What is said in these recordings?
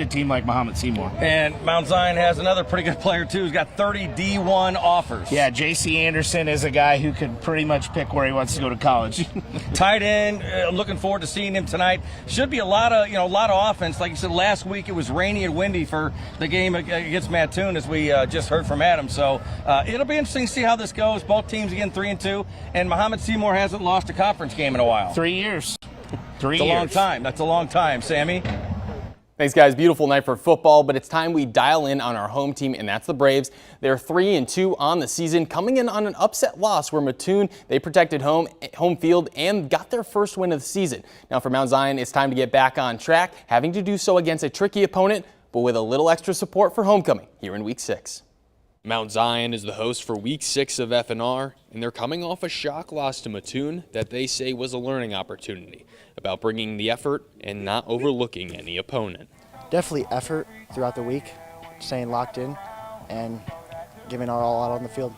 good team like Mahomet Seymour. And Mount Zion has another pretty good player, too. He's got 30 D1 offers. Yeah, J.C. Anderson is a guy who could pretty much pick where he wants to go to college. Tight end, looking forward to seeing him tonight. Should be a lot of offense. Like you said, last week it was rainy and windy for the game against Mattoon, as we just heard from Adam. So it'll be interesting to see how this goes. Both teams again 3-2, and Mahomet Seymour hasn't lost a conference game in a while. 3 years. It's a long time. That's a long time, Sammy. Thanks, guys. Beautiful night for football, but it's time we dial in on our home team, and that's the Braves. They're 3-2 on the season, coming in on an upset loss where Mattoon, they protected home field and got their first win of the season. Now for Mount Zion, it's time to get back on track, having to do so against a tricky opponent, but with a little extra support for homecoming here in Week 6. Mount Zion is the host for Week 6 of FNR, and they're coming off a shock loss to Mattoon that they say was a learning opportunity about bringing the effort and not overlooking any opponent. Definitely effort throughout the week, staying locked in and giving our all out on the field.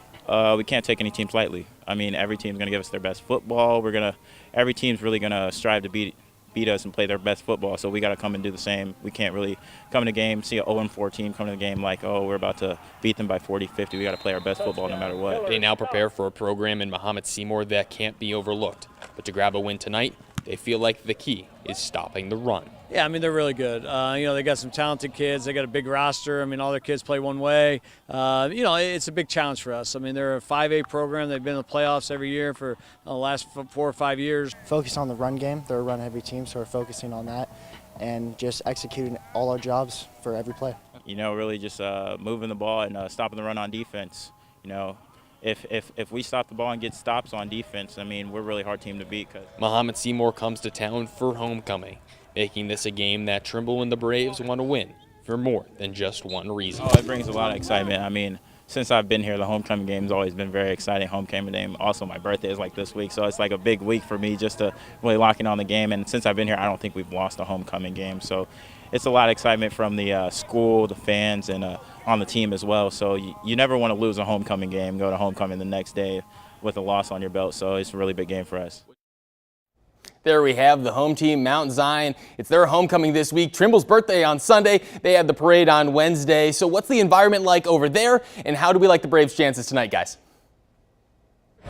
We can't take any teams lightly. I mean, every team's going to give us their best football. Every team's really going to strive to beat us and play their best football, so we got to come and do the same. We can't really come in a game, see an 0-4 team come to the game like, oh, we're about to beat them by 40, 50. We got to play our best football no matter what. They now prepare for a program in Mahomet Seymour that can't be overlooked. But to grab a win tonight, they feel like the key is stopping the run. Yeah, I mean, they're really good. They got some talented kids. They got a big roster. I mean, all their kids play one way. It's a big challenge for us. I mean, they're a 5A program. They've been in the playoffs every year for the last 4 or 5 years. Focus on the run game. They're a run-heavy team, so we're focusing on that and just executing all our jobs for every play. Really just moving the ball and stopping the run on defense. If we stop the ball and get stops on defense, I mean, we're a really hard team to beat. Mahomet Seymour comes to town for homecoming, making this a game that Trimble and the Braves want to win for more than just one reason. Oh, it brings a lot of excitement. I mean, since I've been here, the homecoming game's always been very exciting. Homecoming game. Also, my birthday is like this week, so it's like a big week for me just to really lock in on the game. And since I've been here, I don't think we've lost a homecoming game. So it's a lot of excitement from the school, the fans, and on the team as well. So you never want to lose a homecoming game, go to homecoming the next day with a loss on your belt. So it's a really big game for us. There we have the home team, Mount Zion. It's their homecoming this week. Trimble's birthday on Sunday. They had the parade on Wednesday. So what's the environment like over there, and how do we like the Braves' chances tonight, guys?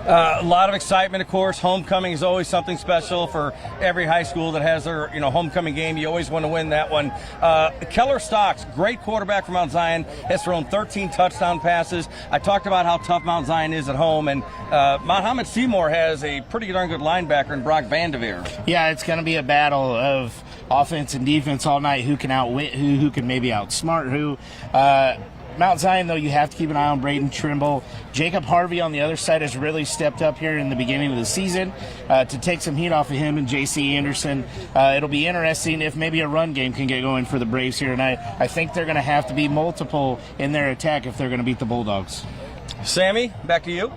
A lot of excitement, of course. Homecoming is always something special for every high school that has their homecoming game. You always want to win that one. Keller Stocks, great quarterback from Mount Zion, has thrown 13 touchdown passes. I talked about how tough Mount Zion is at home, and Mahomet Seymour has a pretty darn good linebacker in Brock Vanderveer. Yeah, it's going to be a battle of offense and defense all night. Who can outwit who can maybe outsmart who. Mount Zion, though, you have to keep an eye on Braden Trimble. Jacob Harvey on the other side has really stepped up here in the beginning of the season to take some heat off of him and J.C. Anderson. It'll be interesting if maybe a run game can get going for the Braves here tonight. I think they're going to have to be multiple in their attack if they're going to beat the Bulldogs. Sammy, back to you.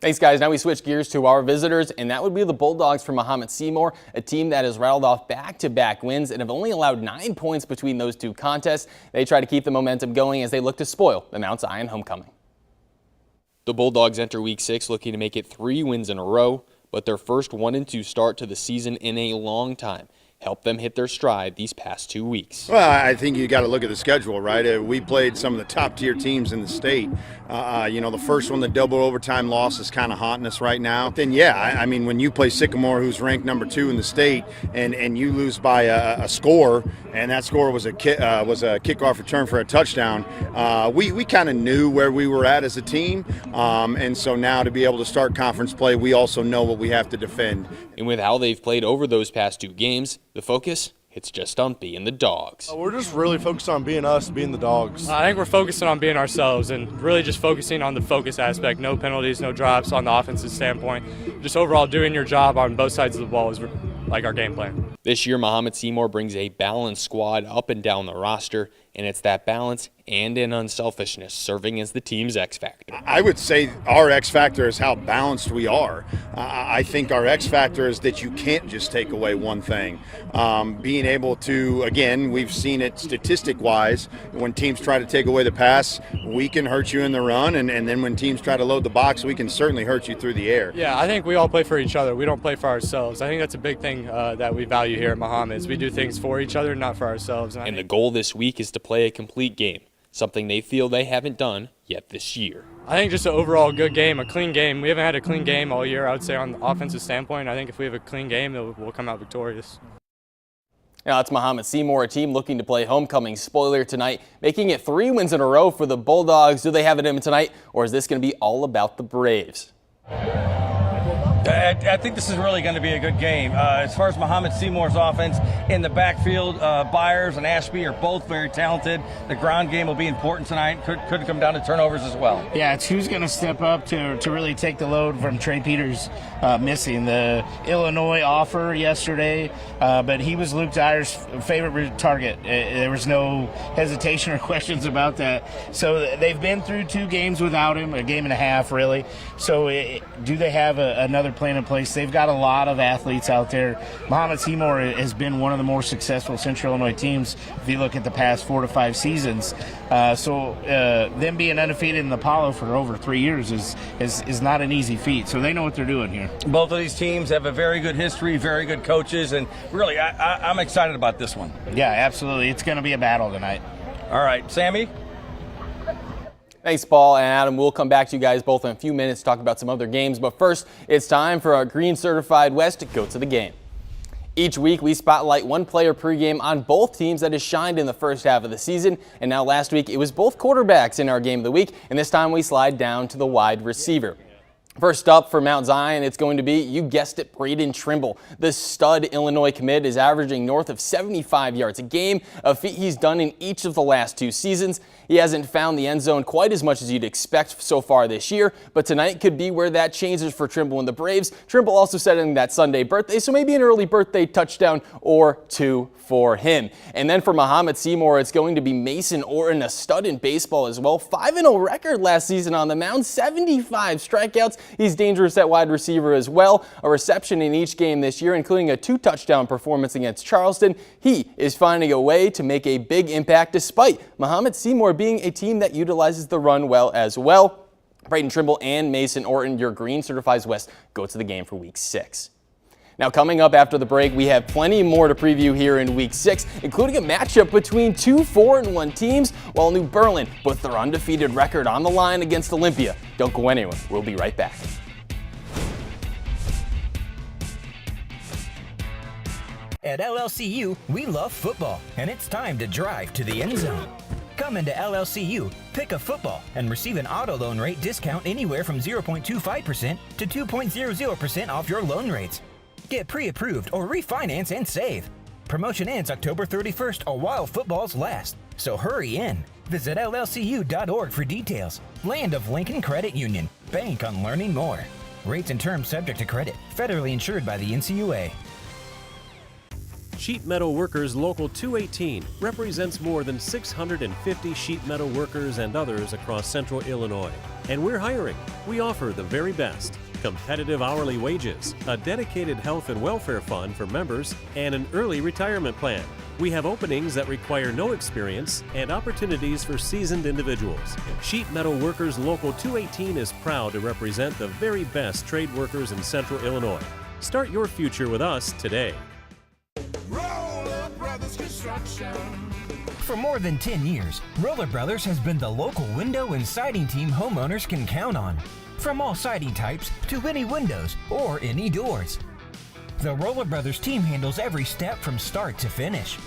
Thanks, guys. Now we switch gears to our visitors, and that would be the Bulldogs from Mahomet Seymour, a team that has rattled off back-to-back wins and have only allowed 9 points between those two contests. They try to keep the momentum going as they look to spoil the Mount Zion homecoming. The Bulldogs enter Week 6 looking to make it 3 wins in a row, but their first 1-2 start to the season in a long time helped them hit their stride these past 2 weeks. Well, I think you got to look at the schedule, right? We played some of the top-tier teams in the state. The first one, the double overtime loss, is kind of haunting us right now. Then, yeah, I mean, when you play Sycamore, who's ranked number 2 in the state, and you lose by a score, and that score was a kickoff return for a touchdown, we kind of knew where we were at as a team, and so now to be able to start conference play, we also know what we have to defend. And with how they've played over those past 2 games, the focus, it's just on being the Dogs. We're just really focused on being us, being the Dogs. I think we're focusing on being ourselves and really just focusing on the focus aspect. No penalties, no drops on the offensive standpoint. Just overall doing your job on both sides of the ball is like our game plan. This year, Mahomet Seymour brings a balanced squad up and down the roster, and it's that balance and an unselfishness serving as the team's X factor. I would say our X factor is how balanced we are. I think our X factor is that you can't just take away one thing. Being able to, again, we've seen it statistic-wise, when teams try to take away the pass, we can hurt you in the run, and then when teams try to load the box, we can certainly hurt you through the air. Yeah, I think we all play for each other. We don't play for ourselves. I think that's a big thing that we value here at Mahomet, is we do things for each other, not for ourselves. And the goal this week is to play a complete game, something they feel they haven't done yet this year. I think just an overall good game, a clean game. We haven't had a clean game all year, I would say, on the offensive standpoint. I think if we have a clean game, we'll come out victorious. Now it's Mahomet Seymour, a team looking to play homecoming spoiler tonight, making it 3 wins in a row for the Bulldogs. Do they have it in tonight, or is this going to be all about the Braves? I think this is really going to be a good game. As far as Mahomet Seymour's offense, in the backfield, Byers and Ashby are both very talented. The ground game will be important tonight. Could come down to turnovers as well. Yeah, it's who's going to step up to really take the load from Trey Peters missing. The Illinois offer yesterday, but he was Luke Dyer's favorite target. There was no hesitation or questions about that. So they've been through 2 games without him, a game and a half really. So do they have another plan in place? They've got a lot of athletes out there. Mahomet Seymour has been one of the more successful Central Illinois teams if you look at the past 4 to 5 seasons. So them being undefeated in the Apollo for over 3 years is not an easy feat. So they know what they're doing here. Both of these teams have a very good history, very good coaches, and really I'm excited about this one. Yeah, absolutely. It's going to be a battle tonight. All right, Sammy? Thanks, Paul and Adam. We'll come back to you guys both in a few minutes to talk about some other games. But first, it's time for our Green Certified West to go to the game. Each week, we spotlight one player pregame on both teams that has shined in the first half of the season. And now last week, it was both quarterbacks in our Game of the Week. And this time, we slide down to the wide receiver. First up for Mount Zion, it's going to be, you guessed it, Braden Trimble. The stud Illinois commit is averaging north of 75 yards a game, a feat he's done in each of the last 2 seasons. He hasn't found the end zone quite as much as you'd expect so far this year, but tonight could be where that changes for Trimble and the Braves. Trimble also celebrating that Sunday birthday, so maybe an early birthday touchdown or 2 for him. And then for Mahomet Seymour, it's going to be Mason Orton, a stud in baseball as well. 5-0 record last season on the mound, 75 strikeouts. He's dangerous at wide receiver as well. A reception in each game this year, including a 2-touchdown performance against Charleston. He is finding a way to make a big impact despite Mahomet Seymour being a team that utilizes the run well as well. Braden Trimble and Mason Orton, your Green Certifies West, go to the game for Week 6. Now coming up after the break, we have plenty more to preview here in Week 6, including a matchup between 2 4-1 teams, while New Berlin puts their undefeated record on the line against Olympia. Don't go anywhere. We'll be right back. At LLCU, we love football, and it's time to drive to the end zone. Come into LLCU, pick a football, and receive an auto loan rate discount anywhere from 0.25% to 2.00% off your loan rates. Get pre-approved or refinance and save. Promotion ends October 31st or while footballs last, so hurry in. Visit llcu.org for details. Land of Lincoln Credit Union. Bank on learning more. Rates and terms subject to credit. Federally insured by the NCUA. Sheet Metal Workers Local 218 represents more than 650 sheet metal workers and others across Central Illinois. And we're hiring. We offer the very best. Competitive hourly wages, a dedicated health and welfare fund for members, and an early retirement plan. We have openings that require no experience and opportunities for seasoned individuals. Sheet Metal Workers Local 218 is proud to represent the very best trade workers in Central Illinois. Start your future with us today. For more than 10 years, Roller Brothers has been the local window and siding team homeowners can count on. From all siding types to any windows or any doors. The Roller Brothers team handles every step from start to finish.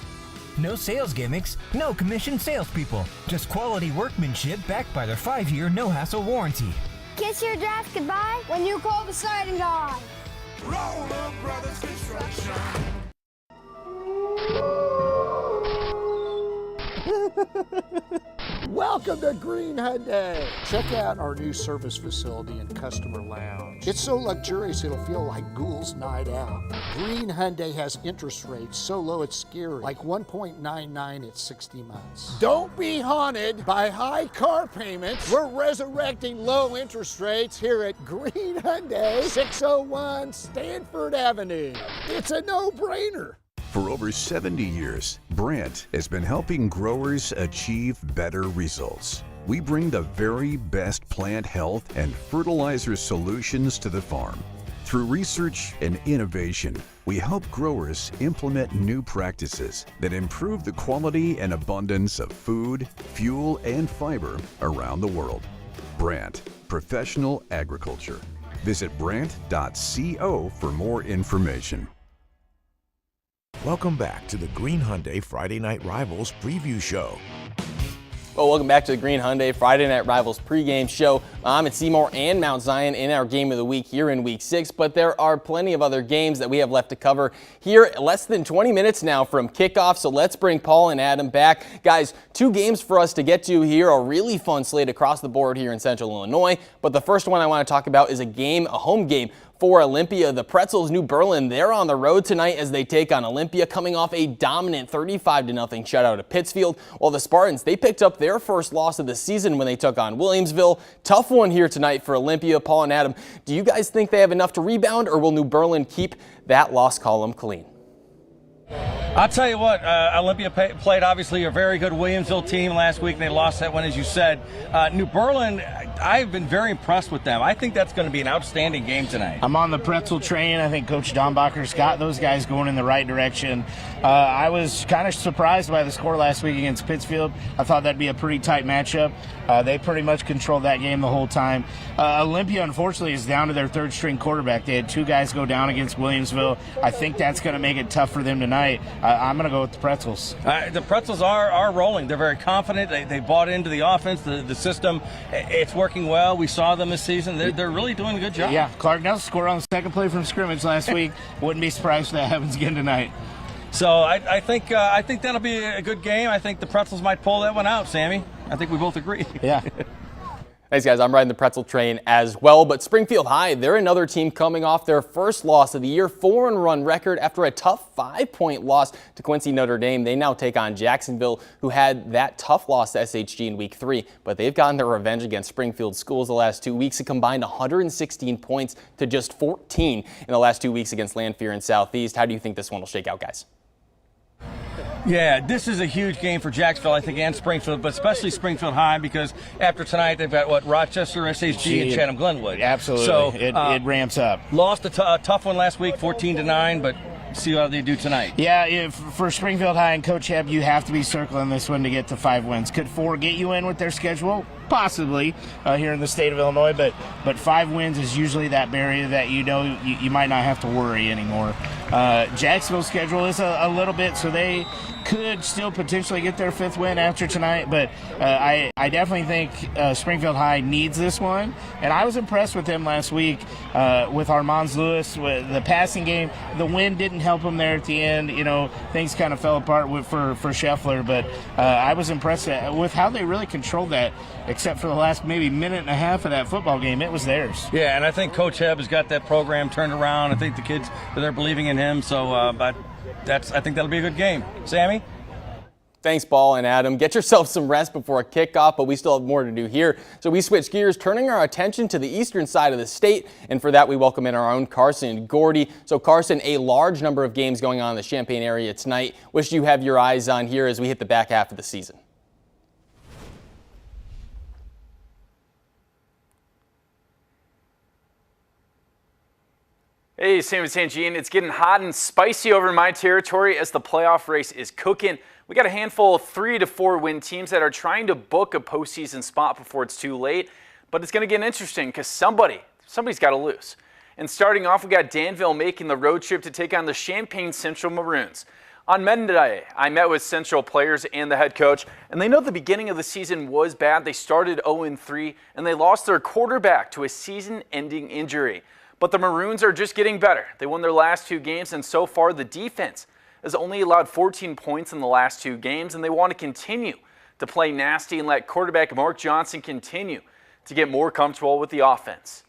No sales gimmicks, no commissioned salespeople, just quality workmanship backed by their 5-year no-hassle warranty. Kiss your draft goodbye when you call the siding guy. Roller Brothers Construction. Welcome to Green Hyundai. Check out our new service facility and customer lounge. It's so luxurious it'll feel like Ghoul's Night Out. Green Hyundai has interest rates so low it's scary, like 1.99 at 60 months. Don't be haunted by high car payments. We're resurrecting low interest rates here at Green Hyundai, 601 Stanford Avenue. It's a no-brainer. For over 70 years, Brandt has been helping growers achieve better results. We bring the very best plant health and fertilizer solutions to the farm. Through research and innovation, we help growers implement new practices that improve the quality and abundance of food, fuel, and fiber around the world. Brandt, professional agriculture. Visit brandt.co for more information. Welcome back to the Green Hyundai Friday Night Rivals preview show. Well, welcome back to the Green Hyundai Friday Night Rivals pregame show. Mahomet Seymour and Mount Zion in our game of the week here in week 6, but there are plenty of other games that we have left to cover here. Less than 20 minutes now from kickoff, so let's bring Paul and Adam back. Guys, 2 games for us to get to here, a really fun slate across the board here in Central Illinois, but the first one I want to talk about is a home game for Olympia. The Pretzels, New Berlin, they're on the road tonight as they take on Olympia, coming off a dominant 35-0 shutout at Pittsfield, while the Spartans, they picked up their first loss of the season when they took on Williamsville. Tough one here tonight for Olympia. Paul and Adam, do you guys think they have enough to rebound, or will New Berlin keep that loss column clean? I'll tell you what, Olympia played obviously a very good Williamsville team last week, and they lost that one, as you said. New Berlin, I've been very impressed with them. I think that's going to be an outstanding game tonight. I'm on the pretzel train. I think Coach Dombacher's got those guys going in the right direction. I was kind of surprised by the score last week against Pittsfield. I thought that'd be a pretty tight matchup. They pretty much controlled that game the whole time. Olympia, unfortunately, is down to their third-string quarterback. They had 2 guys go down against Williamsville. I think that's going to make it tough for them tonight. I'm going to go with the Pretzels. The Pretzels are rolling. They're very confident. They bought into the offense, the system. It's working well. We saw them this season. They're really doing a good job. Yeah, Clark Nelson scored on the second play from scrimmage last week. Wouldn't be surprised if that happens again tonight. So I think that'll be a good game. I think the Pretzels might pull that one out, Sammy. I think we both agree. Yeah. Thanks, guys. I'm riding the pretzel train as well. But Springfield High, they're another team coming off their first loss of the year, 4-run record after a tough 5-point loss to Quincy Notre Dame. They now take on Jacksonville, who had that tough loss to SHG in week 3. But they've gotten their revenge against Springfield schools the last 2 weeks. It combined 116 points to just 14 in the last 2 weeks against Lanphier and Southeast. How do you think this one will shake out, guys? Yeah, this is a huge game for Jacksonville, I think, and Springfield, but especially Springfield High, because after tonight they've got, Rochester, SHG, and Chatham-Glenwood. Absolutely. So it ramps up. Lost a tough one last week, 14-9, but see how they do tonight. Yeah, for Springfield High and Coach Hebb, you have to be circling this one to get to 5 wins. Could 4 get you in with their schedule? Possibly here in the state of Illinois, but 5 wins is usually that barrier that you might not have to worry anymore. Jacksonville's schedule is a little bit, so they could still potentially get their 5th win after tonight, but I definitely think Springfield High needs this one, and I was impressed with them last week with Armand Lewis. With the passing game, the wind didn't help them there at the end. Things kind of fell apart for Scheffler, but I was impressed with how they really controlled that. Except for the last maybe minute and a half of that football game, it was theirs. Yeah, and I think Coach Hebb has got that program turned around. I think the kids, they're believing in him. So, but I think that'll be a good game. Sammy? Thanks, Paul and Adam. Get yourself some rest before kickoff, but we still have more to do here. So we switch gears, turning our attention to the eastern side of the state. And for that, we welcome in our own Carson Gordy. So Carson, a large number of games going on in the Champaign area tonight. Which do you have your eyes on here as we hit the back half of the season? Hey, Sammy St. Jean. It's getting hot and spicy over in my territory as the playoff race is cooking. We got a handful of 3 to 4 win teams that are trying to book a postseason spot before it's too late. But it's going to get interesting because somebody's got to lose. And starting off, we got Danville making the road trip to take on the Champaign Central Maroons. On Monday, I met with Central players and the head coach, and they know the beginning of the season was bad. They started 0-3, and they lost their quarterback to a season-ending injury. But the Maroons are just getting better. They won their last 2 games, and so far the defense has only allowed 14 points in the last 2 games, and they want to continue to play nasty and let quarterback Mark Johnson continue to get more comfortable with the offense.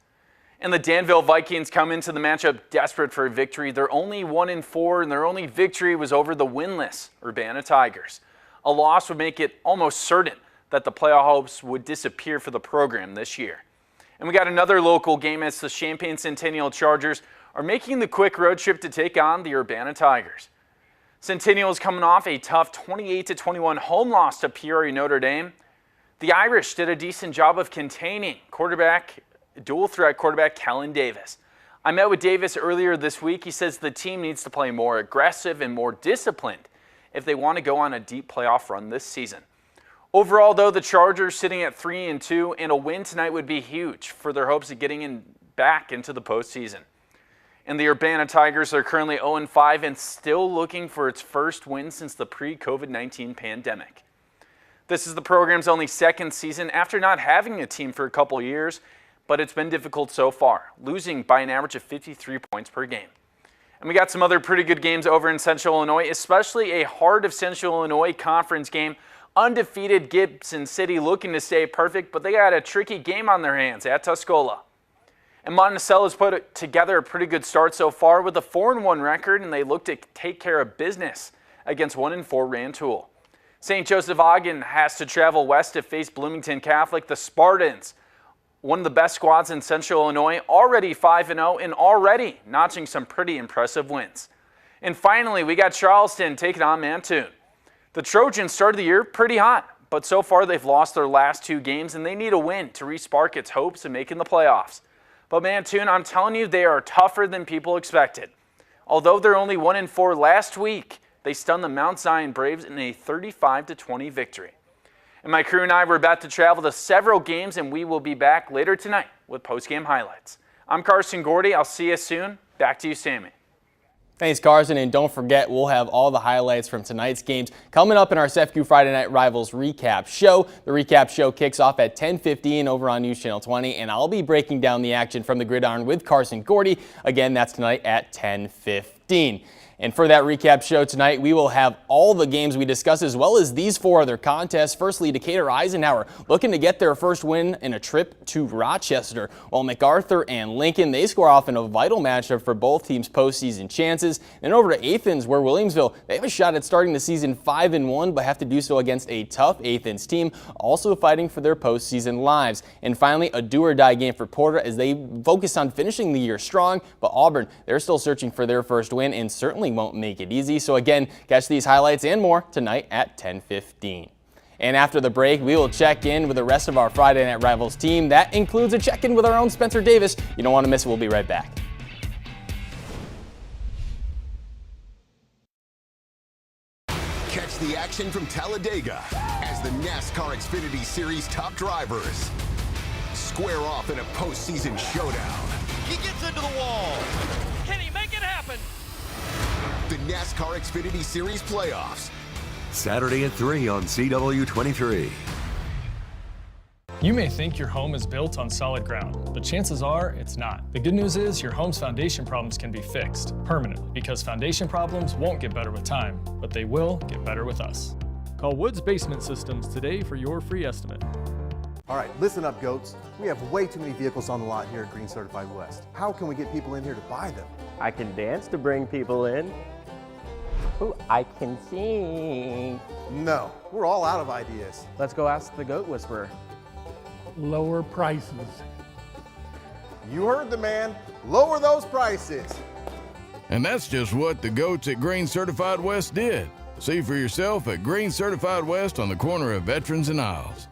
And the Danville Vikings come into the matchup desperate for a victory. They're only 1-4, and their only victory was over the winless Urbana Tigers. A loss would make it almost certain that the playoff hopes would disappear for the program this year. And we got another local game as the Champaign Centennial Chargers are making the quick road trip to take on the Urbana Tigers. Centennial is coming off a tough 28-21 home loss to Peoria Notre Dame. The Irish did a decent job of containing dual threat quarterback Kellen Davis. I met with Davis earlier this week. He says the team needs to play more aggressive and more disciplined if they want to go on a deep playoff run this season. Overall, though, the Chargers sitting at 3-2, and a win tonight would be huge for their hopes of getting back into the postseason. And the Urbana Tigers are currently 0-5 and still looking for its first win since the pre-COVID-19 pandemic. This is the program's only second season after not having a team for a couple years, but it's been difficult so far, losing by an average of 53 points per game. And we got some other pretty good games over in Central Illinois, especially a Heart of Central Illinois conference game. Undefeated Gibson City looking to stay perfect, but they got a tricky game on their hands at Tuscola. And Monticello's put together a pretty good start so far with a 4-1 record, and they look to take care of business against 1-4 Rantoul. St. Joseph Ogden has to travel west to face Bloomington Catholic. The Spartans, one of the best squads in Central Illinois, already 5-0 and already notching some pretty impressive wins. And finally, we got Charleston taking on Mattoon. The Trojans started the year pretty hot, but so far they've lost their last 2 games, and they need a win to re-spark its hopes of making the playoffs. But Mattoon, I'm telling you, they are tougher than people expected. Although they're only 1-4 last week, they stunned the Mount Zion Braves in a 35-20 victory. And my crew and I were about to travel to several games, and we will be back later tonight with post-game highlights. I'm Carson Gordy. I'll see you soon. Back to you, Sammy. Thanks, Carson, and don't forget, we'll have all the highlights from tonight's games coming up in our CEFCU Friday Night Rivals recap show. The recap show kicks off at 10:15 over on News Channel 20, and I'll be breaking down the action from the gridiron with Carson Gordy. Again, that's tonight at 10:15. And for that recap show tonight, we will have all the games we discussed as well as these 4 other contests. Firstly, Decatur Eisenhower looking to get their first win in a trip to Rochester, while MacArthur and Lincoln, they score off in a vital matchup for both teams' postseason chances. Then over to Athens, where Williamsville, they have a shot at starting the season 5-1, but have to do so against a tough Athens team, also fighting for their postseason lives. And finally, a do-or-die game for Porter as they focus on finishing the year strong, but Auburn, they're still searching for their first win and certainly won't make it easy. So again, catch these highlights and more tonight at 10:15. And after the break, we will check in with the rest of our Friday Night Rivals team. That includes a check-in with our own Spencer Davis. You don't want to miss it. We'll be right back. Catch the action from Talladega as the NASCAR Xfinity Series top drivers square off in a postseason showdown. He gets into the wall. Can he make it happen? The NASCAR Xfinity Series playoffs. Saturday at 3 on CW23. You may think your home is built on solid ground, but chances are it's not. The good news is your home's foundation problems can be fixed permanently, because foundation problems won't get better with time, but they will get better with us. Call Woods Basement Systems today for your free estimate. All right, listen up, goats. We have way too many vehicles on the lot here at Green Certified West. How can we get people in here to buy them? I can dance to bring people in. Ooh, I can sing. No, we're all out of ideas. Let's go ask the Goat Whisperer. Lower prices. You heard the man. Lower those prices. And that's just what the goats at Green Certified West did. See for yourself at Green Certified West on the corner of Veterans and Isles.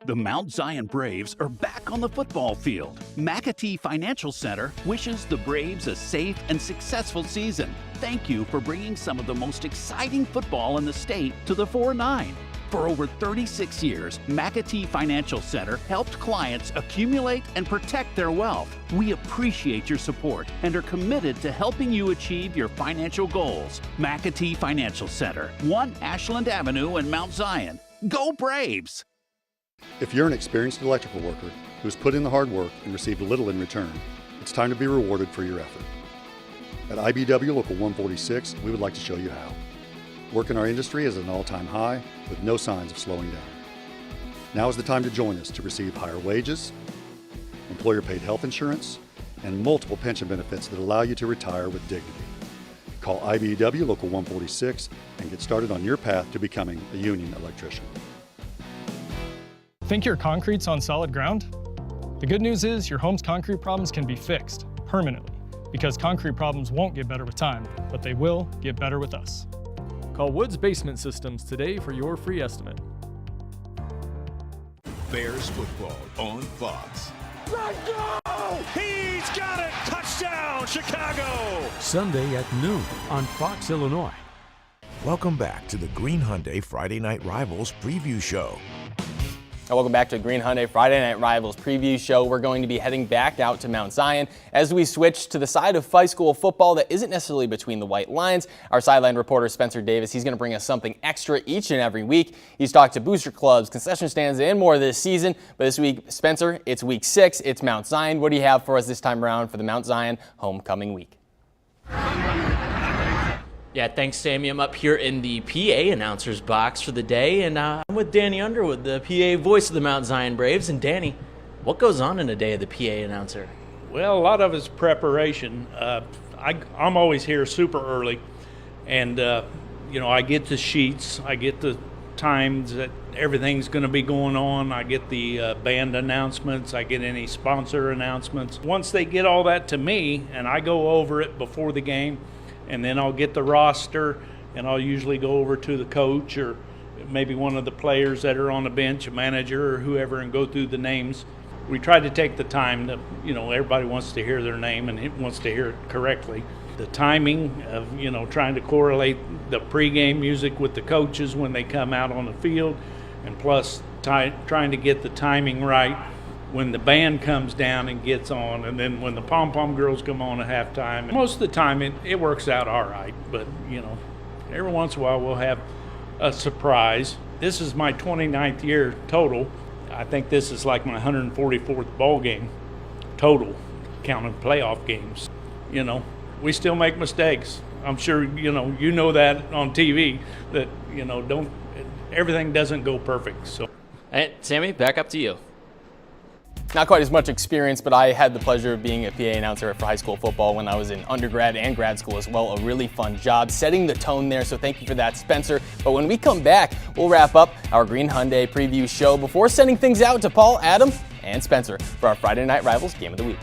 The Mount Zion Braves are back on the football field. McAtee Financial Center wishes the Braves a safe and successful season. Thank you for bringing some of the most exciting football in the state to the 4-9. For over 36 years, McAtee Financial Center helped clients accumulate and protect their wealth. We appreciate your support and are committed to helping you achieve your financial goals. McAtee Financial Center, 1 Ashland Avenue in Mount Zion. Go Braves! If you're an experienced electrical worker who's put in the hard work and received little in return, it's time to be rewarded for your effort. At IBW Local 146, we would like to show you how. Work in our industry is at an all-time high with no signs of slowing down. Now is the time to join us to receive higher wages, employer-paid health insurance, and multiple pension benefits that allow you to retire with dignity. Call IBEW Local 146 and get started on your path to becoming a union electrician. Think your concrete's on solid ground? The good news is your home's concrete problems can be fixed permanently, because concrete problems won't get better with time, but they will get better with us. Call Woods Basement Systems today for your free estimate. Bears football on Fox. Let's go! He's got it! Touchdown, Chicago! Sunday at noon on Fox, Illinois. Welcome back to the Green Hyundai Friday Night Rivals preview show. Welcome back to Green Hyundai Friday Night Rivals preview show. We're going to be heading back out to Mount Zion as we switch to the side of high school football that isn't necessarily between the white lines. Our sideline reporter Spencer Davis, he's going to bring us something extra each and every week. He's talked to booster clubs, concession stands, and more this season. But this week, Spencer, it's week 6. It's Mount Zion. What do you have for us this time around for the Mount Zion homecoming week? Yeah, thanks, Sammy. I'm up here in the PA announcer's box for the day, and I'm with Danny Underwood, the PA voice of the Mount Zion Braves. And Danny, what goes on in a day of the PA announcer? Well, a lot of it's preparation. I'm always here super early, and I get the sheets, I get the times that everything's going to be going on, I get the band announcements, I get any sponsor announcements. Once they get all that to me, and I go over it before the game, and then I'll get the roster, and I'll usually go over to the coach or maybe one of the players that are on the bench, a manager or whoever, and go through the names. We try to take the time to, everybody wants to hear their name and wants to hear it correctly. The timing of, trying to correlate the pregame music with the coaches when they come out on the field, and plus trying to get the timing right when the band comes down and gets on, and then when the pom-pom girls come on at halftime. Most of the time it works out all right, but every once in a while we'll have a surprise. This is my 29th year total. I think this is like my 144th ball game total, counting playoff games. We still make mistakes. I'm sure you know that on TV, that everything doesn't go perfect. So, Hey, Sammy, back up to you. Not quite as much experience, but I had the pleasure of being a PA announcer for high school football when I was in undergrad and grad school as well. A really fun job setting the tone there, so thank you for that, Spencer. But when we come back, we'll wrap up our Green Hyundai preview show before sending things out to Paul, Adam, and Spencer for our Friday Night Rivals Game of the Week.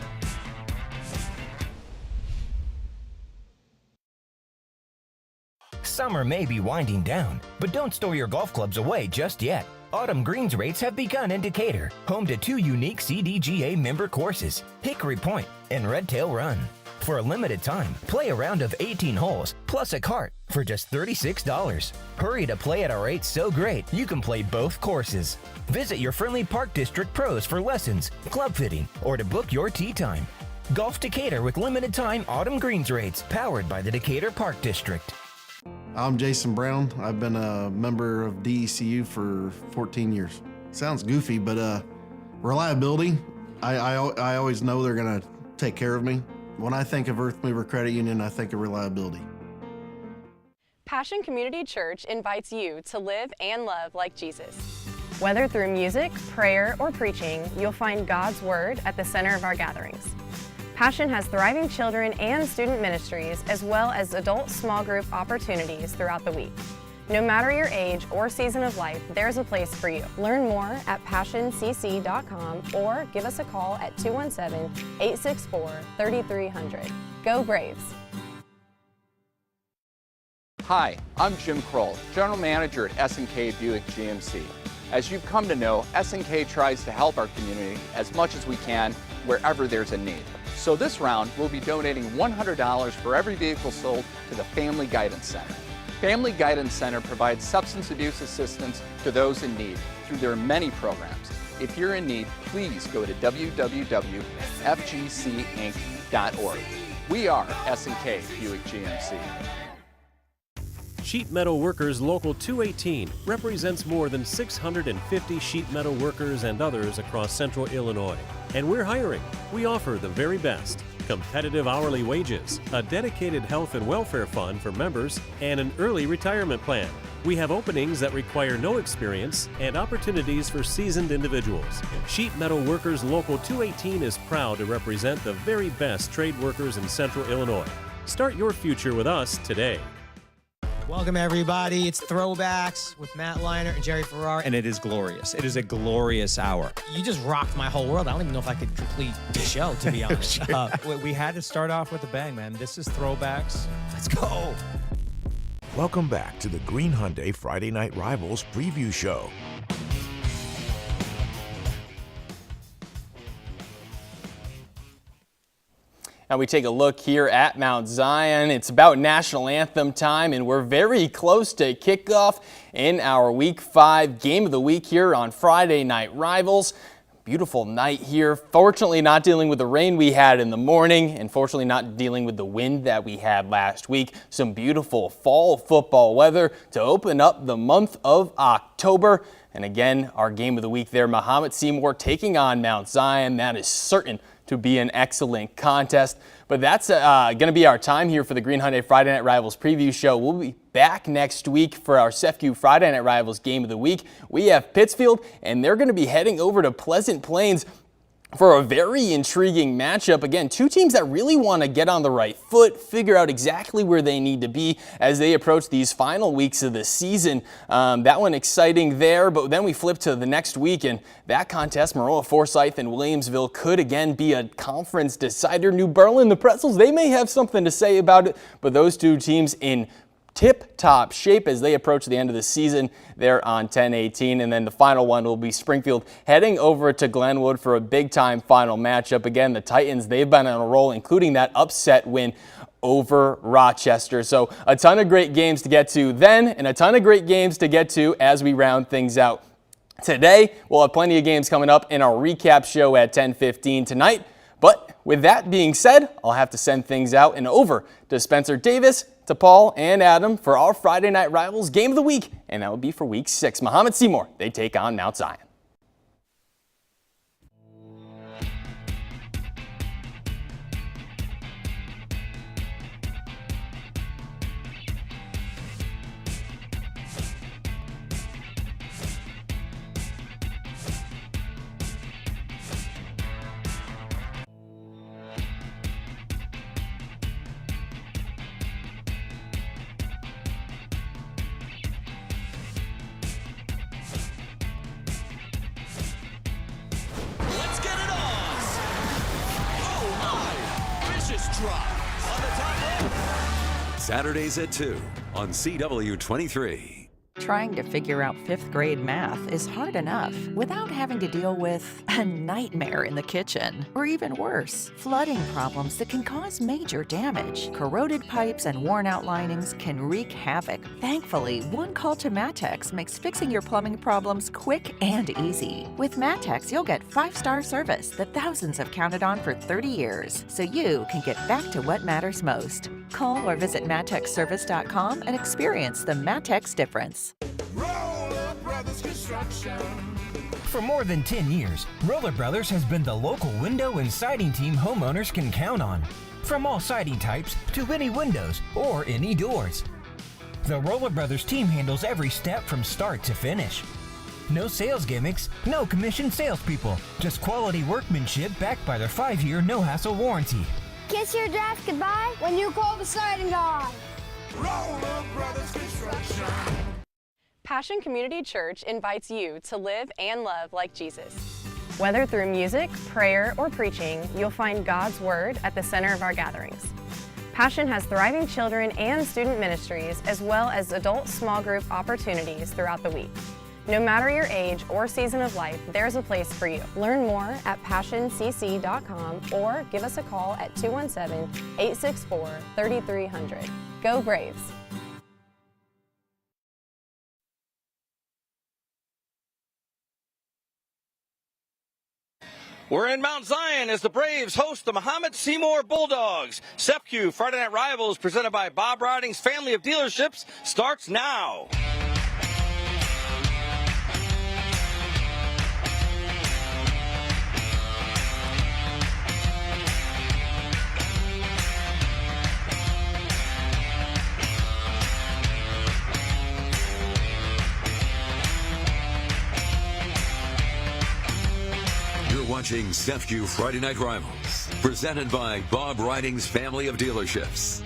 Summer may be winding down, but don't store your golf clubs away just yet. Autumn Greens rates have begun in Decatur, home to 2 unique CDGA member courses, Hickory Point and Red Tail Run. For a limited time, play a round of 18 holes plus a cart for just $36. Hurry to play at our rates so great you can play both courses. Visit your friendly Park District pros for lessons, club fitting, or to book your tee time. Golf Decatur with limited time Autumn Greens rates, powered by the Decatur Park District. I'm Jason Brown. I've been a member of DECU for 14 years. Sounds goofy, but reliability, I always know they're going to take care of me. When I think of Earth Mover Credit Union, I think of reliability. Passion Community Church invites you to live and love like Jesus. Whether through music, prayer, or preaching, you'll find God's Word at the center of our gatherings. Passion has thriving children and student ministries, as well as adult small group opportunities throughout the week. No matter your age or season of life, there's a place for you. Learn more at passioncc.com or give us a call at 217-864-3300. Go Braves! Hi, I'm Jim Kroll, General Manager at S&K Buick GMC. As you've come to know, S&K tries to help our community as much as we can wherever there's a need. So this round, we'll be donating $100 for every vehicle sold to the Family Guidance Center. Family Guidance Center provides substance abuse assistance to those in need through their many programs. If you're in need, please go to www.fgcinc.org. We are S&K Buick GMC. Sheet Metal Workers Local 218 represents more than 650 sheet metal workers and others across central Illinois. And we're hiring. We offer the very best. competitive hourly wages, a dedicated health and welfare fund for members, and an early retirement plan. We have openings that require no experience and opportunities for seasoned individuals. Sheet Metal Workers Local 218 is proud to represent the very best trade workers in Central Illinois. Start your future with us today. Welcome, everybody. It's Throwbacks with Matt Leinart and Jerry Ferrar. And it is glorious. It is a glorious hour. You just rocked my whole world. I don't even know if I could complete the show, to be honest. We had to start off with a bang, man. This is Throwbacks. Let's go. Welcome back to the Green Hyundai Friday Night Rivals preview show. Now we take a look here at Mount Zion. It's about national anthem time, and we're very close to kickoff in our Week 5 game of the week here on Friday Night Rivals. Beautiful night here. Fortunately not dealing with the rain we had in the morning, and fortunately not dealing with the wind that we had last week. Some beautiful fall football weather to open up the month of October. And again, our game of the week there, Mahomet Seymour taking on Mount Zion. That is certain to be an excellent contest. But that's going to be our time here for the Green Hyundai Friday Night Rivals preview show. We'll be back next week for our CEFCU Friday Night Rivals game of the week. We have Pittsfield, and they're going to be heading over to Pleasant Plains for a very intriguing matchup. Again, two teams that really want to get on the right foot, figure out exactly where they need to be as they approach these final weeks of the season. That one exciting there, but then we flip to the next week, and that contest, Maroa Forsyth and Williamsville, could again be a conference decider. New Berlin, the Pretzels, they may have something to say about it, but those two teams in tip-top shape as they approach the end of the season there on 10-18. And then the final one will be Springfield heading over to Glenwood for a big-time final matchup. Again, the Titans, they've been on a roll, including that upset win over Rochester. So a ton of great games to get to then, and a ton of great games to get to as we round things out. Today, we'll have plenty of games coming up in our recap show at 10:15 tonight. But with that being said, I'll have to send things out and over to Spencer Davis, to Paul and Adam for our Friday Night Rivals game of the week, and that would be for Week 6. Mahomet Seymour, they take on Mount Zion. Saturdays at 2 on CW23. Trying to figure out 5th grade math is hard enough without having to deal with a nightmare in the kitchen. Or even worse, flooding problems that can cause major damage. Corroded pipes and worn out linings can wreak havoc. Thankfully, one call to Matex makes fixing your plumbing problems quick and easy. With Matex, you'll get 5-star service that thousands have counted on for 30 years, so you can get back to what matters most. Call or visit MatexService.com and experience the Matex difference. Roller Brothers Construction. For more than 10 years, Roller Brothers has been the local window and siding team homeowners can count on. From all siding types to any windows or any doors. The Roller Brothers team handles every step from start to finish. No sales gimmicks, no commissioned salespeople, just quality workmanship backed by their 5-year no-hassle warranty. Kiss your draft goodbye when you call the siding guy. Roller Brothers Construction. Passion Community Church invites you to live and love like Jesus. Whether through music, prayer, or preaching, you'll find God's Word at the center of our gatherings. Passion has thriving children and student ministries, as well as adult small group opportunities throughout the week. No matter your age or season of life, there's a place for you. Learn more at PassionCC.com or give us a call at 217-864-3300. Go Braves! We're in Mount Zion as the Braves host the Mahomet Seymour Bulldogs. CEFCU Friday Night Rivals, presented by Bob Riding's family of dealerships, starts now. watching CEFCU Friday Night Rivals, presented by Bob Riding's family of dealerships.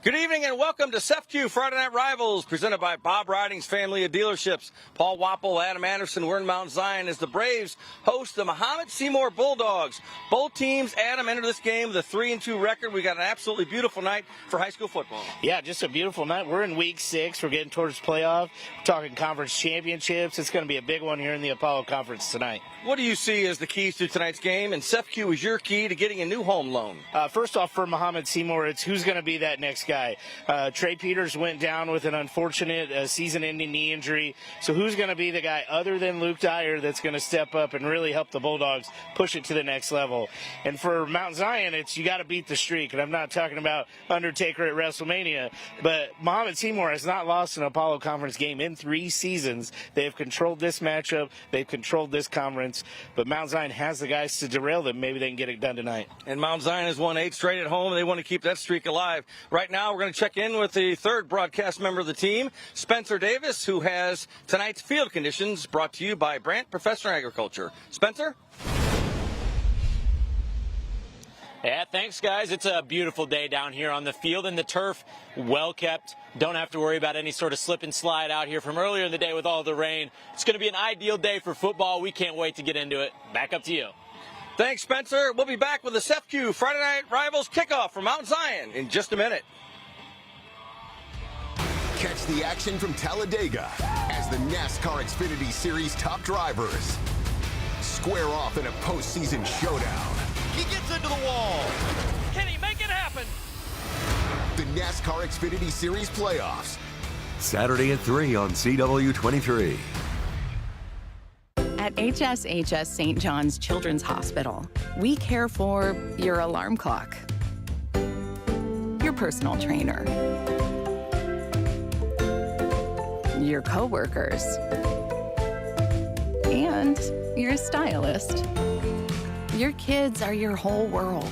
Good evening and welcome to CEFCU Friday Night Rivals, presented by Bob Riding's family of dealerships. Paul Wapple, Adam Anderson, we're in Mount Zion as the Braves host the Mahomet Seymour Bulldogs. Both teams, Adam, enter this game with a 3-2 record. We got an absolutely beautiful night for high school football. Yeah, just a beautiful night. We're in week 6. We're getting towards playoff. We're talking conference championships. It's going to be a big one here in the Apollo Conference tonight. What do you see as the keys to tonight's game? And CEFCU is your key to getting a new home loan. First off, for Mahomet Seymour, it's who's going to be that next guy. Trey Peters went down with an unfortunate season-ending knee injury. So who's going to be the guy other than Luke Dyer that's going to step up and really help the Bulldogs push it to the next level? And for Mount Zion, it's you got to beat the streak. And I'm not talking about Undertaker at WrestleMania, but Mahomet Seymour has not lost an Apollo Conference game in 3 seasons. They have controlled this matchup. They've controlled this conference. But Mount Zion has the guys to derail them. Maybe they can get it done tonight. And Mount Zion has won 8 straight at home. They want to keep that streak alive. Right now, we're going to check in with the third broadcast member of the team, Spencer Davis, who has tonight's field conditions brought to you by Brandt Professional Agriculture. Spencer? Yeah, thanks, guys. It's a beautiful day down here on the field, and the turf well kept. Don't have to worry about any sort of slip and slide out here from earlier in the day with all the rain. It's going to be an ideal day for football. We can't wait to get into it. Back up to you. Thanks, Spencer. We'll be back with the CEFCU Friday Night Rivals kickoff from Mount Zion in just a minute. Catch the action from Talladega as the NASCAR Xfinity Series top drivers square off in a postseason showdown. He gets into the wall. Can he make it happen? The NASCAR Xfinity Series playoffs. Saturday at 3 on CW23. At HSHS St. John's Children's Hospital, we care for your alarm clock, your personal trainer, your coworkers, and your stylist. Your kids are your whole world.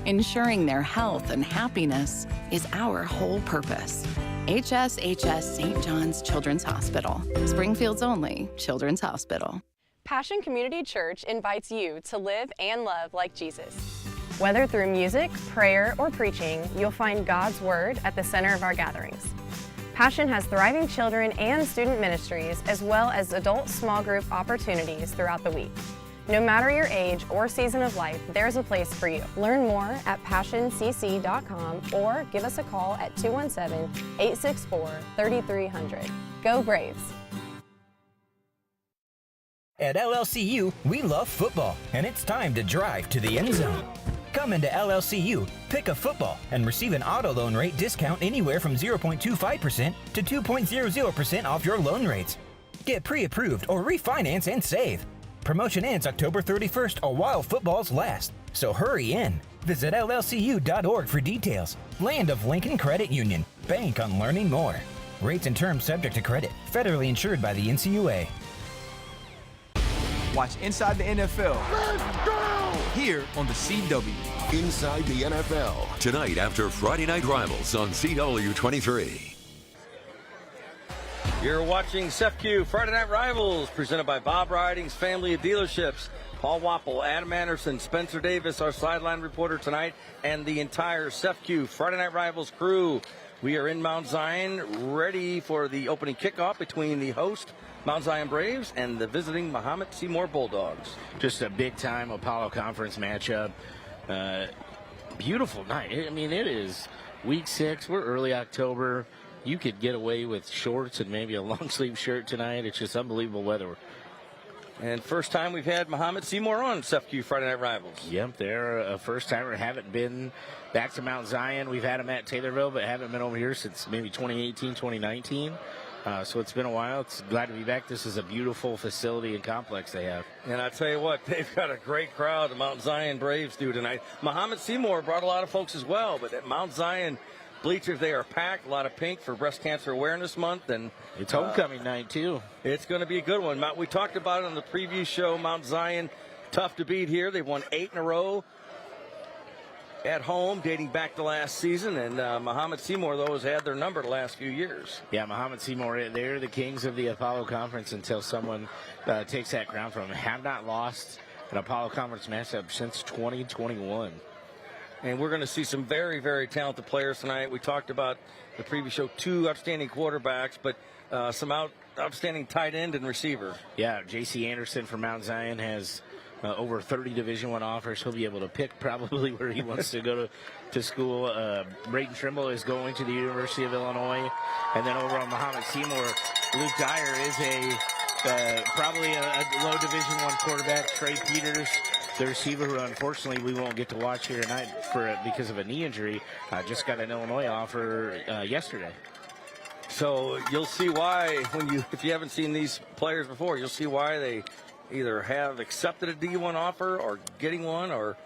Ensuring their health and happiness is our whole purpose. HSHS St. John's Children's Hospital, Springfield's only children's hospital. Passion Community Church invites you to live and love like Jesus. Whether through music, prayer, or preaching, you'll find God's Word at the center of our gatherings. Passion has thriving children and student ministries, as well as adult small group opportunities throughout the week. No matter your age or season of life, there's a place for you. Learn more at passioncc.com or give us a call at 217-864-3300. Go Braves! At LLCU, we love football, and it's time to drive to the end zone. Come into LLCU, pick a football, and receive an auto loan rate discount anywhere from 0.25% to 2.00% off your loan rates. Get pre-approved or refinance and save. Promotion ends October 31st or while footballs last, so hurry in. Visit llcu.org for details. Land of Lincoln Credit Union. Bank on learning more. Rates and terms subject to credit. Federally insured by the NCUA. Watch Inside the NFL. Let's go! Here on the CW. Inside the NFL. Tonight after Friday Night Rivals on CW23. You're watching CEFCU Friday Night Rivals, presented by Bob Riding's family of dealerships. Paul Wapple, Adam Anderson, Spencer Davis, our sideline reporter tonight, and the entire CEFCU Friday Night Rivals crew. We are in Mount Zion, ready for the opening kickoff between the host Mount Zion Braves and the visiting Mahomet Seymour Bulldogs. Just a big-time Apollo Conference matchup. Beautiful night. I mean, it is week 6. We're early October. You could get away with shorts and maybe a long-sleeve shirt tonight. It's just unbelievable weather. And first time we've had Mahomet Seymour on CEFCU Friday Night Rivals. Yep, they're a first-timer. Haven't been back to Mount Zion. We've had them at Taylorville, but haven't been over here since maybe 2018, 2019. So it's been a while. It's glad to be back. This is a beautiful facility and complex they have. And I tell you what, they've got a great crowd, the Mount Zion Braves do tonight. Mahomet Seymour brought a lot of folks as well, but at Mount Zion bleachers, they are packed. A lot of pink for Breast Cancer Awareness Month. And it's homecoming night, too. It's going to be a good one. We talked about it on the preview show. Mount Zion, tough to beat here. They've won 8 in a row. at home dating back to last season, and Mahomet Seymour, though, has had their number the last few years. Yeah, Mahomet Seymour, they're the kings of the Apollo Conference until someone takes that crown from them. Have not lost an Apollo Conference matchup since 2021. And we're going to see some very, very talented players tonight. We talked about the previous show, 2 outstanding quarterbacks, but some outstanding tight end and receiver. Yeah, J.C. Anderson from Mount Zion has over 30 Division I offers. He'll be able to pick probably where he wants to go to school. Braden Trimble is going to the University of Illinois. And then over on Mahomet Seymour, Luke Dyer is probably a low Division I quarterback. Trey Peters, the receiver, who unfortunately we won't get to watch here tonight because of a knee injury, just got an Illinois offer yesterday. So you'll see why, if you haven't seen these players before, you'll see why they either have accepted a D1 offer or getting one or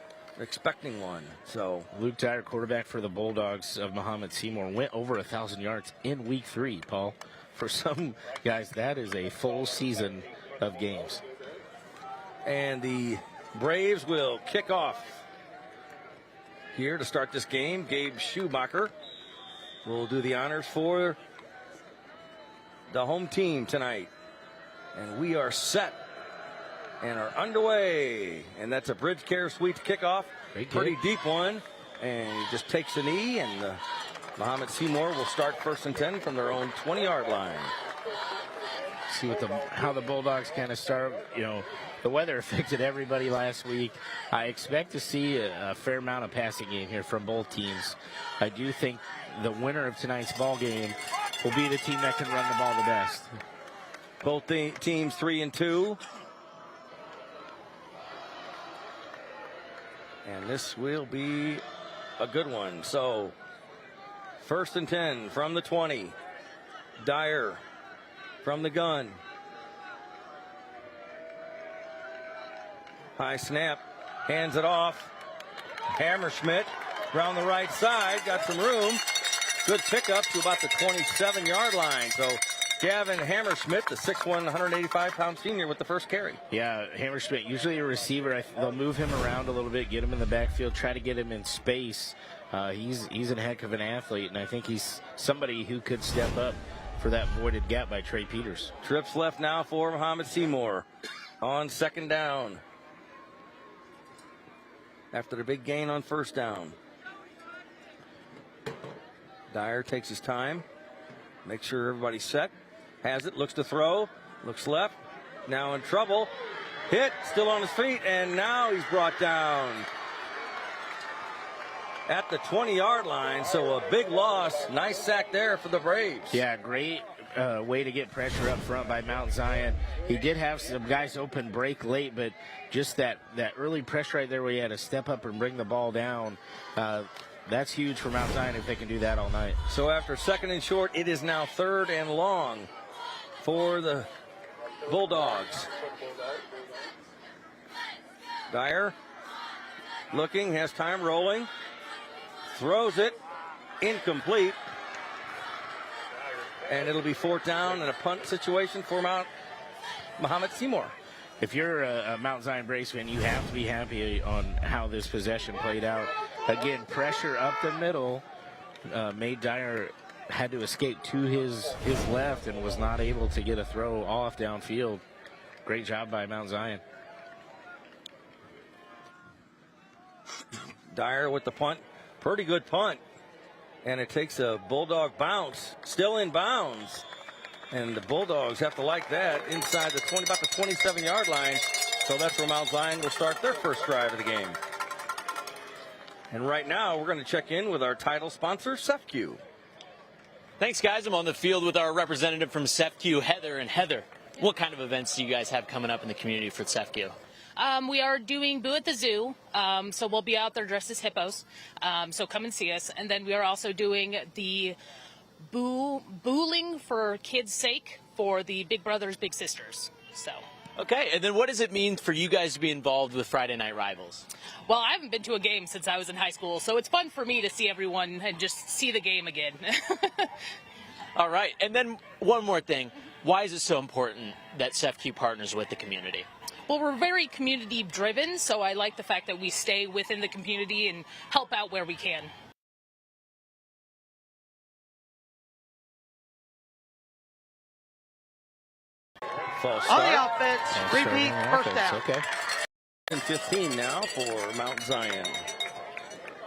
expecting one. So Luke Dyer, quarterback for the Bulldogs of Mahomet Seymour, went over 1,000 yards in week 3, Paul. For some guys, that is a full season of games. And the Braves will kick off here to start this game. Gabe Schumacher will do the honors for the home team tonight. And we are set and are underway. And that's a Bridge Care Suites kickoff. Pretty deep one. And he just takes a knee, and Mahomet Seymour will start 1st and 10 from their own 20-yard line. See how the Bulldogs kind of start. The weather affected everybody last week. I expect to see a fair amount of passing game here from both teams. I do think the winner of tonight's ball game will be the team that can run the ball the best. Both teams 3-2. And this will be a good one. So 1st and 10 from the 20. Dyer from the gun. High snap, hands it off. Hammerschmidt around the right side, got some room. Good pickup to about the 27-yard line. So Gavin Hammerschmidt, the 6'1", 185-pound senior, with the first carry. Yeah, Hammerschmidt, usually a receiver. They'll move him around a little bit, get him in the backfield, try to get him in space. He's a heck of an athlete, and I think he's somebody who could step up for that voided gap by Trey Peters. Trips left now for Mahomet Seymour on 2nd down. After the big gain on 1st down. Dyer takes his time. Make sure everybody's set. Has it, looks to throw, looks left. Now in trouble. Hit, still on his feet, and now he's brought down at the 20-yard line. So a big loss. Nice sack there for the Braves. Yeah, great way to get pressure up front by Mount Zion. He did have some guys open break late, but just that early pressure right there where he had to step up and bring the ball down, that's huge for Mount Zion if they can do that all night. So after 2nd and short, it is now 3rd and long for the Bulldogs. Dyer looking, has time rolling, throws it, incomplete. And it'll be 4th down and a punt situation for Mahomet Seymour. If you're a Mount Zion Braves fan, you have to be happy on how this possession played out. Again, pressure up the middle made Dyer had to escape to his left and was not able to get a throw off downfield. Great job by Mount Zion. Dyer with the punt. Pretty good punt. And it takes a Bulldog bounce. Still in bounds. And the Bulldogs have to like that inside the 20, about the 27-yard line. So that's where Mount Zion will start their first drive of the game. And right now, we're going to check in with our title sponsor, CEFQ. Thanks, guys. I'm on the field with our representative from CEFQ, Heather. And Heather, what kind of events do you guys have coming up in the community for CEFQ? We are doing Boo at the Zoo, so we'll be out there dressed as hippos, so come and see us. And then we are also doing the Booling for Kids' Sake for the Big Brothers, Big Sisters. So. Okay, and then what does it mean for you guys to be involved with Friday Night Rivals? Well, I haven't been to a game since I was in high school, so it's fun for me to see everyone and just see the game again. All right, and then one more thing. Why is it so important that CEFQ partners with the community? well, we're very community driven, so I like the fact that we stay within the community and help out where we can. False On the start. offense, repeat, first down. Okay. And 15 now for Mount Zion.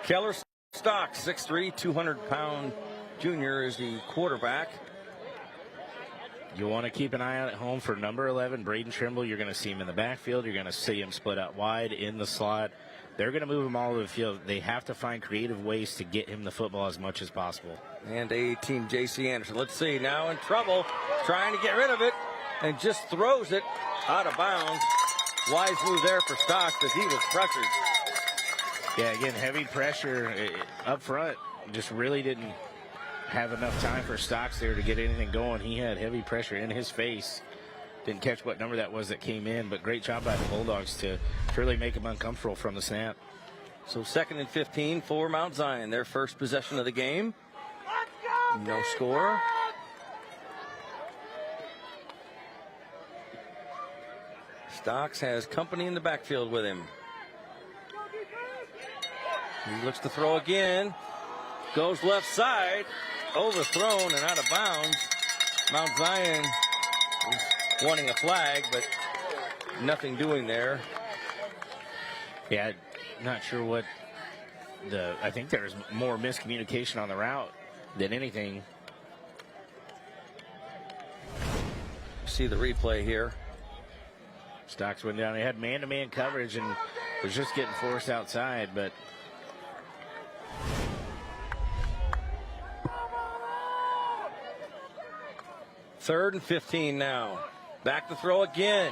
Keller Stock, 6'3", 200-pound junior is the quarterback. You want to keep an eye out at home for number 11, Braden Trimble. You're going to see him in the backfield. You're going to see him split out wide in the slot. They're going to move him all over the field. They have to find creative ways to get him the football as much as possible. And 18, J.C. Anderson. Let's see, now in trouble, trying to get rid of it, and just throws it out of bounds. Wise move there for Stocks because he was pressured. Yeah, again, heavy pressure up front. Just really didn't have enough time for Stocks there to get anything going. He had heavy pressure in his face. Didn't catch what number that was that came in, but great job by the Bulldogs to really make him uncomfortable from the snap. So 2nd and 15 for Mount Zion, their first possession of the game. No score. Stocks has company in the backfield with him. He looks to throw again. Goes left side. Overthrown and out of bounds. Mount Zion is wanting a flag, but nothing doing there. Yeah, not sure what I think there's more miscommunication on the route than anything. See the replay here. Stocks went down. He had man-to-man coverage and was just getting forced outside, but 3rd and 15 now. Back to throw again.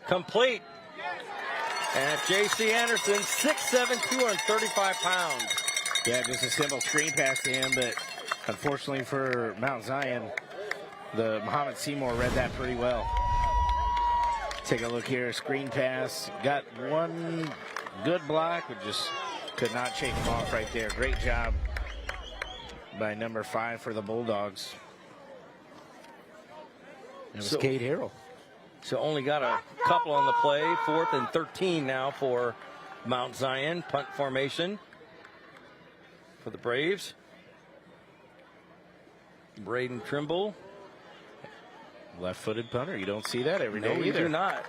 Complete. And J.C. Anderson, 6'7", 235 pounds. Yeah, just a simple screen pass to him, but unfortunately for Mount Zion, the Mahomet Seymour read that pretty well. Take a look here, screen pass. Got one good block, but just could not shake him off right there. Great job by number 5 for the Bulldogs. It was Cade Harrell. So only got a couple on the play. 4th and 13 now for Mount Zion. Punt formation for the Braves. Braden Trimble. Left-footed punter. You don't see that every day No, either. you do not.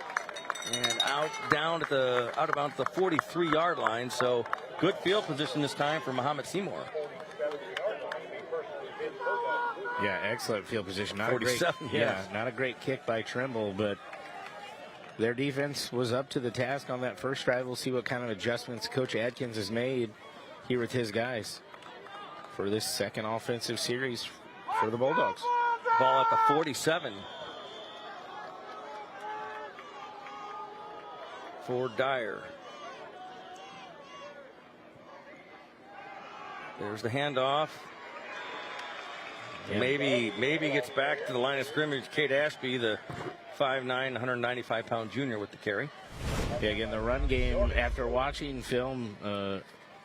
And out of bounds the 43-yard line. So good field position this time for Mahomet Seymour. Yeah, excellent field position. Not 47, a great, yes. not a great kick by Trimble, but their defense was up to the task on that first drive. We'll see what kind of adjustments Coach Adkins has made here with his guys for this second offensive series for the Bulldogs. Ball at the 47. For Dyer. There's the handoff. Yeah. Maybe gets back to the line of scrimmage. Cade Ashby, the 5'9", 195-pound junior with the carry. Yeah, again, the run game, after watching film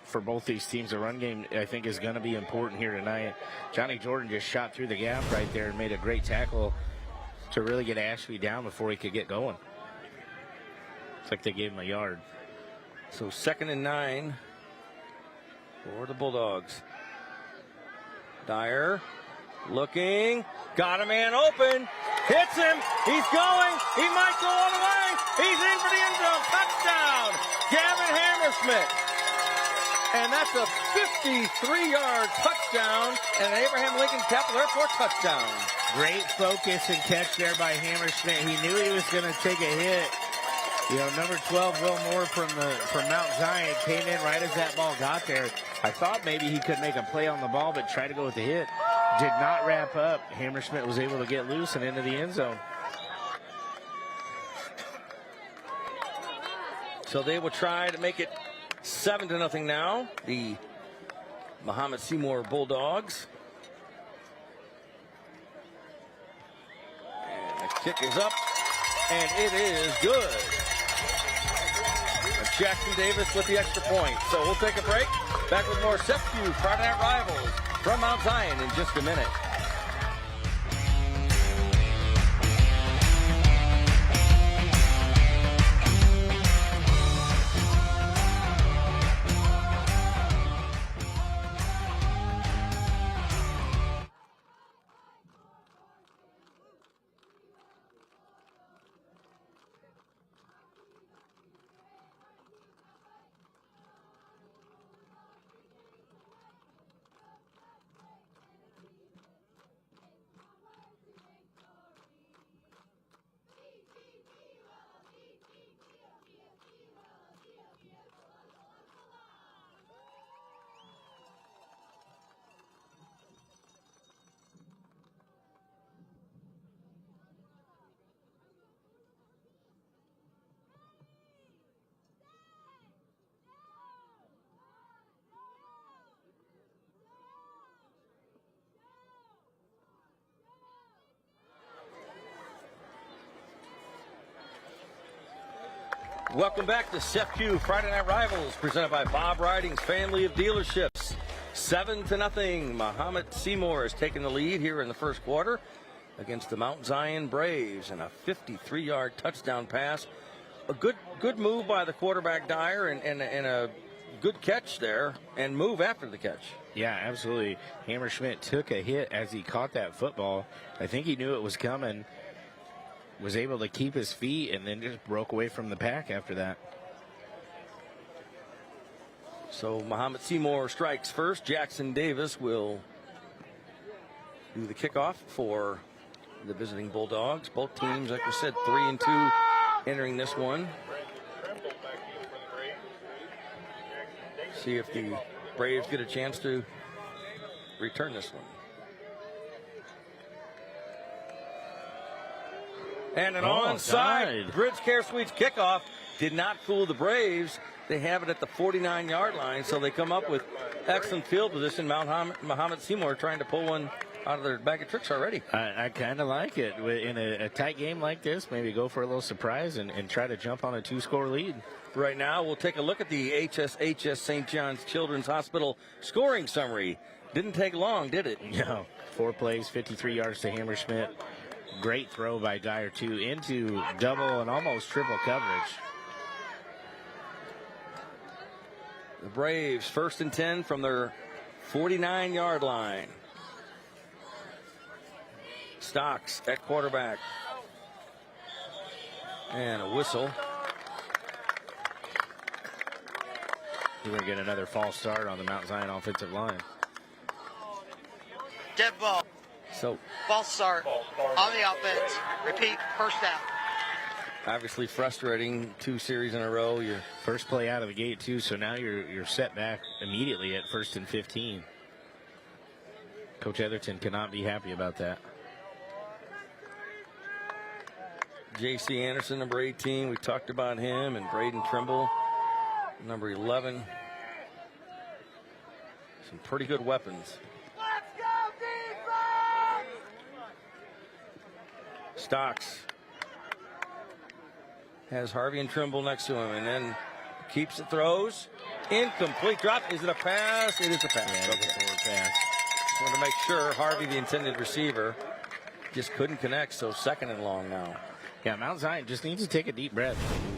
for both these teams, the run game, I think, is going to be important here tonight. Johnny Jordan just shot through the gap right there and made a great tackle to really get Ashby down before he could get going. It's like they gave him a yard. So 2nd and 9 for the Bulldogs. Dyer looking, got a man open, hits him, he's going, he might go all the way, he's in for the end zone, touchdown, Gavin Hammersmith. And that's a 53-yard touchdown and an Abraham Lincoln Capital Airport touchdown. Great focus and catch there by Hammersmith. He knew he was going to take a hit. You know, number 12, Will Moore from Mount Zion came in right as that ball got there. I thought maybe he could make a play on the ball, but tried to go with the hit. Did not wrap up. Hammersmith was able to get loose and into the end zone. So they will try to make it 7-0 now. The Mahomet Seymour Bulldogs. And the kick is up, and it is good. Jackson Davis with the extra point. So we'll take a break. Back with more SEPU Friday Night Rivals from Mount Zion in just a minute. Welcome back to Step Q Friday Night Rivals, presented by Bob Riding's family of dealerships. 7-0. Mahomet Seymour has taken the lead here in the first quarter against the Mount Zion Braves, and a 53-yard touchdown pass. A good move by the quarterback Dyer, and a good catch there, and move after the catch. Yeah, absolutely. Hammerschmidt took a hit as he caught that football. I think he knew it was coming, was able to keep his feet, and then just broke away from the pack after that. So Mahomet Seymour strikes first. Jackson Davis will do the kickoff for the visiting Bulldogs. Both teams, like we said, 3-2 entering this one. See if the Braves get a chance to return this one. And an onside. Bridge Care Suites kickoff did not fool the Braves. They have it at the 49-yard line, so they come up with excellent field position. Mahomet Seymour trying to pull one out of their bag of tricks already. I kind of like it. In a tight game like this, maybe go for a little surprise and try to jump on a 2-score lead. Right now, we'll take a look at the HSHS St. John's Children's Hospital scoring summary. Didn't take long, did it? No. 4 plays, 53 yards to Hammerschmidt. Great throw by Dyer, too, into double and almost triple coverage. The Braves 1st and 10 from their 49-yard line. Stocks at quarterback. And a whistle. We're going to get another false start on the Mount Zion offensive line. Dead ball. So False start on the offense. Repeat, first down. Obviously frustrating, 2 series in a row. Your first play out of the gate, too, so now you're set back immediately at 1st and 15. Coach Etherton cannot be happy about that. J.C. Anderson, number 18, we talked about him, and Braden Trimble, number 11. Some pretty good weapons. Stocks has Harvey and Trimble next to him, and then keeps it, throws. Incomplete drop. Is it a pass? It is a pass. Yeah, it's a forward pass. Just want to make sure Harvey, the intended receiver, just couldn't connect, so 2nd and long now. Yeah, Mount Zion just needs to take a deep breath.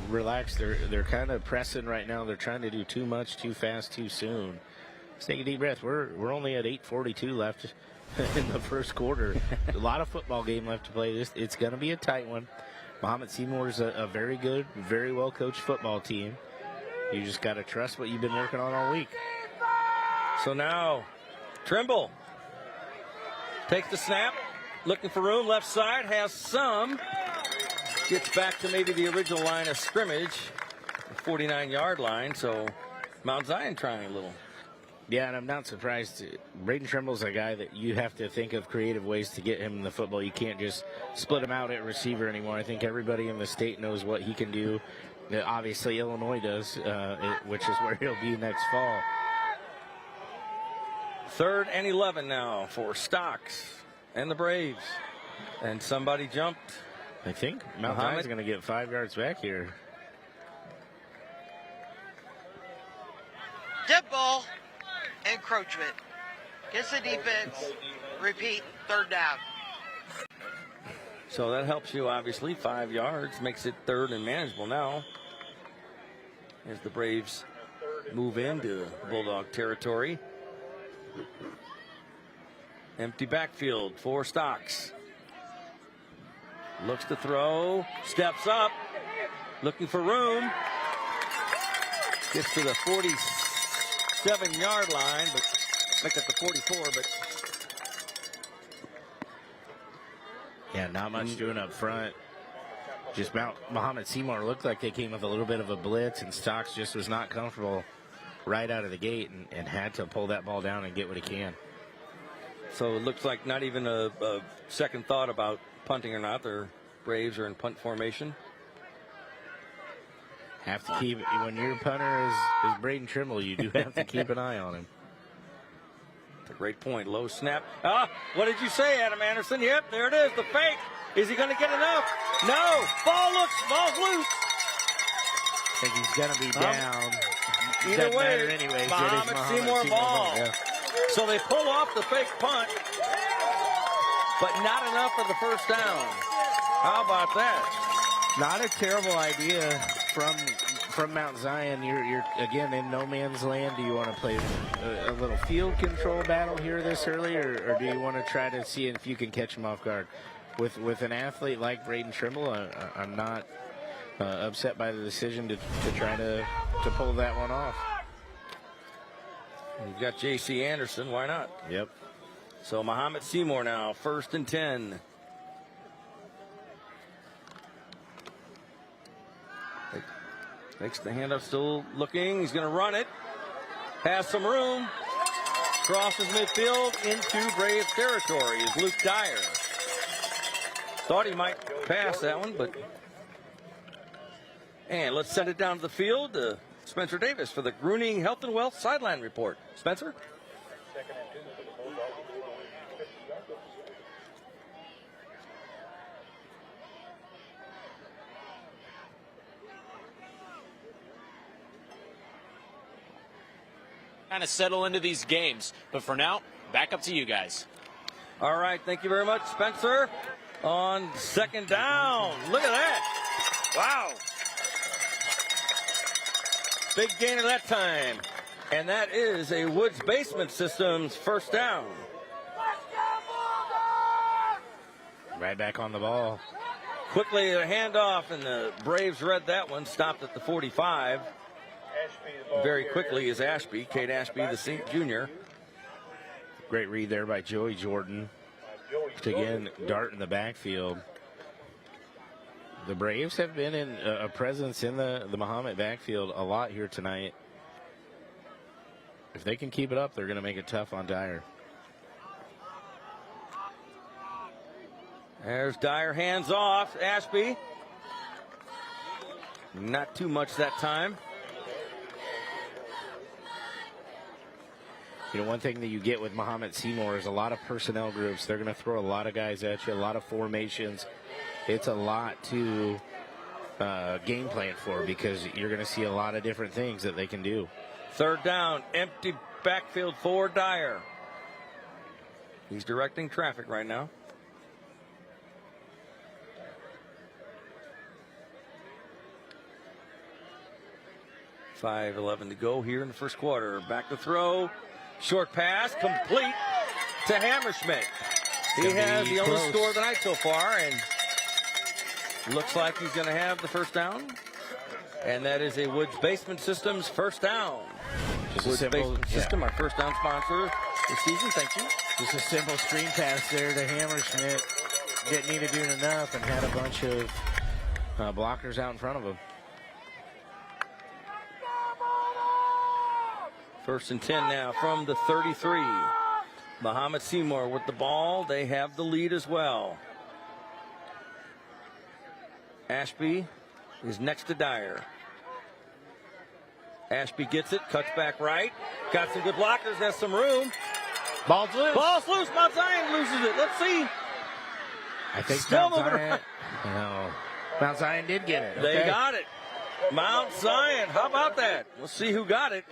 Relax. They're kind of pressing right now. They're trying to do too much, too fast, too soon. Let's take a deep breath. We're only at 8:42 left in the first quarter. A lot of football game left to play. It's going to be a tight one. Mahomet Seymour is a very good, very well coached football team. You just got to trust what you've been working on all week. So now Trimble takes the snap, looking for room, left side, has some. Gets back to maybe the original line of scrimmage, the 49-yard line, so Mount Zion trying a little. Yeah, and I'm not surprised. Braden Trimble's a guy that you have to think of creative ways to get him in the football. You can't just split him out at receiver anymore. I think everybody in the state knows what he can do. Obviously, Illinois does, which is where he'll be next fall. 3rd and 11 now for Stocks and the Braves. And somebody jumped. I think Mount Zion's going to get 5 yards back here. Dead ball. Encroachment. Gets the defense. Repeat, 3rd down. So that helps you, obviously. 5 yards makes it 3rd and manageable now as the Braves move into Bulldog territory. Empty backfield for Stocks. Looks to throw, steps up, looking for room. Gets to the 47-yard line, but make it the 44, but yeah, not much doing up front. Just Mahomet Seymour looked like they came with a little bit of a blitz, and Stocks just was not comfortable right out of the gate and had to pull that ball down and get what he can. So it looks like not even a second thought about punting or not. Their Braves are in punt formation. Have to keep, when your punter is Braden Trimble, you do have to keep an eye on him. That's a great point. Low snap. What did you say, Adam Anderson? Yep, there it is, the fake. Is he going to get enough? No. Ball's loose. think he's going to be down. Either Doesn't matter way, anyways. Mahomet Seymour ball. Yeah. So they pull off the fake punt, but not enough for the first down. How about that? Not a terrible idea from Mount Zion. You're again in no man's land. Do you want to play a little field control battle here this early, or do you want to try to see if you can catch him off guard? With an athlete like Braden Trimble, I'm not upset by the decision to try to pull that one off. You've got J.C. Anderson. Why not? Yep. So Mahomet Seymour now, 1st and 10. Takes the handoff, still looking. He's going to run it. Has some room. Crosses midfield into Braves territory is Luke Dyer. Thought he might pass that one, but... And let's send it down to the field. Spencer Davis for the Gruning Health and Wealth Sideline Report. Spencer? Kind of settle into these games. But for now, back up to you guys. All right, thank you very much, Spencer. On 2nd down. Look at that. Wow. Big gain at that time. And that is a Woods Basement Systems 1st down. Right back on the ball. Quickly a handoff, and the Braves read that one. Stopped at the 45. Very quickly is Ashby, Kate Ashby, the junior. Great read there by Joey Jordan to again dart in the backfield. The Braves have been in a presence in the Mahomet backfield a lot here tonight. If they can keep it up, they're going to make it tough on Dyer. There's Dyer, hands off. Ashby. Not too much that time. You know, one thing that you get with Mahomet Seymour is a lot of personnel groups. They're going to throw a lot of guys at you, a lot of formations. It's a lot to game plan for because you're going to see a lot of different things that they can do. 3rd down, empty backfield for Dyer. He's directing traffic right now. .5:11 to go here in the 1st quarter. Back to throw. Short pass, complete to Hammerschmidt. He has the only score of the night so far, and looks like he's going to have the 1st down. And that is a Woods Basement Systems 1st down. Just Woods a simple Basement System, our 1st down sponsor this season. Thank you. Just a simple screen pass there to Hammerschmidt. Didn't need to do enough and had a bunch of blockers out in front of him. 1st and 10 now from the 33. Mahomet Seymour with the ball. They have the lead as well. Ashby is next to Dyer. Ashby gets it, cuts back right. Got some good blockers, has some room. Ball's loose. Ball's loose. Mount Zion loses it. Let's see. I think Still Mount moving Zion, no. Mount Zion did get it. They Okay. got it. Mount Zion. How about that? We'll see who got it.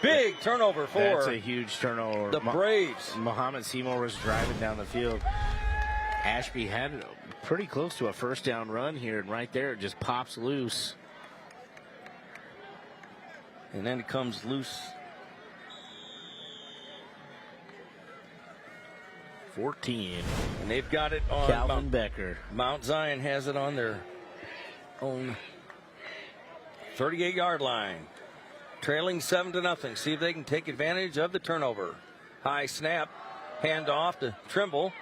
Big turnover for That's a huge turnover. the Braves. Mahomet Seymour was driving down the field. Ashby had it pretty close to a 1st down run here, and right there it just pops loose. And then it comes loose. 14. And they've got it on Calvin Becker. Mount Zion has it on their own 38-yard line. Trailing 7-0. See if they can take advantage of the turnover. High snap. Hand off to Trimble.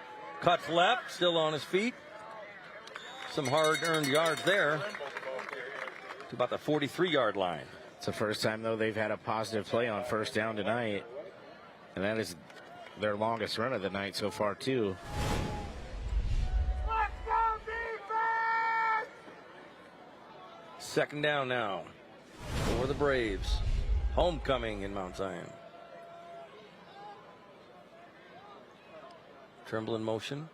Cuts left. Still on his feet. Some hard-earned yards there. To about the 43-yard line. It's the first time, though, they've had a positive play on 1st down tonight. And that is their longest run of the night so far, too. Second down now for the Braves. Homecoming in Mount Zion. Trimble in motion.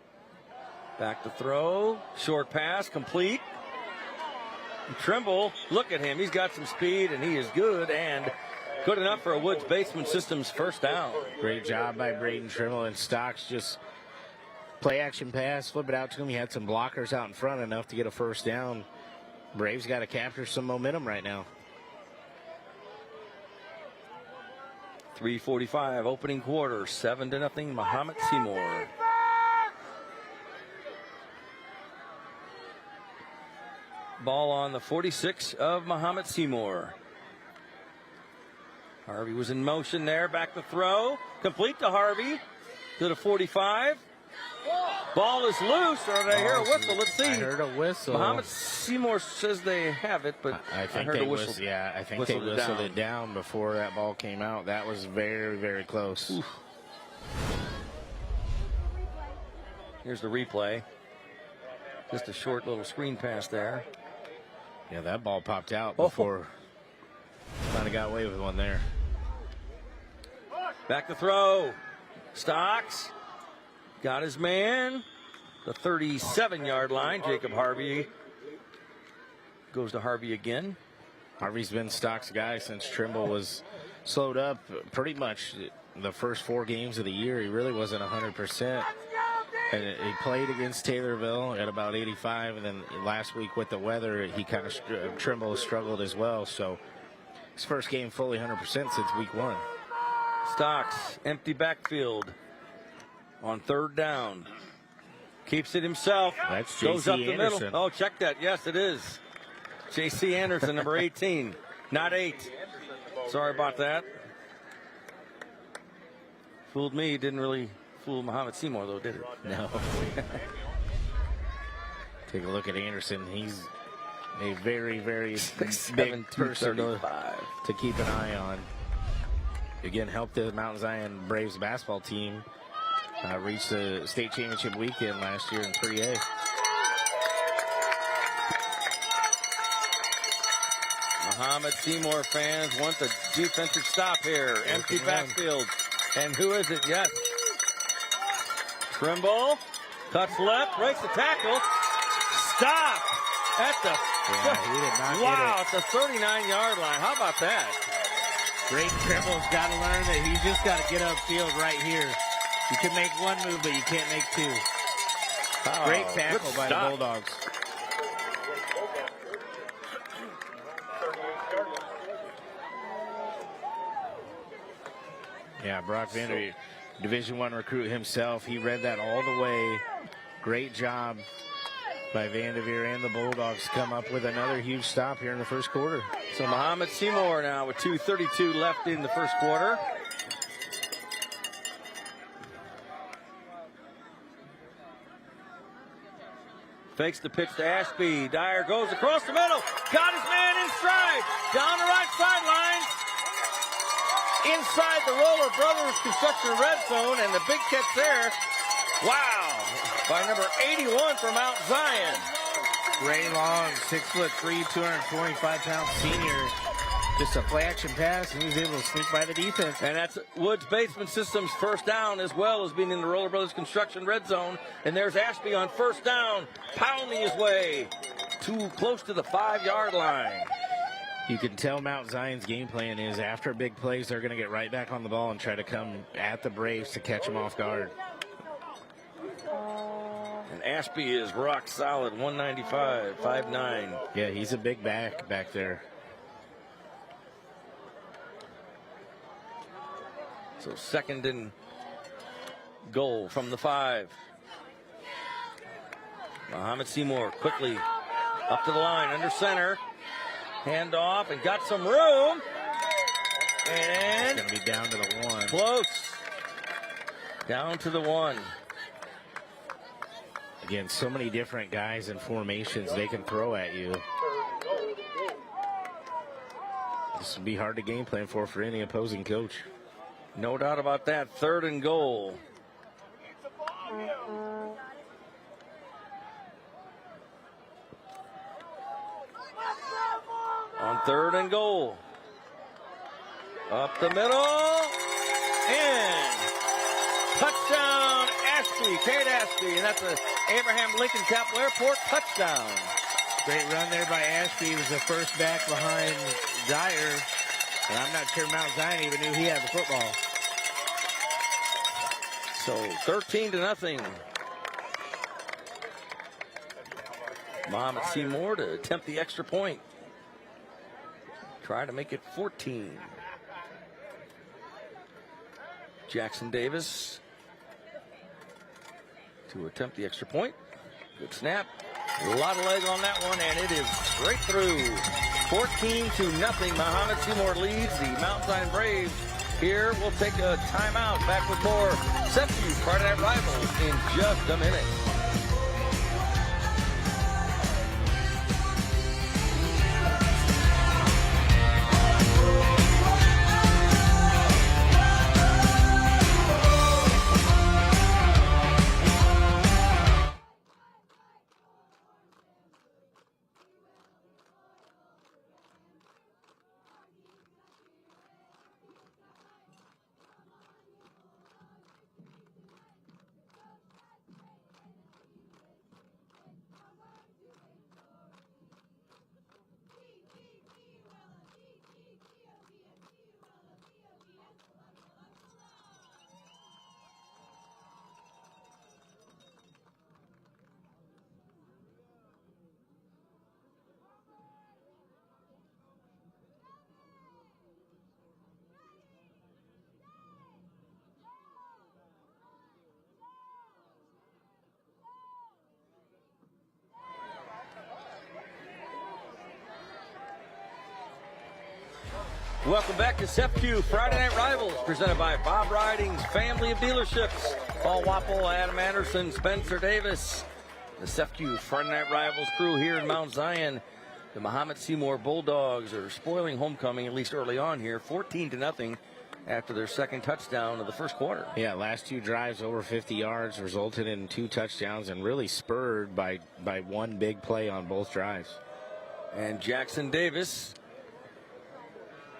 Back to throw. Short pass complete. Trimble, look at him. He's got some speed, and he is good, and good enough for a Woods Basement Systems first down. Great job by Braden Trimble, and Stocks just play action pass, flip it out to him. He had some blockers out in front enough to get a first down. Braves got to capture some momentum right now. 3:45 opening quarter, 7-0 Mahomet Seymour. Ball on the 46 of Mahomet Seymour. Harvey was in motion there, back to throw, complete to Harvey, to the 45. Ball is loose, or did I hear a whistle? Let's see. I heard a whistle. Mahomet Seymour says they have it, but I think heard they a whistle. I think they whistled it down before that ball came out. That was very, very close. Oof. Here's the replay. Just a short little screen pass there. Yeah, that ball popped out before. Kind of got away with one there. Back to throw. Stocks. Got his man. The 37-yard line. Jacob Harvey goes to Harvey again. Harvey's been Stocks' guy since Trimble was slowed up pretty much the first 4 games of the year. He really wasn't 100%. And he played against Taylorville at about 85, and then last week with the weather, he kind of Trimble struggled as well. So his first game fully 100% since week 1. Stocks, empty backfield on 3rd down. Keeps it himself. That's goes J.C. up the Anderson. middle. Oh, check that. Yes, it is. J.C. Anderson, number 18, not 8. Sorry about that. Fooled me. Didn't really fool Mahomet Seymour, though, did it? No. Take a look at Anderson. He's a very, very big person to keep an eye on. Again, helped the Mount Zion Braves basketball team reach the state championship weekend last year in 3A. Mahomet Seymour fans want the defensive stop here. Empty backfield. And who is it? Yes. Trimble cuts left, breaks the tackle. Stop at the he did not wow, at the 39-yard line. How about that? Great Trimble's got to learn that he's just got to get upfield right here. You can make one move, but you can't make 2. Oh, great tackle by the Bulldogs. Yeah, Brock Vander, Division I recruit himself. He read that all the way. Great job by Vanderveer and the Bulldogs to come up with another huge stop here in the first quarter. So Mahomet Seymour now with 2:32 left in the first quarter. Fakes the pitch to Ashby. Dyer goes across the middle. Got his man in stride. Down the right sideline. Inside the Roller Brothers Construction red zone, and the big catch there. Wow. By number 81 from Mount Zion. Ray Long, 6'3", 225-pound senior. Just a play action pass, and he was able to sneak by the defense. And that's Woods Basement Systems first down, as well as being in the Roller Brothers Construction red zone. And there's Ashby on first down, pounding his way too close to the 5-yard line. You can tell Mount Zion's game plan is after big plays, they're going to get right back on the ball and try to come at the Braves to catch them off guard. And Ashby is rock solid, 195, 5'9". Yeah, he's a big back there. So 2nd and goal from the 5. Mahomet Seymour quickly up to the line, under center. Hand off and got some room. And it's going to be down to the 1. Close. Down to the 1. Again, so many different guys and formations they can throw at you. This would be hard to game plan for any opposing coach. No doubt about that. 3rd and goal. On 3rd and goal. Up the middle. And touchdown, Ashby. Kate Ashby. And that's a Abraham Lincoln Capital Airport touchdown. Great run there by Ashby. He was the first back behind Dyer. And I'm not sure Mount Zion even knew he had the football. So 13-0. Mahomet Seymour to attempt the extra point. Try to make it 14. Jackson Davis to attempt the extra point. Good snap. A lot of leg on that one, and it is straight through. 14-0. Mahomet Seymour leads the Mount Zion Braves. Here, we'll take a timeout. Back with more SEPU Friday Night Rivals in just a minute. Welcome back to SEPU Friday Night Rivals, presented by Bob Riding's family of dealerships. Paul Wapple, Adam Anderson, Spencer Davis. The SEPU Friday Night Rivals crew here in Mount Zion. The Mahomet Seymour Bulldogs are spoiling homecoming, at least early on here, 14-0 after their second touchdown of the first quarter. Yeah, last two drives over 50 yards resulted in 2 touchdowns and really spurred by one big play on both drives. And Jackson Davis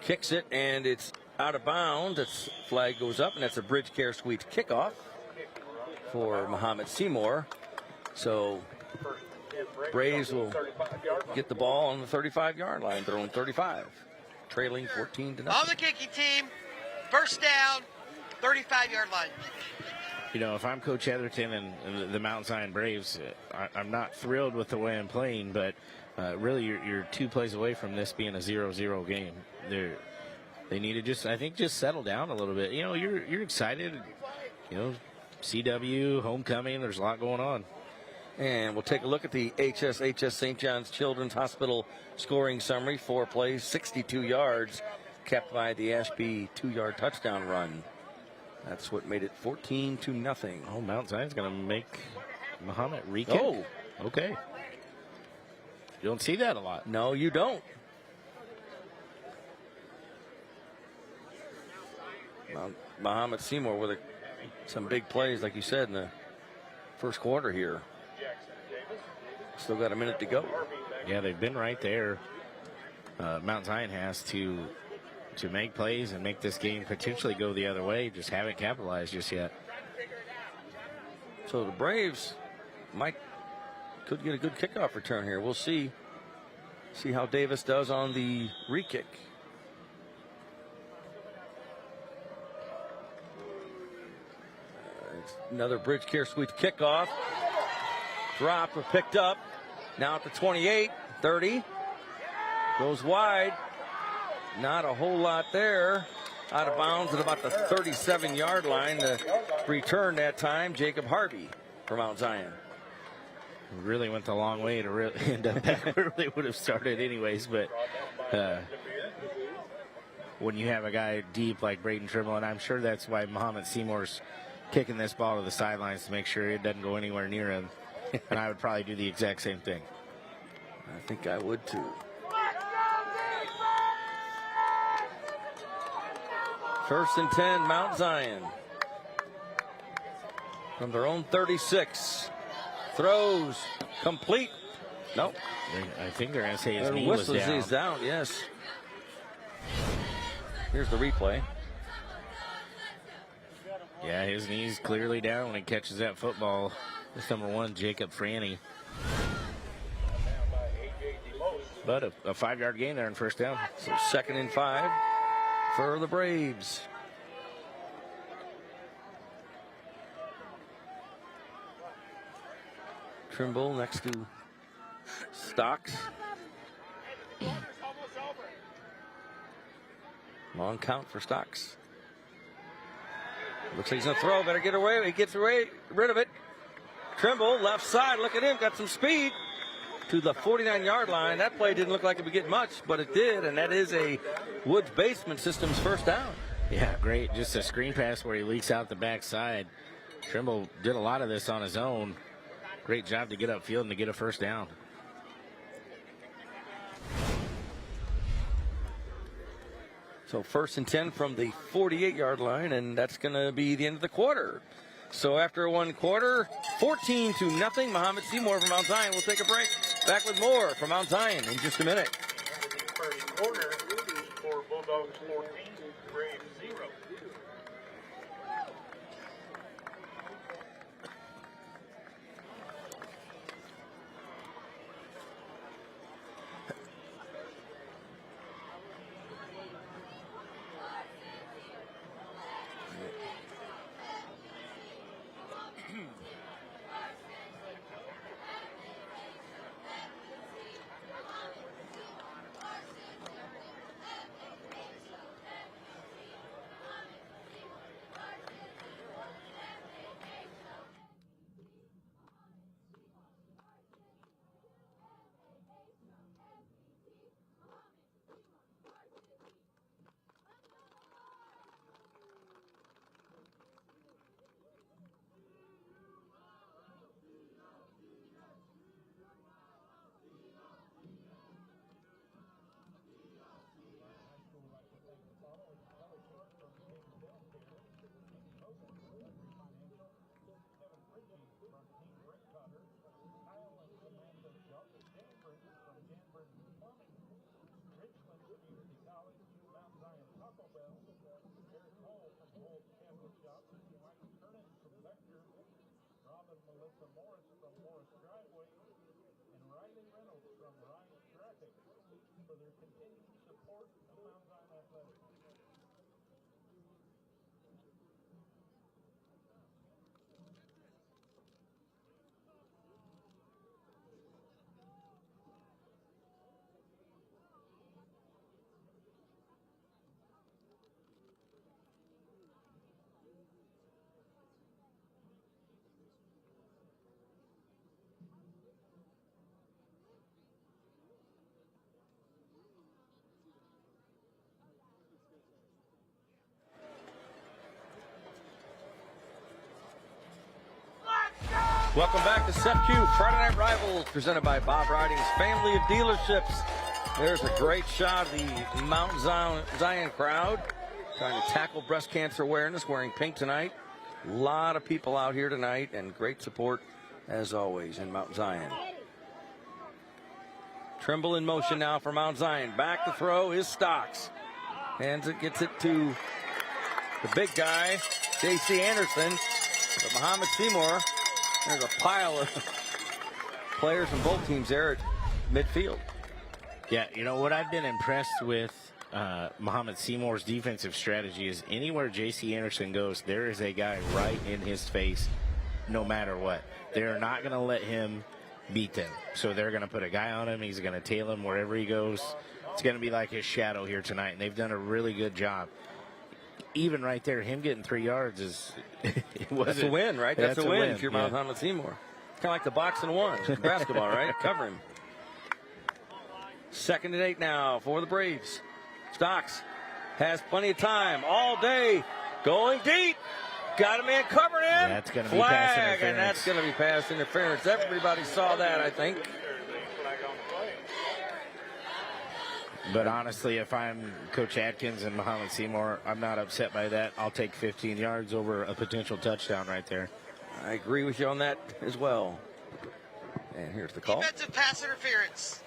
kicks it, and it's out of bounds. Its flag goes up, and that's a Bridge Care Suites kickoff for Mahomet Seymour. So Braves will get the ball on the 35-yard line. They're on 35, trailing 14-0. On the kicking team, first down, 35-yard line. You know, if I'm Coach Heatherton and the Mount Zion Braves, I'm not thrilled with the way I'm playing, but really you're 2 plays away from this being a 0-0 game. They need to just settle down a little bit. You know, you're excited. You know, CW, homecoming, there's a lot going on. And we'll take a look at the HSHS St. John's Children's Hospital scoring summary. 4 plays, 62 yards, kept by the Ashby 2-yard touchdown run. That's what made it 14-0. Oh, Mount Zion's going to make Mahomet re-kick. Oh, okay. You don't see that a lot. No, you don't. Mahomet Seymour with some big plays, like you said, in the first quarter here. Still got a minute to go. Yeah, they've been right there. Mount Zion has to make plays and make this game potentially go the other way. Just haven't capitalized just yet. So the Braves could get a good kickoff return here. We'll see how Davis does on the re-kick. Another Bridge Care Suites kickoff. Dropped or picked up. Now at the 28, 30. Goes wide. Not a whole lot there. Out of bounds at about the 37-yard line. The return that time, Jacob Harvey for Mount Zion. Really went the long way to really end up back where they would have started anyways. But when you have a guy deep like Braden Trimble, and I'm sure that's why Mahomet Seymour's kicking this ball to the sidelines to make sure it doesn't go anywhere near him. And I would probably do the exact same thing. I think I would too. First and 10, Mount Zion. From their own 36. Throws complete. Nope. I think they're going to say his knee was down. He's down, yes. Here's the replay. Yeah, his knee's clearly down when he catches that football. That's number 1, Jacob Franny. But a 5-yard gain there on first down. So 2nd and 5 for the Braves. Trimble next to Stocks. Long count for Stocks. Looks like he's going to throw. Better get away. He gets rid of it. Trimble, left side. Look at him. Got some speed to the 49-yard line. That play didn't look like it would get much, but it did, and that is a Woods Basement Systems first down. Yeah, great. Just a screen pass where he leaks out the backside. Trimble did a lot of this on his own. Great job to get upfield and to get a first down. So 1st and 10 from the 48-yard line, and that's going to be the end of the quarter. So after one quarter, 14-0, Mahomet Seymour from Mount Zion. We'll take a break. Back with more from Mount Zion in just a minute. First quarter for Bulldogs 14, Braves 0. Welcome back to SEPQ Friday Night Rivals, presented by Bob Riding's family of dealerships. There's a great shot of the Mount Zion crowd trying to tackle breast cancer awareness, wearing pink tonight. A lot of people out here tonight, and great support, as always, in Mount Zion. Trimble in motion now for Mount Zion. Back to throw is Stocks. Hands it, gets it to the big guy, J.C. Anderson. But Mahomet Seymour, there's a pile of players from both teams there at midfield. Yeah, you know what I've been impressed with Mahomet Seymour's defensive strategy is anywhere J.C. Anderson goes, there is a guy right in his face no matter what. They're not going to let him beat them. So they're going to put a guy on him. He's going to tail him wherever he goes. It's going to be like his shadow here tonight, and they've done a really good job. Even right there, him getting 3 yards is that's a win, right? That's a win if you're yeah. Mahomet Seymour. Kind of like the box and one, basketball, right? Cover him. 2nd and 8 now for the Braves. Stocks has plenty of time all day, going deep. Got a man covered in. That's going to be pass interference. And that's going to be pass interference. Everybody saw that, I think. But honestly, if I'm Coach Atkins and Mahomet Seymour, I'm not upset by that. I'll take 15 yards over a potential touchdown right there. I agree with you on that as well. And here's the call. Defensive pass interference.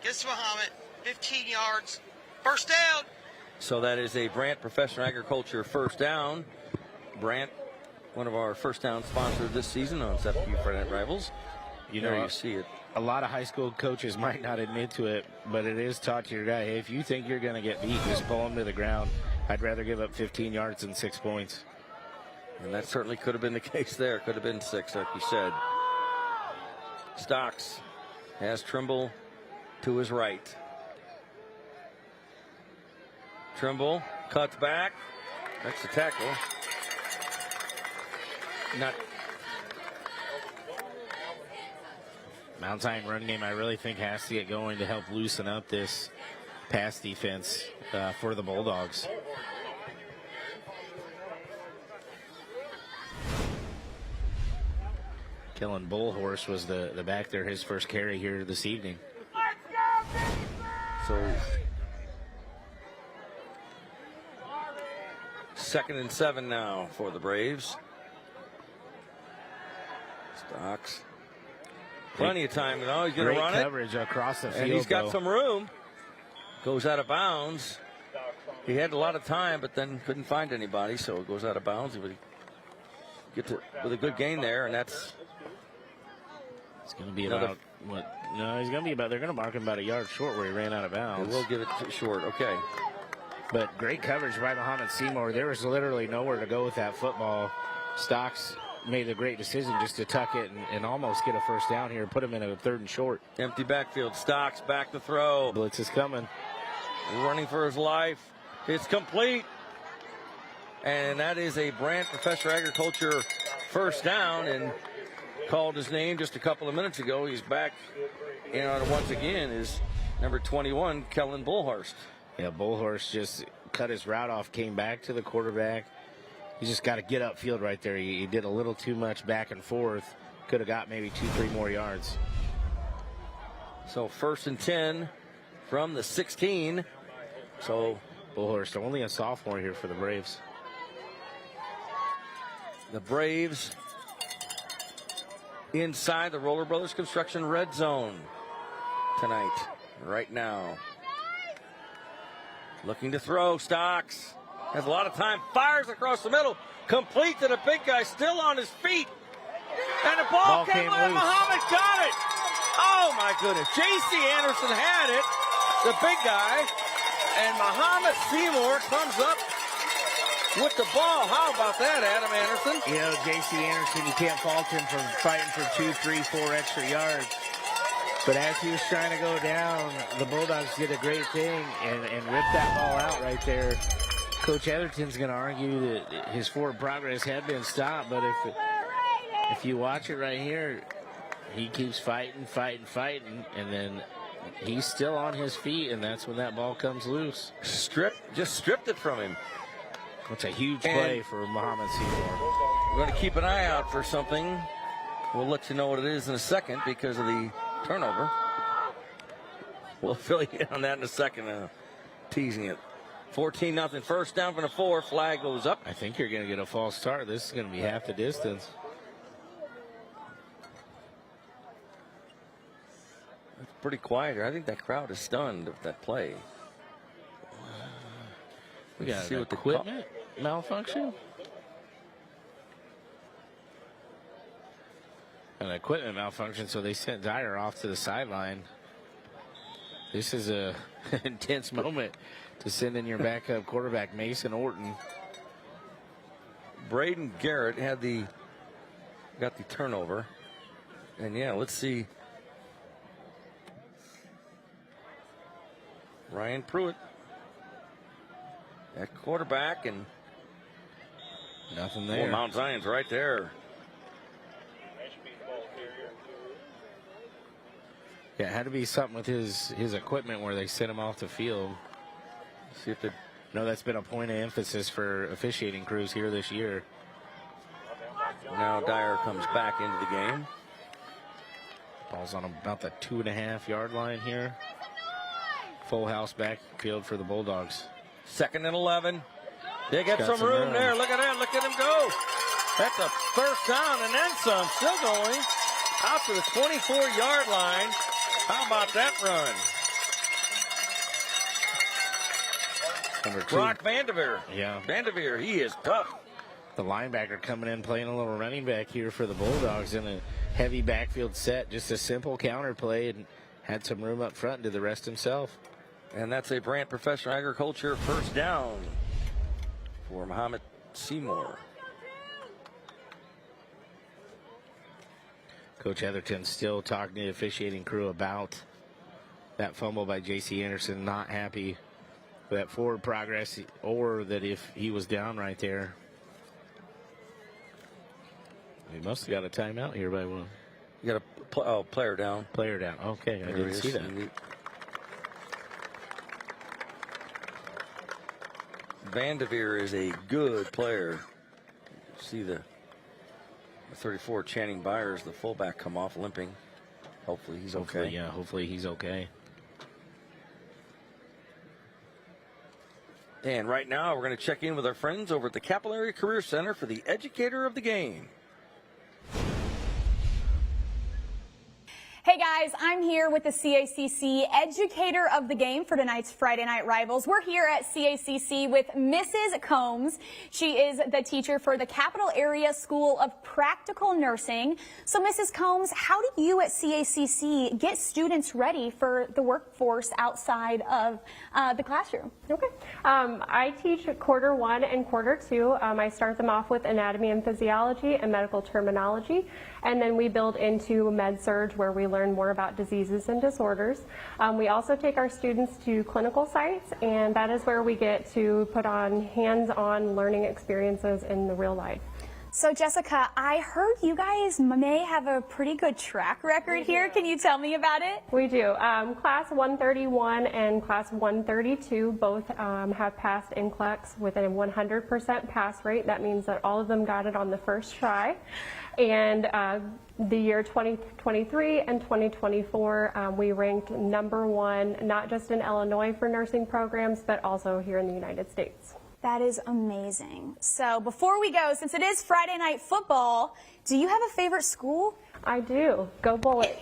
Gets to Mahomet. 15 yards. First down. So that is a Brant Professional Agriculture first down. Brant, one of our first down sponsors this season on SEPQ Friday Night Rivals. You There know, you see it. a lot of high school coaches might not admit to it, but it is taught to your guy, hey, if you think you're going to get beat, just pull him to the ground. I'd rather give up 15 yards than 6 points. And that certainly could have been the case there. Could have been 6, like you said. Stocks has Trimble to his right. Trimble cuts back. That's the tackle. Not Mount Zion run game, I really think, has to get going to help loosen up this pass defense for the Bulldogs. Kellen Bullhorse was the back there, his first carry here this evening. so. 2nd and 7 now for the Braves. Stocks. Plenty of time now. He's going to run it. Great coverage across the field. And he's got some room. Goes out of bounds. He had a lot of time, but then couldn't find anybody, so it goes out of bounds. He would get to with a good gain there, and that's. It's going to be about what? No, he's going to be about. They're going to mark him about a yard short where he ran out of bounds. We'll give it short. Okay. But great coverage by Mahomet Seymour. There was literally nowhere to go with that football. Stocks made a great decision just to tuck it and almost get a first down here, put him in a 3rd and short. Empty backfield. Stocks back to throw. Blitz is coming. Running for his life. It's complete. And that is a Brant Professor Agriculture first down, and called his name just a couple of minutes ago. He's back in on it once again is number 21, Kellen Bullhorst. Yeah, Bullhorst just cut his route off, came back to the quarterback. He just got to get upfield right there. He did a little too much back and forth. Could have got maybe 2-3 more yards. So 1st and 10 from the 16. So Bullhorst, only a sophomore here for the Braves. The Braves inside the Roller Brothers Construction red zone tonight, right now. Looking to throw. Stocks has a lot of time. Fires across the middle. Complete to the big guy. Still on his feet. And the ball came loose. Mahomet got it. Oh, my goodness. J.C. Anderson had it. The big guy. And Mahomet Seymour comes up with the ball. How about that, Adam Anderson? You know, J.C. Anderson, you can't fault him for fighting for 2, 3, 4 extra yards. But as he was trying to go down, the Bulldogs did a great thing and ripped that ball out right there. Coach Etherton's going to argue that his forward progress had been stopped, but if you watch it right here, he keeps fighting, and then he's still on his feet, and that's when that ball comes loose. Just stripped it from him. It's a huge play for Mahomet Seymour. We're going to keep an eye out for something. We'll let you know what it is in a second because of the turnover. We'll fill you in on that in a second. Teasing it. 14-0 first down from the 4. Flag goes up. I think you're going to get a false start. This is going to be half the distance. It's pretty quiet here. I think that crowd is stunned with that play. We got an equipment malfunction. An equipment malfunction, so they sent Dyer off to the sideline. This is a intense moment to send in your backup quarterback, Mason Orton. Braden Garrett got the turnover. And yeah, let's see. Ryan Pruitt at quarterback, and nothing there. Mount Zion's right there. Yeah, it had to be something with his equipment where they sent him off the field. See if no, that's been a point of emphasis for officiating crews here this year. Now Dyer comes back into the game. Ball's on about the 2.5 yard line here. Full house backfield for the Bulldogs. 2nd and 11. They get some room there. Look at that. Look at him go. That's a first down and then some. Still going out to the 24-yard line. How about that run? Number 2. Brock Vanderveer. Yeah. Vanderveer, he is tough. The linebacker coming in, playing a little running back here for the Bulldogs in a heavy backfield set. Just a simple counter play and had some room up front and did the rest himself. And that's a Brant Professional Agriculture first down for Mahomet Seymour. Coach Heatherton still talking to the officiating crew about that fumble by J.C. Anderson. Not happy with that forward progress, or that if he was down right there. He must have got a timeout here by one. You got a player down. Player down. Okay, I didn't see that. Vanderveer is a good player. See the 34 Channing Byers, the fullback, come off limping. Hopefully he's okay. Yeah, hopefully he's okay. And right now we're going to check in with our friends over at the Capillary Career Center for the Educator of the Game. Hey guys, I'm here with the CACC Educator of the Game for tonight's Friday Night Rivals. We're here at CACC with Mrs. Combs. She is the teacher for the Capital Area School of Practical Nursing. So Mrs. Combs, how do you at CACC get students ready for the workforce outside of the classroom? Okay. I teach quarter 1 and quarter 2. I start them off with anatomy and physiology and medical terminology, and then we build into med-surg where we learn more about diseases and disorders. We also take our students to clinical sites, and that is where we get to put on hands-on learning experiences in the real life. So Jessica, I heard you guys may have a pretty good track record here. Can you tell me about it? We do. Class 131 and Class 132 both have passed NCLEX with a 100% pass rate. That means that all of them got it on the first try. And the year 2023 and 2024, we ranked #1, not just in Illinois for nursing programs, but also here in the United States. That is amazing. So before we go, since it is Friday Night Football, do you have a favorite school? I do. Go Bullets.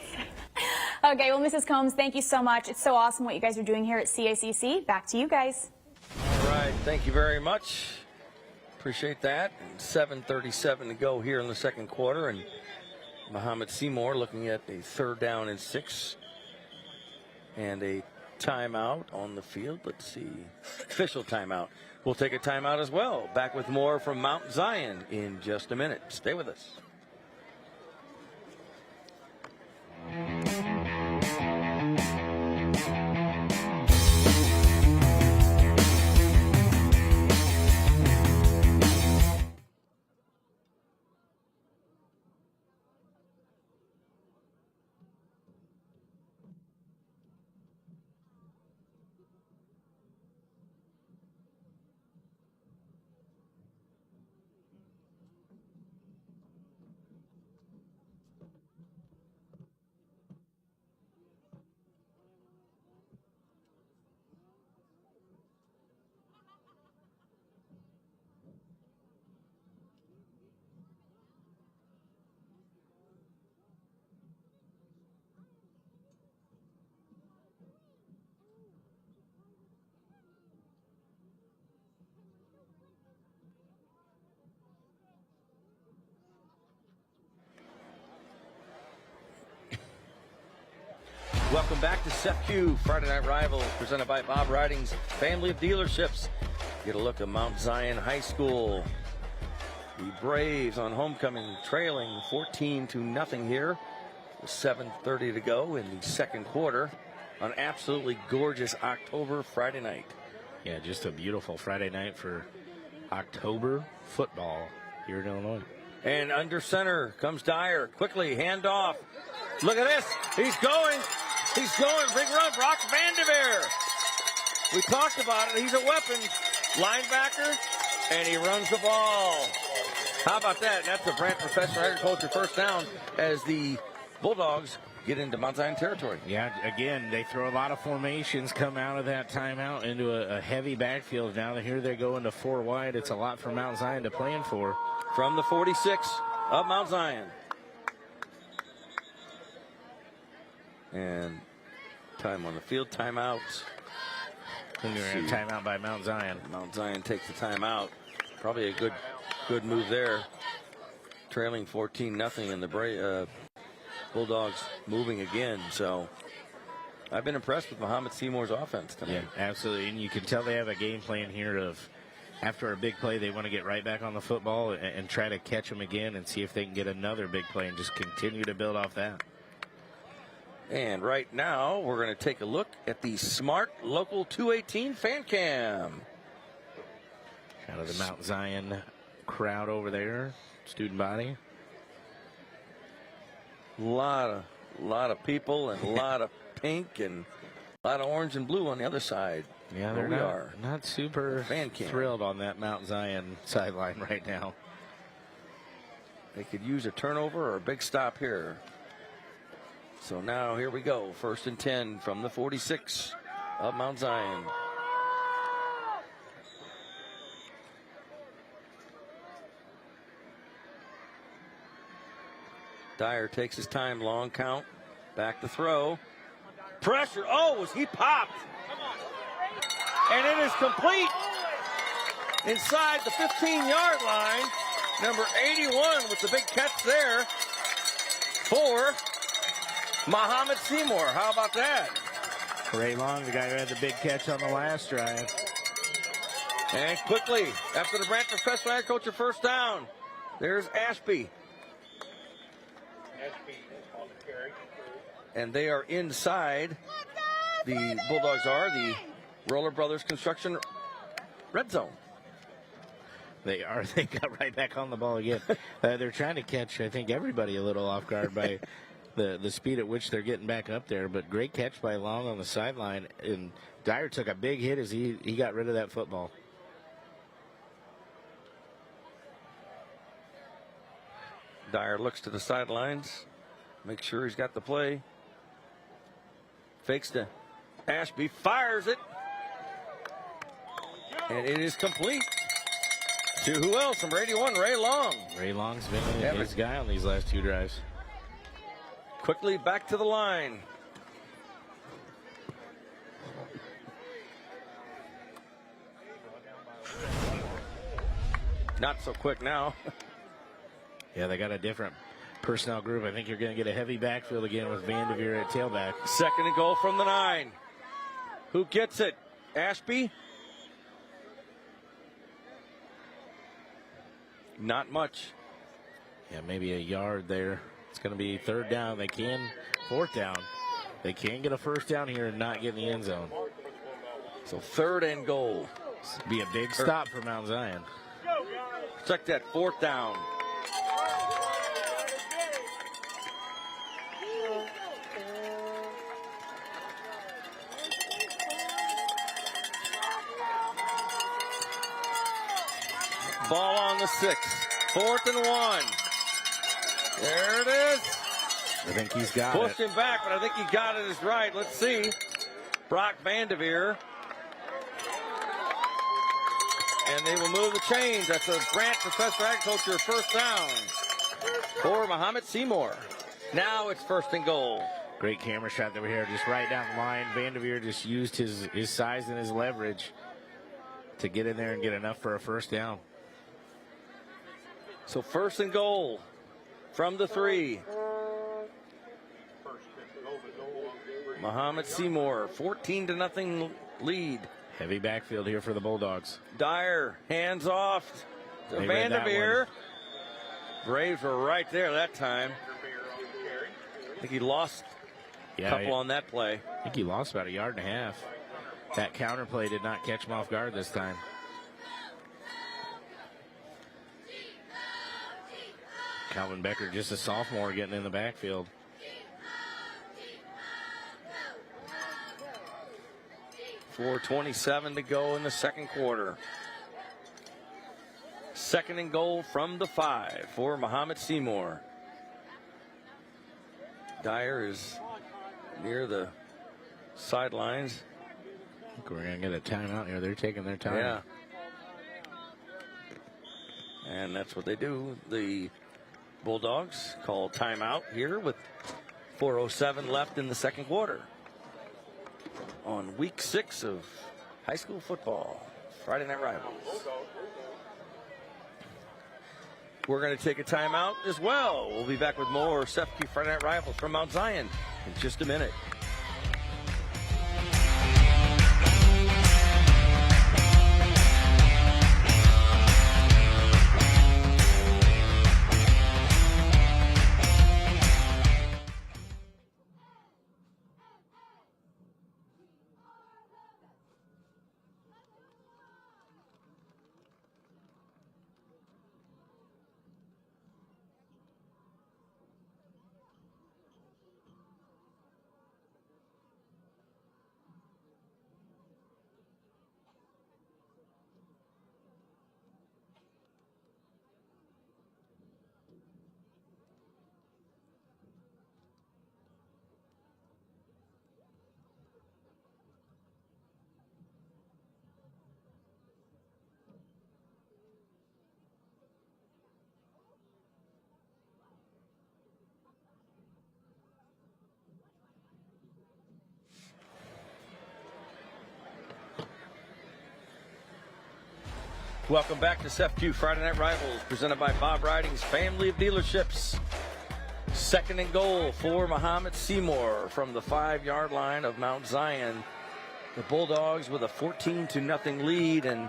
Okay, well, Mrs. Combs, thank you so much. It's so awesome what you guys are doing here at CACC. Back to you guys. All right, thank you very much. Appreciate that. 7:37 to go here in the second quarter, and Mahomet Seymour looking at a 3rd down and 6 and a timeout on the field. Let's see, official timeout. We'll take a timeout as well. Back with more from Mount Zion in just a minute. Stay with us. Welcome back to SEPQ Friday Night Rivals, presented by Bob Riding's family of dealerships. Get a look at Mount Zion High School. The Braves on homecoming, trailing 14-0 here. With 7:30 to go in the second quarter. An absolutely gorgeous October Friday night. Yeah, just a beautiful Friday night for October football here in Illinois. And under center comes Dyer. Quickly, handoff. Look at this. He's going. He's going. Big run. Brock Vanderveer. We talked about it. He's a weapon. Linebacker. And he runs the ball. How about that? That's a Brant Professional Agriculture first down as the Bulldogs get into Mount Zion territory. Yeah, again, they throw a lot of formations, come out of that timeout into a heavy backfield. Now here they go into 4 wide. It's a lot for Mount Zion to plan for. From the 46 of Mount Zion. And time on the field, timeouts. Timeout by Mount Zion. Mount Zion takes the timeout. Probably a good Good move there. Trailing 14-0, and the Bulldogs moving again. So I've been impressed with Mahomet Seymour's offense tonight. Yeah, absolutely. And you can tell they have a game plan here of after a big play, they want to get right back on the football and try to catch them again and see if they can get another big play and just continue to build off that. And right now, we're going to take a look at the Smart Local 218 fan cam. Out of the Mount Zion crowd over there, student body. A lot of people and a lot of pink and a lot of orange and blue on the other side. Yeah, they're not super thrilled on that Mount Zion sideline right now. They could use a turnover or a big stop here. So now here we go. 1st and 10 from the 46 of Mount Zion. Dyer takes his time, long count, back to throw. Pressure, oh, he popped. And it is complete inside the 15-yard line. Number 81 with the big catch there for Mahomet Seymour. How about that? Ray Long, the guy who had the big catch on the last drive. And quickly, after the Brant Professional Agriculture first down, there's Ashby. And they are inside. The Bulldogs are the Roller Brothers Construction red zone. They are. They got right back on the ball again. They're trying to catch, I think, everybody a little off guard by the speed at which they're getting back up there. But great catch by Long on the sideline. And Dyer took a big hit as he got rid of that football. Dyer looks to the sidelines. Make sure he's got the play. Fakes to Ashby. Fires it. And it is complete. To who else? Number 81, Ray Long. Ray Long's been his guy on these last two drives. Quickly back to the line. Not so quick now. Yeah, they got a different personnel group. I think you're going to get a heavy backfield again with Vanderveer at tailback. 2nd and goal from the 9. Who gets it? Ashby? Not much. Yeah, maybe a yard there. It's going to be 3rd down. 4th down. They can get a 1st down here and not get in the end zone. So 3rd and goal. Be a big stop for Mount Zion. Check that, 4th down. Ball on the 6. 4th and 1. There it is. I think he's got it. Pushed him back, but I think he got it as right. Let's see. Brock Vanderveer. And they will move the chains. That's a Brant Professional Agriculture 1st down for Mahomet Seymour. Now it's 1st and goal. Great camera shot that we hear just right down the line. Vanderveer just used his size and his leverage to get in there and get enough for a 1st down. So 1st and goal from the 3. Mahomet Seymour, 14-0 lead. Heavy backfield here for the Bulldogs. Dyer, hands off to Vanderveer. Braves were right there that time. I think he lost a couple on that play. I think he lost about 1.5 yards. That counter play did not catch him off guard this time. Calvin Becker, just a sophomore, getting in the backfield. .4:27 to go in the 2nd quarter. 2nd and goal from the 5 for Mahomet Seymour. Dyer is near the sidelines. I think we're going to get a timeout here. They're taking their time. Yeah. And that's what they do. The Bulldogs call timeout here with 4:07 left in the 2nd quarter. On week 6 of high school football, Friday Night Rivals. We're going to take a timeout as well. We'll be back with more CFQ Friday Night Rivals from Mount Zion in just a minute. Welcome back to CFQ Friday Night Rivals, presented by Bob Riding's family of dealerships. Second and goal for Mahomet Seymour from the 5-yard line of Mount Zion. The Bulldogs with a 14-0 lead, and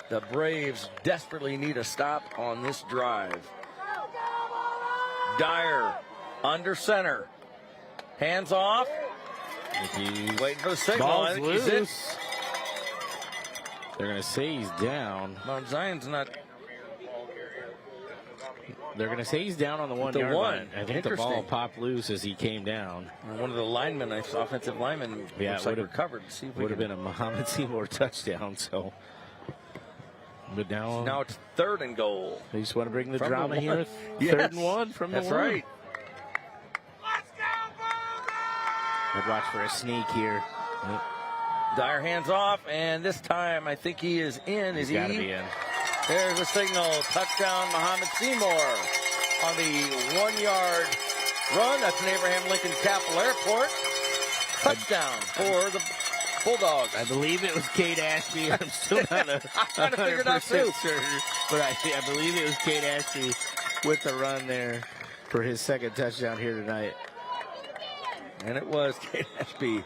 the Braves desperately need a stop on this drive. Dyer under center. Hands off. Waiting for the signal. I think he's in. They're going to say he's down. Mount Zion's not. They're going to say he's down on the 1 yard line. I think the ball popped loose as he came down. One of the linemen, offensive linemen, looks like recovered. Would have been a Mahomet Seymour touchdown. So, but now it's third and goal. They just want to bring the drama here. Yes. Third and 1 from the That's one. right. I'd watch for a sneak here. Dyer hands off, and this time I think he is in. He's got to be in. There's a signal. Touchdown, Mahomet Seymour on the 1 yard run. That's in Abraham Lincoln Capital Airport. Touchdown for the Bulldogs. I believe it was Kate Ashby. I'm still not I gotta figure it out too. Sure, but I believe it was Kate Ashby with the run there for his second touchdown here tonight. And it was Kate Ashby.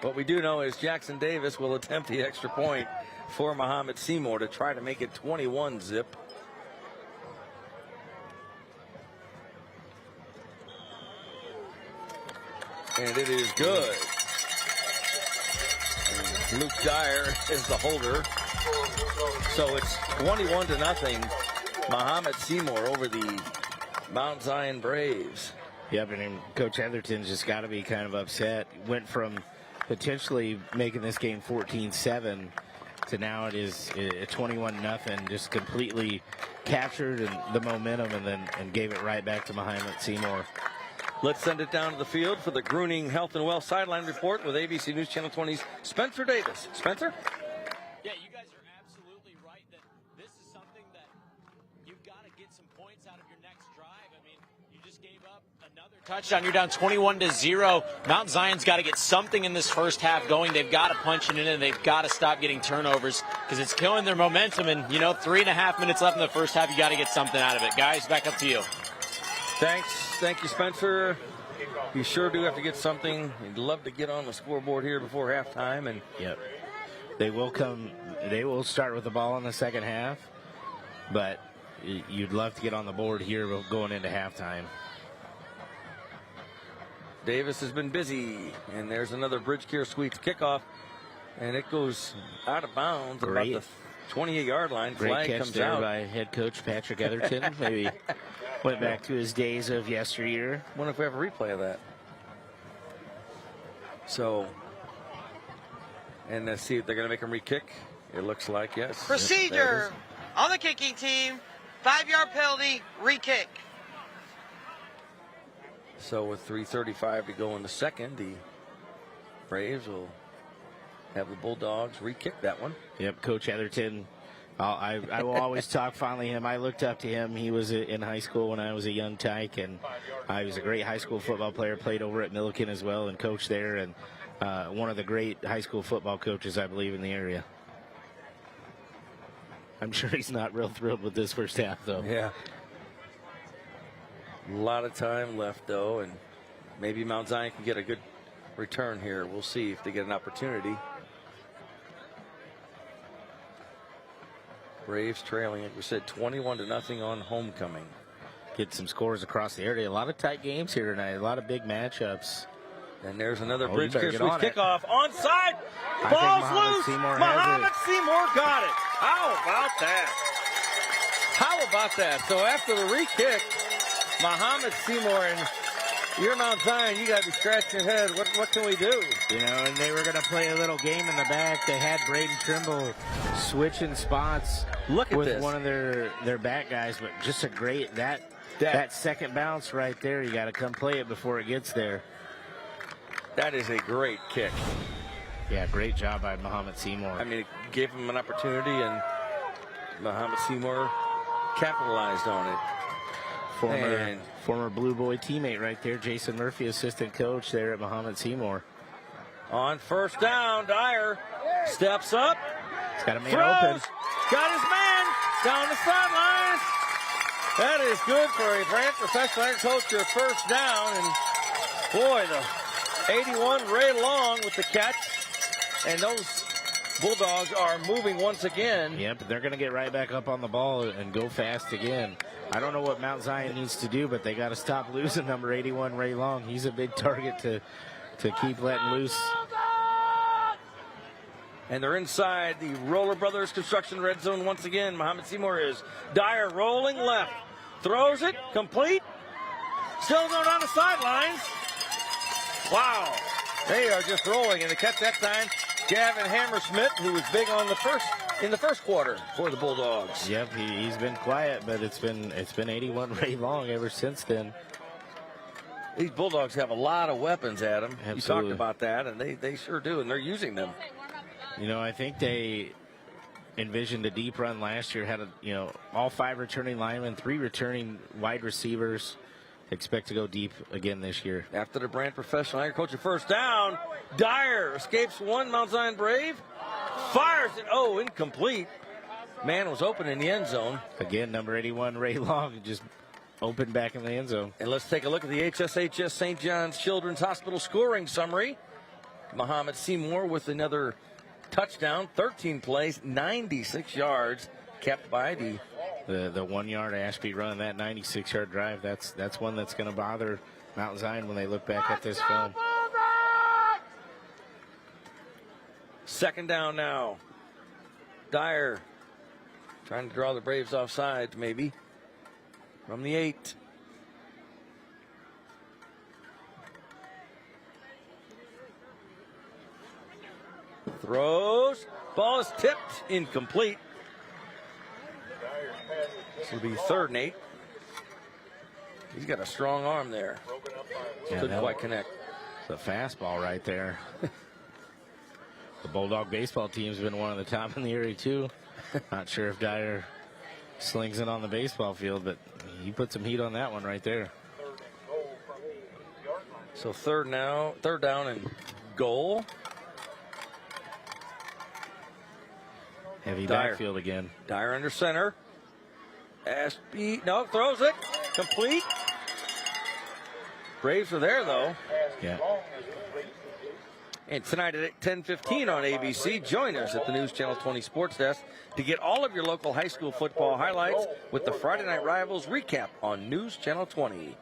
What we do know is Jackson Davis will attempt the extra point for Mahomet Seymour to try to make it 21-0. And it is good. And Luke Dyer is the holder. So it's 21-0. Mahomet Seymour over the Mount Zion Braves. Yep, and Coach Etherton's just got to be kind of upset. Went from potentially making this game 14-7 to now it is 21-0. Just completely captured the momentum and gave it right back to Mahomet Seymour. Let's send it down to the field for the Gruning Health and Wealth Sideline Report with ABC News Channel 20's Spencer Davis. Spencer? Yeah, you guys are absolutely right that this is something that you've got to get some points out of your next drive. I mean, you just gave up another touchdown. You're down 21-0. Mount Zion's got to get something in this first half going. They've got to punch it in, and they've got to stop getting turnovers because it's killing their momentum. And, 3.5 minutes left in the first half. You got to get something out of it. Guys, back up to you. Thanks. Thank you, Spencer. You sure do have to get something. You'd love to get on the scoreboard here before halftime. And yep, they will start with the ball in the second half, but you'd love to get on the board here going into halftime. Davis has been busy, and there's another Bridgecare Suites kickoff, and it goes out of bounds about the 28-yard line. Great Flag catch comes there out by head coach Patrick Etherton. Maybe went back to his days of yesteryear. Wonder if we have a replay of that. So, and let's see if they're going to make him re-kick. It looks like, yes. Procedure on the kicking team, 5-yard penalty, re-kick. So with 3:35 to go in the second, the Braves will have the Bulldogs re-kick that one. Yep, Coach Etherton. I will always talk fondly of him. I looked up to him. He was in high school when I was a young tyke, and he was a great high school football player, played over at Milliken as well and coached there, and one of the great high school football coaches, I believe, in the area. I'm sure he's not real thrilled with this first half, though. Yeah. A lot of time left, though, and maybe Mount Zion can get a good return here. We'll see if they get an opportunity. Braves trailing, like we said, 21-0 on homecoming. Get some scores across the area. A lot of tight games here tonight. A lot of big matchups. And there's another you Bridge better Pierce get on it. kickoff. Onside. Ball's loose. Mahomet Seymour got it. How about that? How about that? So after the re-kick, Mahomet Seymour, and you're Mount Zion, you got to be scratching your head. What can we do? You know, and they were going to play a little game in the back. They had Braden Trimble switching spots. Look at with this. One of their back guys, but just a great that second bounce right there. You got to come play it before it gets there. That is a great kick. Yeah, great job by Mahomet Seymour. I mean, it gave him an opportunity, and Mahomet Seymour capitalized on it. Former Blue Boy teammate right there, Jason Murphy, assistant coach there at Mahomet Seymour. On first down, Dyer steps up. He's got a man throws, open. Got his man down the sidelines. That is good for a Brant professional agriculture first down. And boy, the 81 Ray Long with the catch. And those Bulldogs are moving once again. Yep, they're going to get right back up on the ball and go fast again. I don't know what Mount Zion needs to do, but they got to stop losing number 81 Ray Long. He's a big target to keep letting loose. And they're inside the Roller Brothers Construction red zone once again. Mahomet Seymour is Dyer rolling left. Throws it, complete. Still going down the sidelines. Wow. They are just rolling, and the catch that time, Gavin Hammersmith, who was big on in the first quarter for the Bulldogs. Yep, he's been quiet, but it's been 81 Ray Long ever since then. These Bulldogs have a lot of weapons, Adam. Absolutely. You talked about that, and they sure do, and they're using them. You know, I think they envisioned a deep run last year, had all 5 returning linemen, 3 returning wide receivers. Expect to go deep again this year. After the Brant professional agriculture first down, Dyer escapes one Mount Zion Brave, fires it, incomplete. Man was open in the end zone. Again, number 81 Ray Long just open back in the end zone. And let's take a look at the HSHS St. John's Children's Hospital scoring summary. Mahomet Seymour with another touchdown, 13 plays, 96 yards, kept by the 1 yard Ashby run, that 96-yard drive. That's one that's going to bother Mount Zion when they look back at this film. Second down now. Dyer trying to draw the Braves off sides, maybe. From the 8. Throws. Ball is tipped. Incomplete. This will be 3rd and 8. He's got a strong arm there. Couldn't quite connect. The fastball right there. The Bulldog baseball team's been one of the top in the area, too. Not sure if Dyer slings it on the baseball field, but he put some heat on that one right there. So third down and goal. Heavy Dyer. backfield again. Dyer under center. Ashby, throws it. Complete. Braves are there, though. Yeah. And tonight at 10:15 on ABC, join us at the News Channel 20 Sports Desk to get all of your local high school football highlights with the Friday Night Rivals recap on News Channel 20.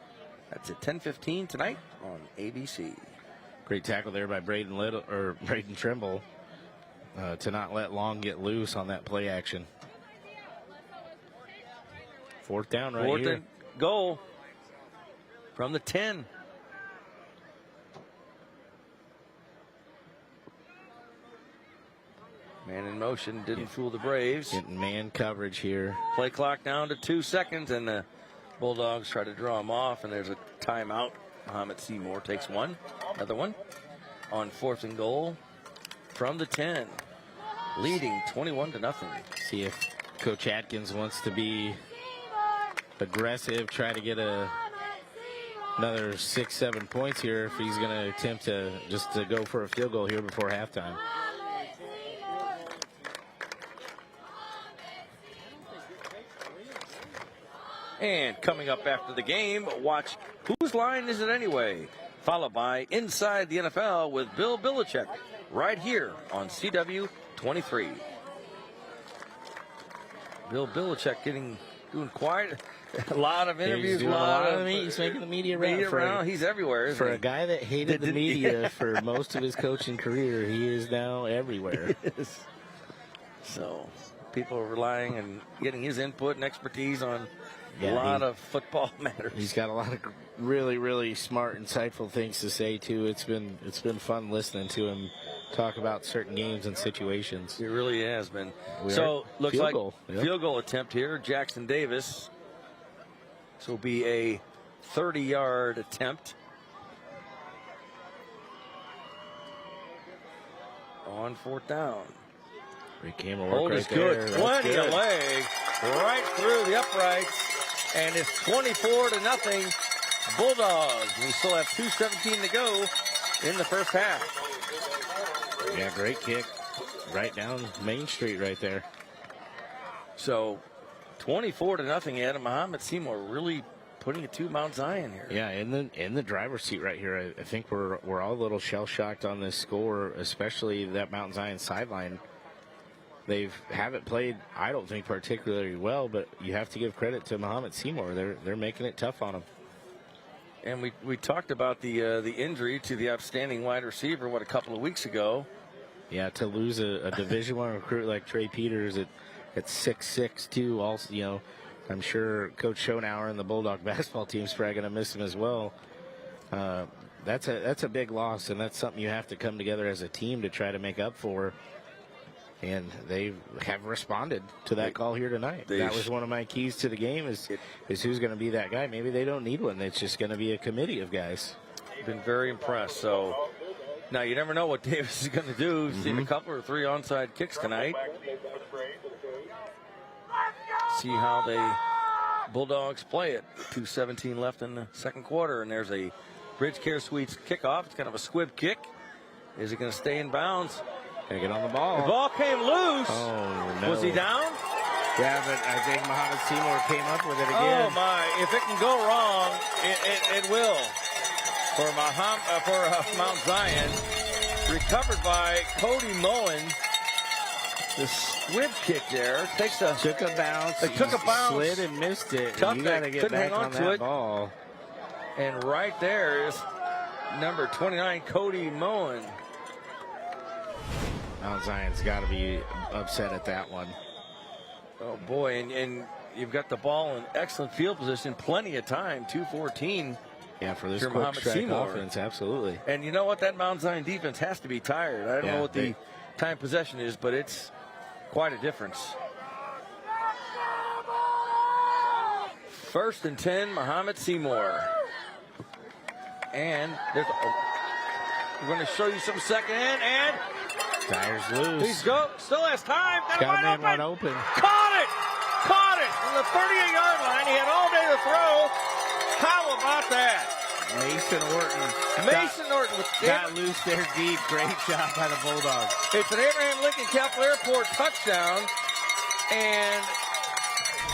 That's at 10:15 tonight on ABC. Great tackle there by Braden Trimble to not let Long get loose on that play action. 4th down right here. 4th and goal from the 10. Man in motion, didn't fool the Braves. Getting man coverage here. Play clock down to 2 seconds, and the Bulldogs try to draw him off, and there's a timeout. Mahomet Seymour takes one, another one, on 4th and goal from the 10, leading 21-0. See if Coach Atkins wants to be aggressive, try to get another 6-7 points here if he's going to attempt to go for a field goal here before halftime. And coming up after the game, watch Whose Line Is It Anyway? Followed by Inside the NFL with Bill Belichick right here on CW 23. Bill Belichick doing quite a lot of interviews. He's making the media round. He's everywhere. For a guy that hated the media for most of his coaching career, he is now everywhere. So people are relying and getting his input and expertise on a lot of football matters. He's got a lot of really, really smart, insightful things to say too. It's been fun listening to him talk about certain games and situations. It really has been. So looks like field goal attempt here. Jackson Davis. This will be a 30-yard attempt. On 4th down. Great camera Hold work right is good. there. 20 a leg. Right through the uprights. And it's 24-0 Bulldogs. We still have 2:17 to go in the first half. Yeah, great kick. Right down Main Street right there. So 24-0, Adam. Mahomet Seymour really putting it to Mount Zion here. Yeah, in the driver's seat right here. I think we're all a little shell shocked on this score, especially that Mount Zion sideline. They haven't played, I don't think, particularly well, but you have to give credit to Mahomet Seymour. They're making it tough on him. And we talked about the injury to the outstanding wide receiver a couple of weeks ago. Yeah, to lose a Division I recruit like Trey Peters at 6'6", too. Also, I'm sure Coach Schonauer and the Bulldog basketball team's probably going to miss him as well. That's a big loss, and that's something you have to come together as a team to try to make up for. And they have responded to that call here tonight. That was one of my keys to the game is who's going to be that guy. Maybe they don't need one. It's just going to be a committee of guys. Been very impressed. So now you never know what Davis is going to do. Seen a couple or 3 onside kicks tonight. See how the Bulldogs play it. 2:17 left in the second quarter, and there's a Bridge Care Suites kickoff. It's kind of a squib kick. Is it going to stay in bounds? Gotta get on the ball. The ball came loose. Oh, no. Was he down? Yeah, but I think Mahomet Seymour came up with it again. Oh, my. If it can go wrong, it will. For Mount Zion. Recovered by Cody Moen. The squib kick there took a bounce. It took a bounce. Slid and missed it. Tough, you got to get back on that ball. And right there is number 29, Cody Moen. Mount Zion's got to be upset at that one. Oh, boy. And you've got the ball in excellent field position. Plenty of time. 2:14. Yeah, for this quick strike offense, absolutely. And you know what? That Mount Zion defense has to be tired. I don't know what the time possession is, but it's quite a difference. 1st and 10, Mahomet Seymour. And we're going to show you some second and Dyer's loose. He's still has time. Got a man wide open. Caught it from the 38-yard line. He had all day to throw. How about that? Mason Orton got loose there deep. Great job by the Bulldogs. It's an Abraham Lincoln Capital Airport touchdown. And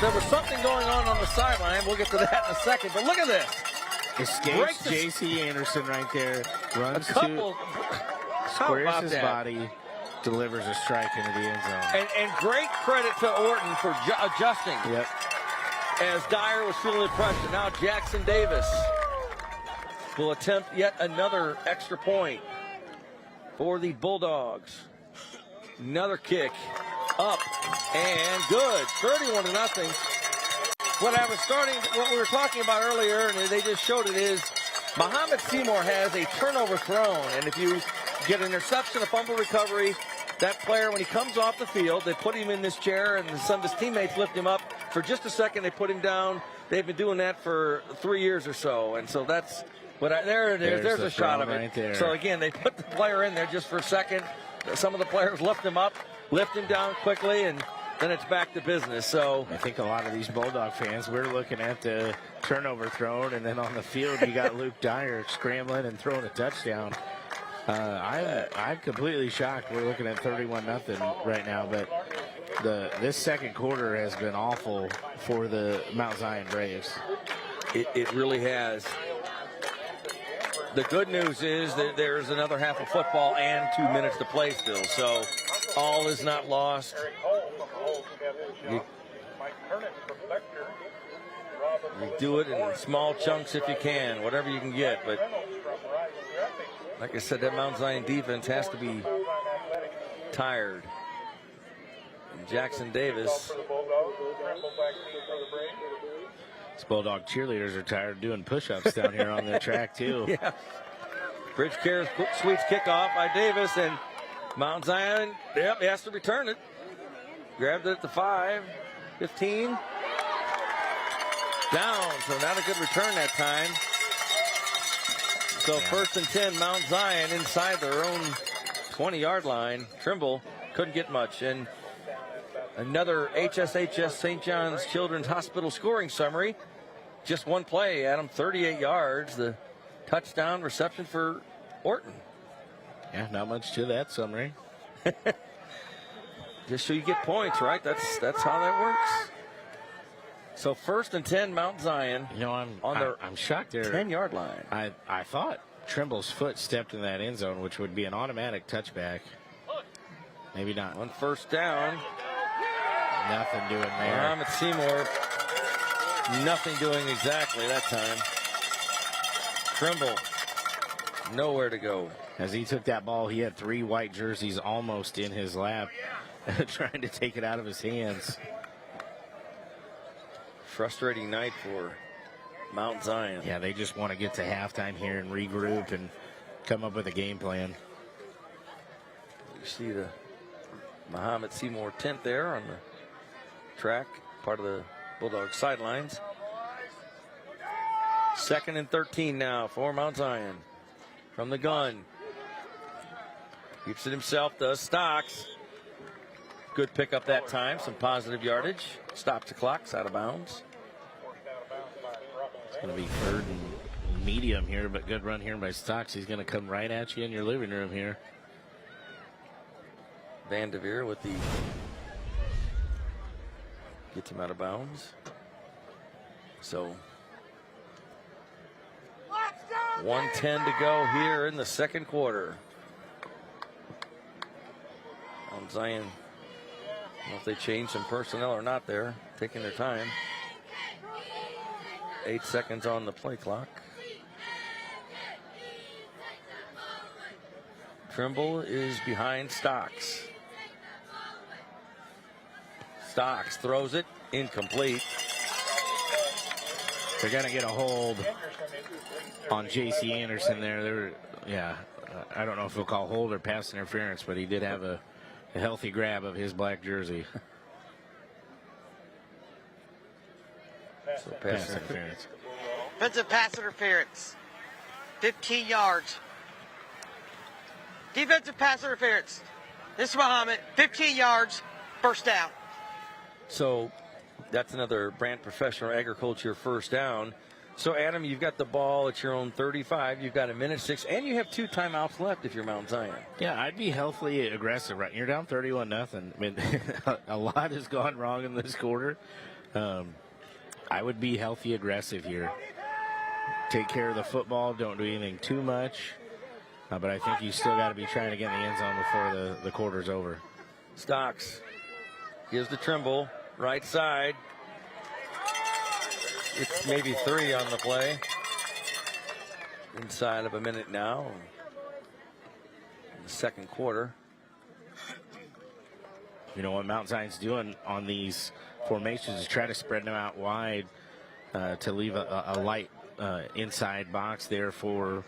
there was something going on the sideline. We'll get to that in a second. But look at this. Escapes J.C. Anderson right there. Runs to squares his body. Delivers a strike into the end zone. And great credit to Orton for adjusting. Yep. As Dyer was feeling the pressure. Now Jackson Davis will attempt yet another extra point for the Bulldogs. Another kick up and good. 31-0. What we were talking about earlier, and they just showed it, is Mahomet Seymour has a turnover thrown. And if you get an interception, a fumble recovery, that player, when he comes off the field, they put him in this chair, and some of his teammates lift him up. For just a second, they put him down. They've been doing that for 3 years or so. And so that's there it is. There's a shot of it. Right there. So, again, they put the player in there just for a second. Some of the players lift him up, lift him down quickly, and then it's back to business. So I think a lot of these Bulldog fans, we're looking at the turnover thrown, and then on the field, you got Luke Dyer scrambling and throwing a touchdown. I'm completely shocked. We're looking at 31-0 right now, but This second quarter has been awful for the Mount Zion Braves. It really has. The good news is that there's another half of football and 2 minutes to play still, so all is not lost. You do it in small chunks if you can, whatever you can get, but like I said, that Mount Zion defense has to be tired. And Jackson Davis. These Bulldog cheerleaders are tired of doing push-ups down here on the track, too. Yeah. Bridge Care sweeps kickoff by Davis, and Mount Zion, yep, he has to return it. Grabbed it at the 5, 15. Down, so not a good return that time. So first and 10, Mount Zion inside their own 20-yard line. Trimble couldn't get much. And another HSHS St. John's Children's Hospital scoring summary. Just one play, Adam, 38 yards. The touchdown reception for Orton. Yeah, not much to that summary. Just so you get points, right? That's how that works. So first and 10, Mount Zion. You know, I'm shocked there. 10-yard line. I thought Trimble's foot stepped in that end zone, which would be an automatic touchback. Maybe not. On first down. Nothing doing there. Mahomet Seymour. Nothing doing exactly that time. Trimble. Nowhere to go. As he took that ball, he had 3 white jerseys almost in his lap, trying to take it out of his hands. Frustrating night for Mount Zion. Yeah, they just want to get to halftime here and regroup and come up with a game plan. You see the Mahomet Seymour tent there on the track, part of the Bulldogs sidelines. 2nd and 13 now for Mount Zion. From the gun. Keeps it himself, does Stocks. Good pickup that time, some positive yardage. Stops the clock, it's out of bounds. It's going to be 3rd and medium here, but good run here by Stocks. He's going to come right at you in your living room here. Vanderveer with the gets him out of bounds. So 1:10 to go here in the second quarter. Zion, I don't know if they changed some personnel or not there, taking their time. 8 seconds on the play clock. Trimble is behind Stocks. Stocks throws it, incomplete. They're going to get a hold on J.C. Anderson there. I don't know if we'll call hold or pass interference, but he did have a healthy grab of his black jersey. So pass interference. Defensive pass interference. 15 yards. Defensive pass interference. This is Mahomet. 15 yards. First down. So that's another Brant Professional Agriculture first down. So, Adam, you've got the ball at your own 35. You've got 1:06, and you have 2 timeouts left if you're Mount Zion. Yeah, I'd be healthily aggressive. Right, you're down 31-0. I mean, a lot has gone wrong in this quarter. I would be healthy aggressive here. Take care of the football. Don't do anything too much. But I think you still got to be trying to get in the end zone before the quarter's over. Stocks gives to Trimble, right side. It's maybe 3 on the play. Inside of a minute now. In the second quarter. You know what Mount Zion's doing on these formations is try to spread them out wide to leave a light inside box there for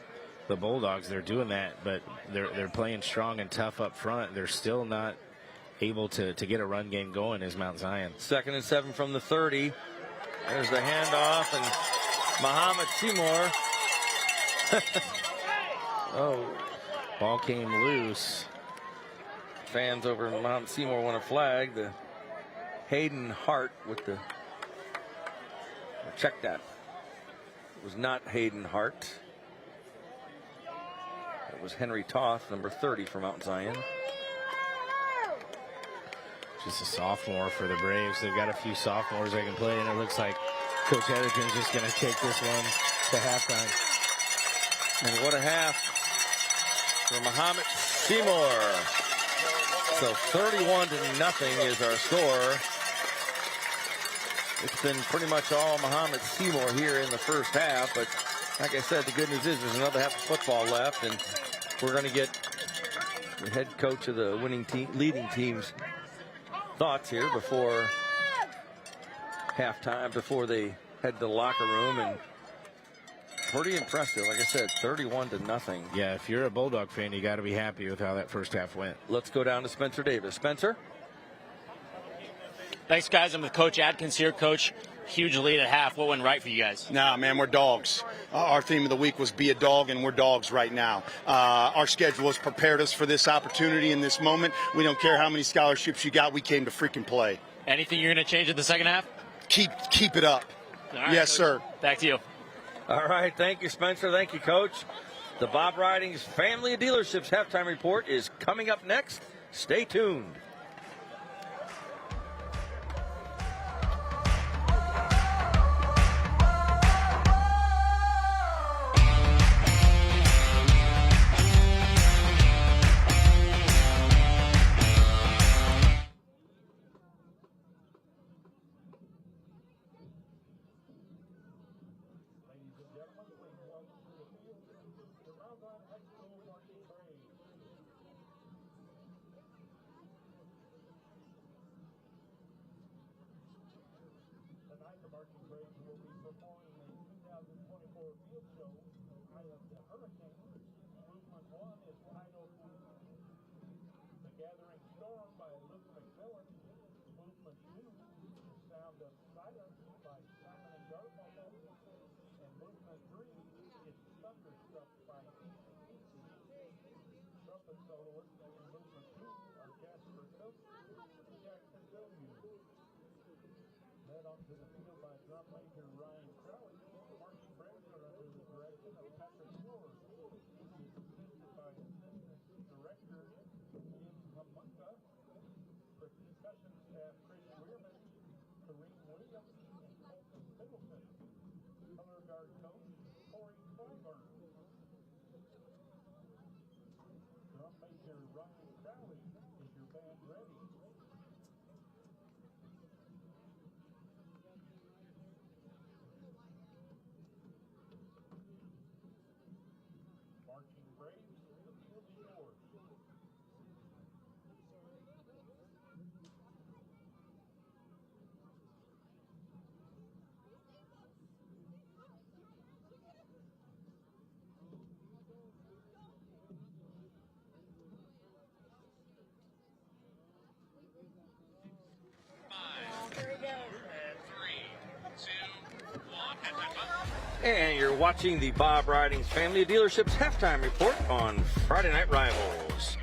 the Bulldogs. They're doing that, but they're playing strong and tough up front. They're still not able to get a run game going as Mount Zion. 2nd and 7 from the 30. There's the handoff, and Mahomet Seymour. Oh, ball came loose. Fans over in Mahomet Seymour want a flag. The Hayden Hart with the check that. It was not Hayden Hart. It was Henry Toth, number 30 for Mount Zion. Just a sophomore for the Braves. They've got a few sophomores they can play, and it looks like Coach Heatherton's just going to take this one to halftime. And what a half for Mahomet Seymour. So 31-0 is our score. It's been pretty much all Mahomet Seymour here in the first half, but like I said, the good news is there's another half of football left, and we're going to get the head coach of the winning team, leading team's thoughts here before halftime, before they head to the locker room. And pretty impressive. Like I said, 31-0. Yeah, if you're a Bulldog fan, you got to be happy with how that first half went. Let's go down to Spencer Davis. Spencer? Thanks, guys. I'm with Coach Adkins here. Coach, huge lead at half. What went right for you guys? Nah, man, we're dogs. Our theme of the week was be a dog, and we're dogs right now. Our schedule has prepared us for this opportunity in this moment. We don't care how many scholarships you got. We came to freaking play. Anything you're going to change in the second half? Keep it up. All right, yes, Coach. sir. Back to you. All right. Thank you, Spencer. Thank you, Coach. The Bob Ridings Family of Dealerships halftime report is coming up next. Stay tuned. And you're watching the Bob Ridings Family of Dealerships halftime report on Friday Night Rivals.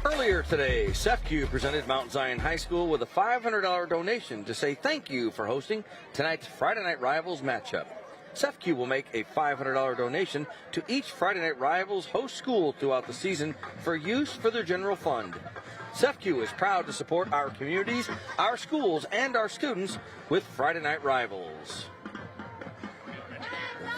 Earlier today, CEFCU presented Mount Zion High School with a $500 donation to say thank you for hosting tonight's Friday Night Rivals matchup. CEFCU will make a $500 donation to each Friday Night Rivals host school throughout the season for use for their general fund. CEFCU is proud to support our communities, our schools, and our students with Friday Night Rivals.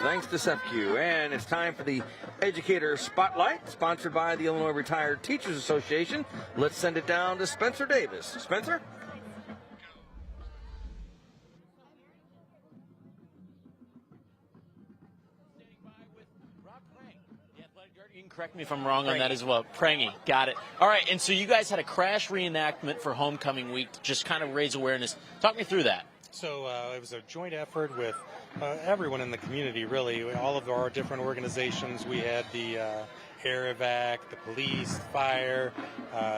Thanks to CEFCU, and it's time for the Educator Spotlight, sponsored by the Illinois Retired Teachers Association. Let's send it down to Spencer Davis. Spencer? You can correct me if I'm wrong on that as well. Prangy, got it. All right, and so you guys had a crash reenactment for homecoming week to just kind of raise awareness. Talk me through that. So it was a joint effort with everyone in the community, really. All of our different organizations. We had the air evac, the police, fire,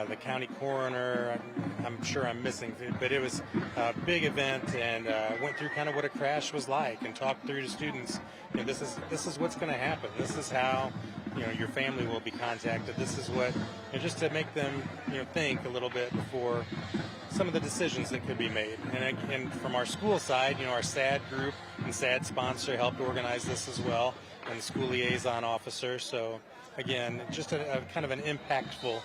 the county coroner. I'm sure I'm missing, but it was a big event, and went through kind of what a crash was like and talked through to students. You know, this is what's going to happen. This is how your family will be contacted. This is what, just to make them think a little bit before some of the decisions that could be made. And from our school side, our SAD group and SAD sponsor helped organize this as well, and the school liaison officer. So again, just a kind of an impactful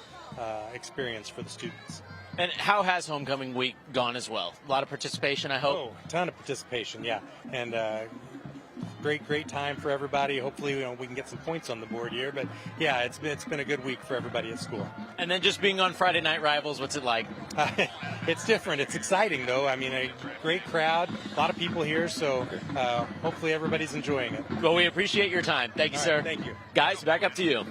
experience for the students. And how has homecoming week gone as well? A lot of participation, I hope? Oh, a ton of participation, yeah. And great time for everybody. Hopefully, we can get some points on the board here. But yeah, it's been a good week for everybody at school. And then just being on Friday Night Rivals, what's it like? It's different. It's exciting, though. I mean, a great crowd, a lot of people here, so hopefully everybody's enjoying it. Well, we appreciate your time. Thank you, sir. Right, thank you. Guys, back up to you.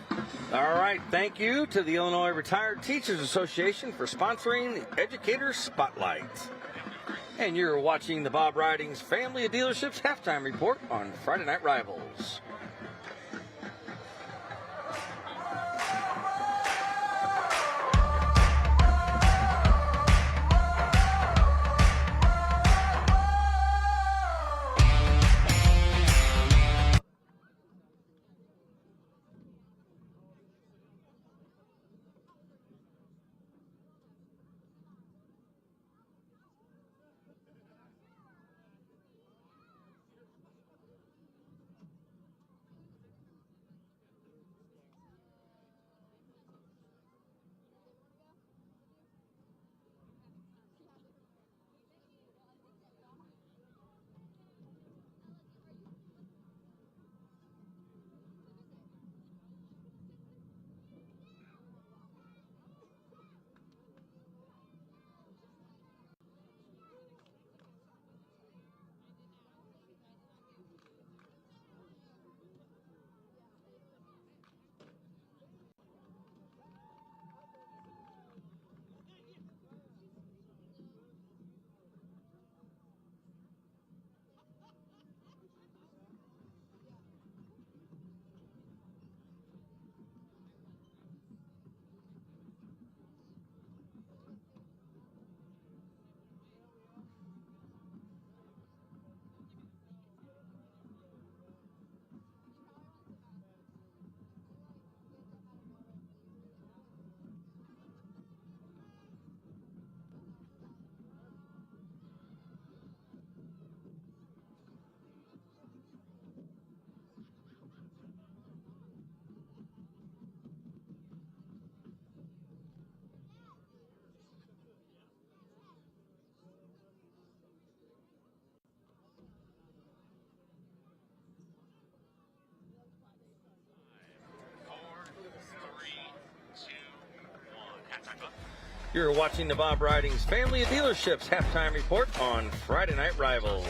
All right, thank you to the Illinois Retired Teachers Association for sponsoring the Educator Spotlight. And you're watching the Bob Ridings Family of Dealerships Halftime Report on Friday Night Rivals. You're watching the Bob Ridings Family of Dealerships Halftime Report on Friday Night Rivals.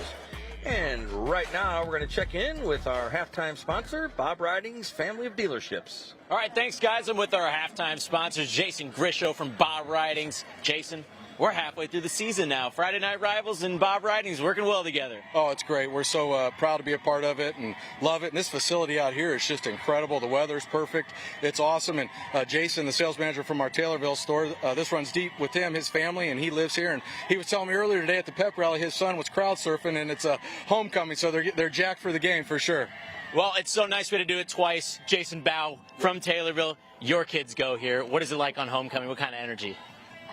And right now, we're going to check in with our halftime sponsor, Bob Ridings Family of Dealerships. All right, thanks, guys. I'm with our halftime sponsors, Jason Grisho from Bob Ridings. Jason, we're halfway through the season now. Friday Night Rivals and Bob Ridings working well together. Oh, it's great. We're so proud to be a part of it and love it. And this facility out here is just incredible. The weather's perfect. It's awesome. And Jason, the sales manager from our Taylorville store, this runs deep with him, his family, and he lives here. And he was telling me earlier today at the pep rally, his son was crowd surfing, and it's a homecoming, so they're jacked for the game for sure. Well, it's so nice we had to do it twice. Jason Bow from Taylorville. Your kids go here. What is it like on homecoming? What kind of energy?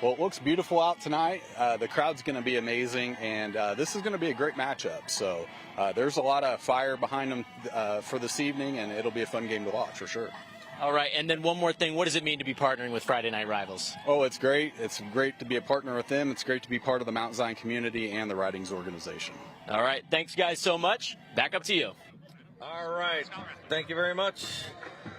Well, it looks beautiful out tonight. The crowd's going to be amazing, and this is going to be a great matchup. So there's a lot of fire behind them for this evening, and it'll be a fun game to watch for sure. All right, and then one more thing. What does it mean to be partnering with Friday Night Rivals? Oh, it's great. It's great to be a partner with them. It's great to be part of the Mount Zion community and the Ridings organization. All right, thanks, guys, so much. Back up to you. All right, thank you very much.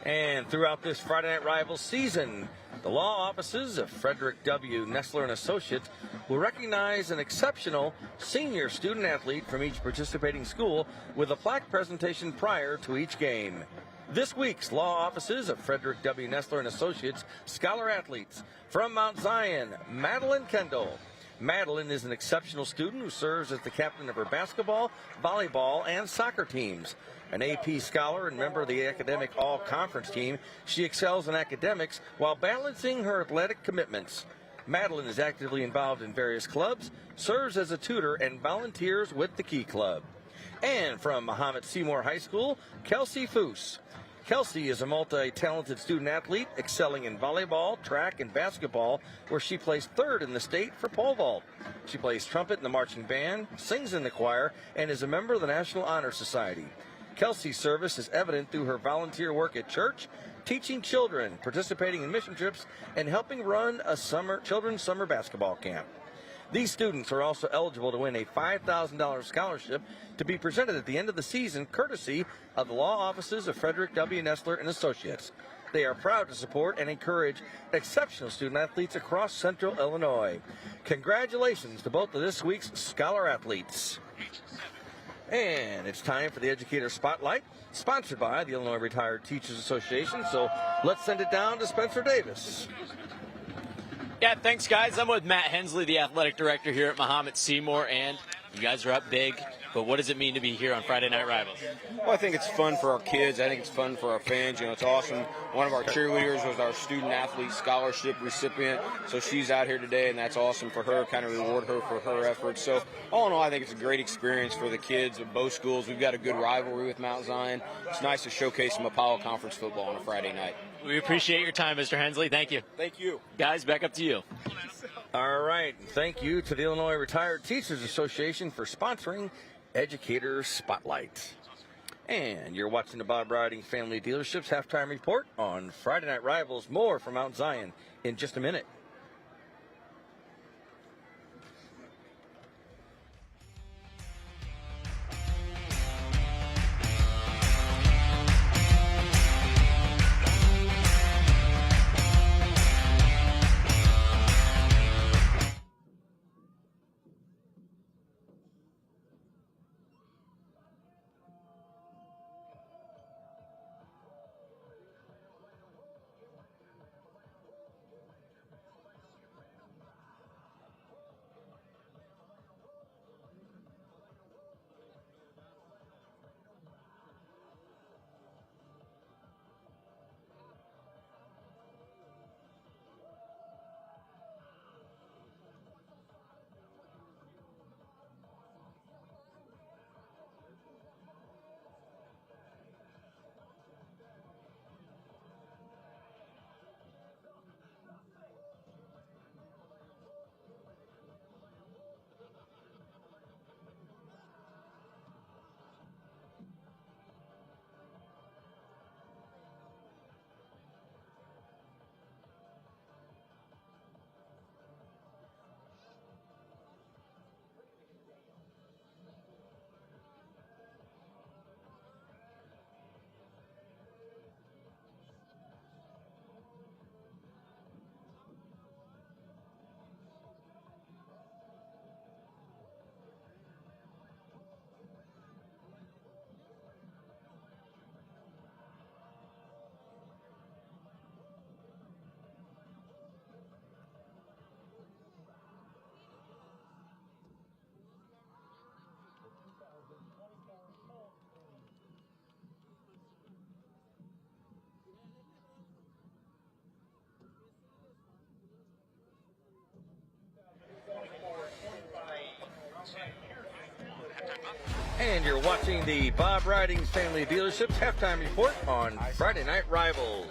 And throughout this Friday Night Rivals season, the law offices of Frederick W. Nestler and Associates will recognize an exceptional senior student athlete from each participating school with a plaque presentation prior to each game. This week's law offices of Frederick W. Nestler and Associates scholar athletes from Mount Zion, Madeline Kendall. Madeline is an exceptional student who serves as the captain of her basketball, volleyball, and soccer teams. An AP scholar and member of the academic all-conference team, she excels in academics while balancing her athletic commitments. Madeline is actively involved in various clubs, serves as a tutor, and volunteers with the Key Club. And from Mahomet Seymour High School, Kelsey Foose. Kelsey is a multi-talented student athlete, excelling in volleyball, track, and basketball, where she placed third in the state for pole vault. She plays trumpet in the marching band, sings in the choir, and is a member of the National Honor Society. Kelsey's service is evident through her volunteer work at church, teaching children, participating in mission trips, and helping run a children's summer basketball camp. These students are also eligible to win a $5,000 scholarship to be presented at the end of the season, courtesy of the law offices of Frederick W. Nestler and Associates. They are proud to support and encourage exceptional student athletes across Central Illinois. Congratulations to both of this week's Scholar Athletes. And it's time for the Educator Spotlight, sponsored by the Illinois Retired Teachers Association. So let's send it down to Spencer Davis. Yeah, thanks, guys. I'm with Matt Hensley, the athletic director here at Mahomet Seymour, and you guys are up big. But what does it mean to be here on Friday Night Rivals? Well, I think it's fun for our kids. I think it's fun for our fans. You know, it's awesome. One of our cheerleaders was our student athlete scholarship recipient, so she's out here today, and that's awesome for her, kind of reward her for her efforts. So all in all, I think it's a great experience for the kids of both schools. We've got a good rivalry with Mount Zion. It's nice to showcase some Apollo Conference football on a Friday night. We appreciate your time, Mr. Hensley. Thank you. Thank you. Guys, back up to you. All right. Thank you to the Illinois Retired Teachers Association for sponsoring Educator Spotlight. And you're watching the Bob Riding Family Dealerships Halftime Report on Friday Night Rivals. More from Mount Zion in just a minute. And you're watching the Bob Riding Family Dealerships Halftime Report on Friday Night Rivals.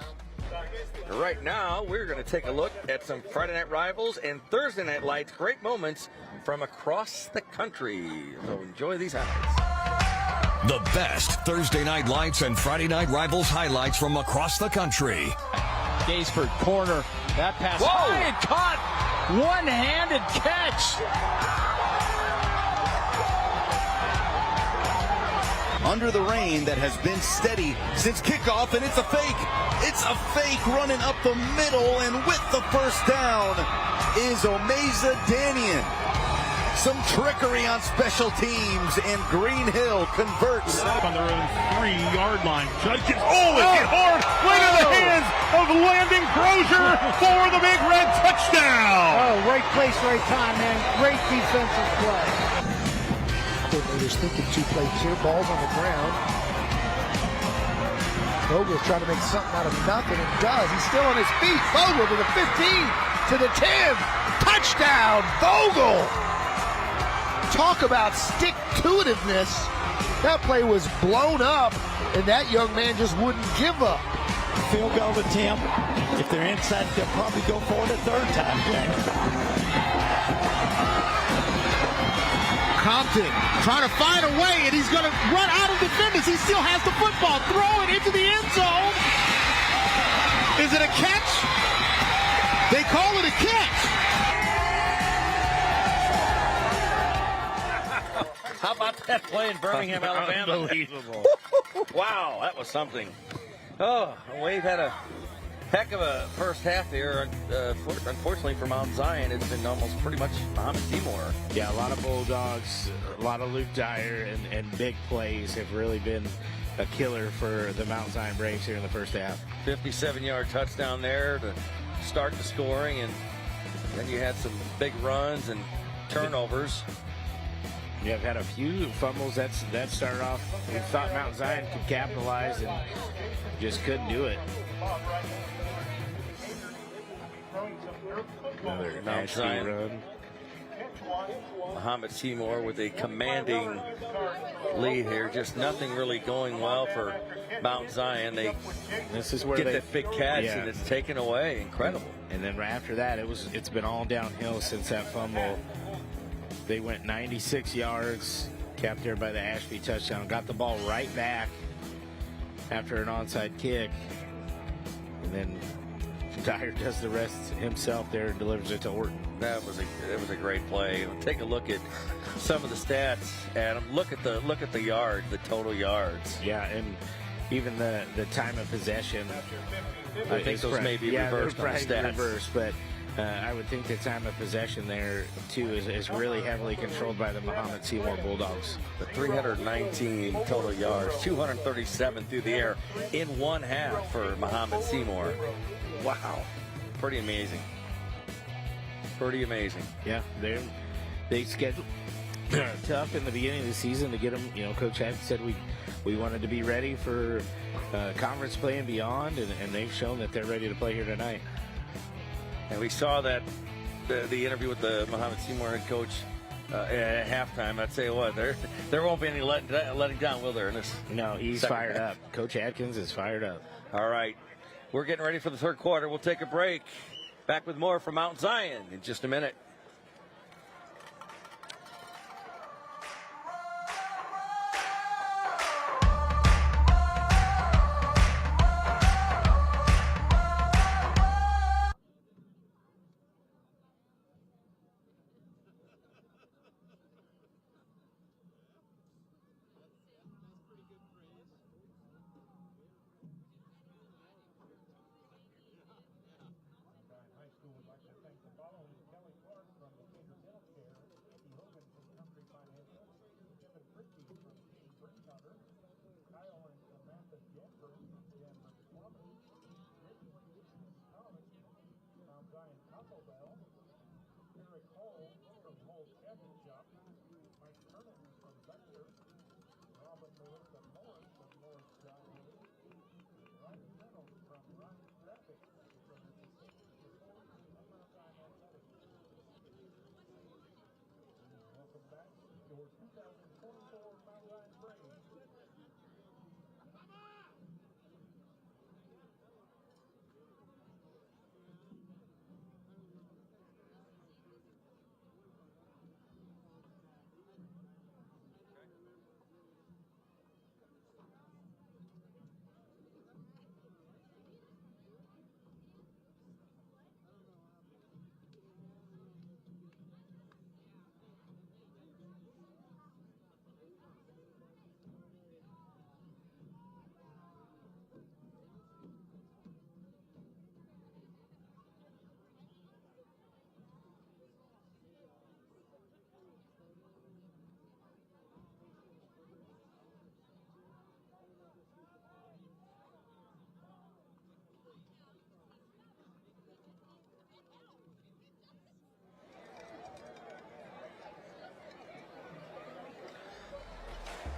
Right now, we're going to take a look at some Friday Night Rivals and Thursday Night Lights great moments from across the country. So enjoy these highlights. The best Thursday Night Lights and Friday Night Rivals highlights from across the country. Daysford corner. That pass high and caught. One-handed catch. Under the rain that has been steady since kickoff, and it's a fake. It's a fake running up the middle, and with the first down is Omeza Danian. Some trickery on special teams, and Green Hill converts. On their own 3-yard line. Judges, it hit hard right in the hands of Landon Crozier for the big red touchdown. Oh, right place, right time, man. Great defensive play. Coordinators thinking 2 plays here. Ball's on the ground. Vogel's trying to make something out of nothing, and does. He's still on his feet. Vogel to the 15, to the 10. Touchdown, Vogel! Talk about stick-to-itiveness. That play was blown up, and that young man just wouldn't give up. Field goal attempt. If they're inside, they'll probably go for it a third time. Compton trying to find a way, and he's going to run out of defenders. He still has the football. Throw it into the end zone. Is it a catch? They call it a catch. How about that play in Birmingham, Alabama? Unbelievable. Wow, that was something. Oh, we've had a heck of a first half here. Unfortunately for Mount Zion, it's been almost pretty much Mahomet Seymour. Yeah, a lot of Bulldogs, a lot of Luke Dyer, and big plays have really been a killer for the Mount Zion Braves here in the first half. 57-yard touchdown there to start the scoring, and then you had some big runs and turnovers. Yeah, I've had a few fumbles that started off. We thought Mount Zion could capitalize and just couldn't do it. Another Mount Zion run. Mahomet Seymour with a commanding lead here. Just nothing really going well for Mount Zion. This is where get that big catch and it's taken away. Incredible. And then right after that, it's been all downhill since that fumble. They went 96 yards, capped there by the Ashby touchdown, got the ball right back after an onside kick, and then Dyer does the rest himself there and delivers it to Orton. That was a great play. Take a look at some of the stats, Adam. Look at the yards, the total yards. Yeah, and even the time of possession. I think those may be reversed on the stats. Reversed, but I would think the time of possession there, too, is really heavily controlled by the Mahomet Seymour Bulldogs. The 319 total yards, 237 through the air in one half for Mahomet Seymour. Wow. Pretty amazing. Pretty amazing. Yeah, they scheduled tough in the beginning of the season to get them. You know, Coach Hack said we wanted to be ready for conference play and beyond, and they've shown that they're ready to play here tonight. And we saw that the interview with the Mahomet Seymour head coach at halftime. I'd say what there won't be any letting down, will there? In this no, he's fired up. Coach Atkins is fired up. All right, we're getting ready for the third quarter. We'll take a break. Back with more from Mount Zion in just a minute.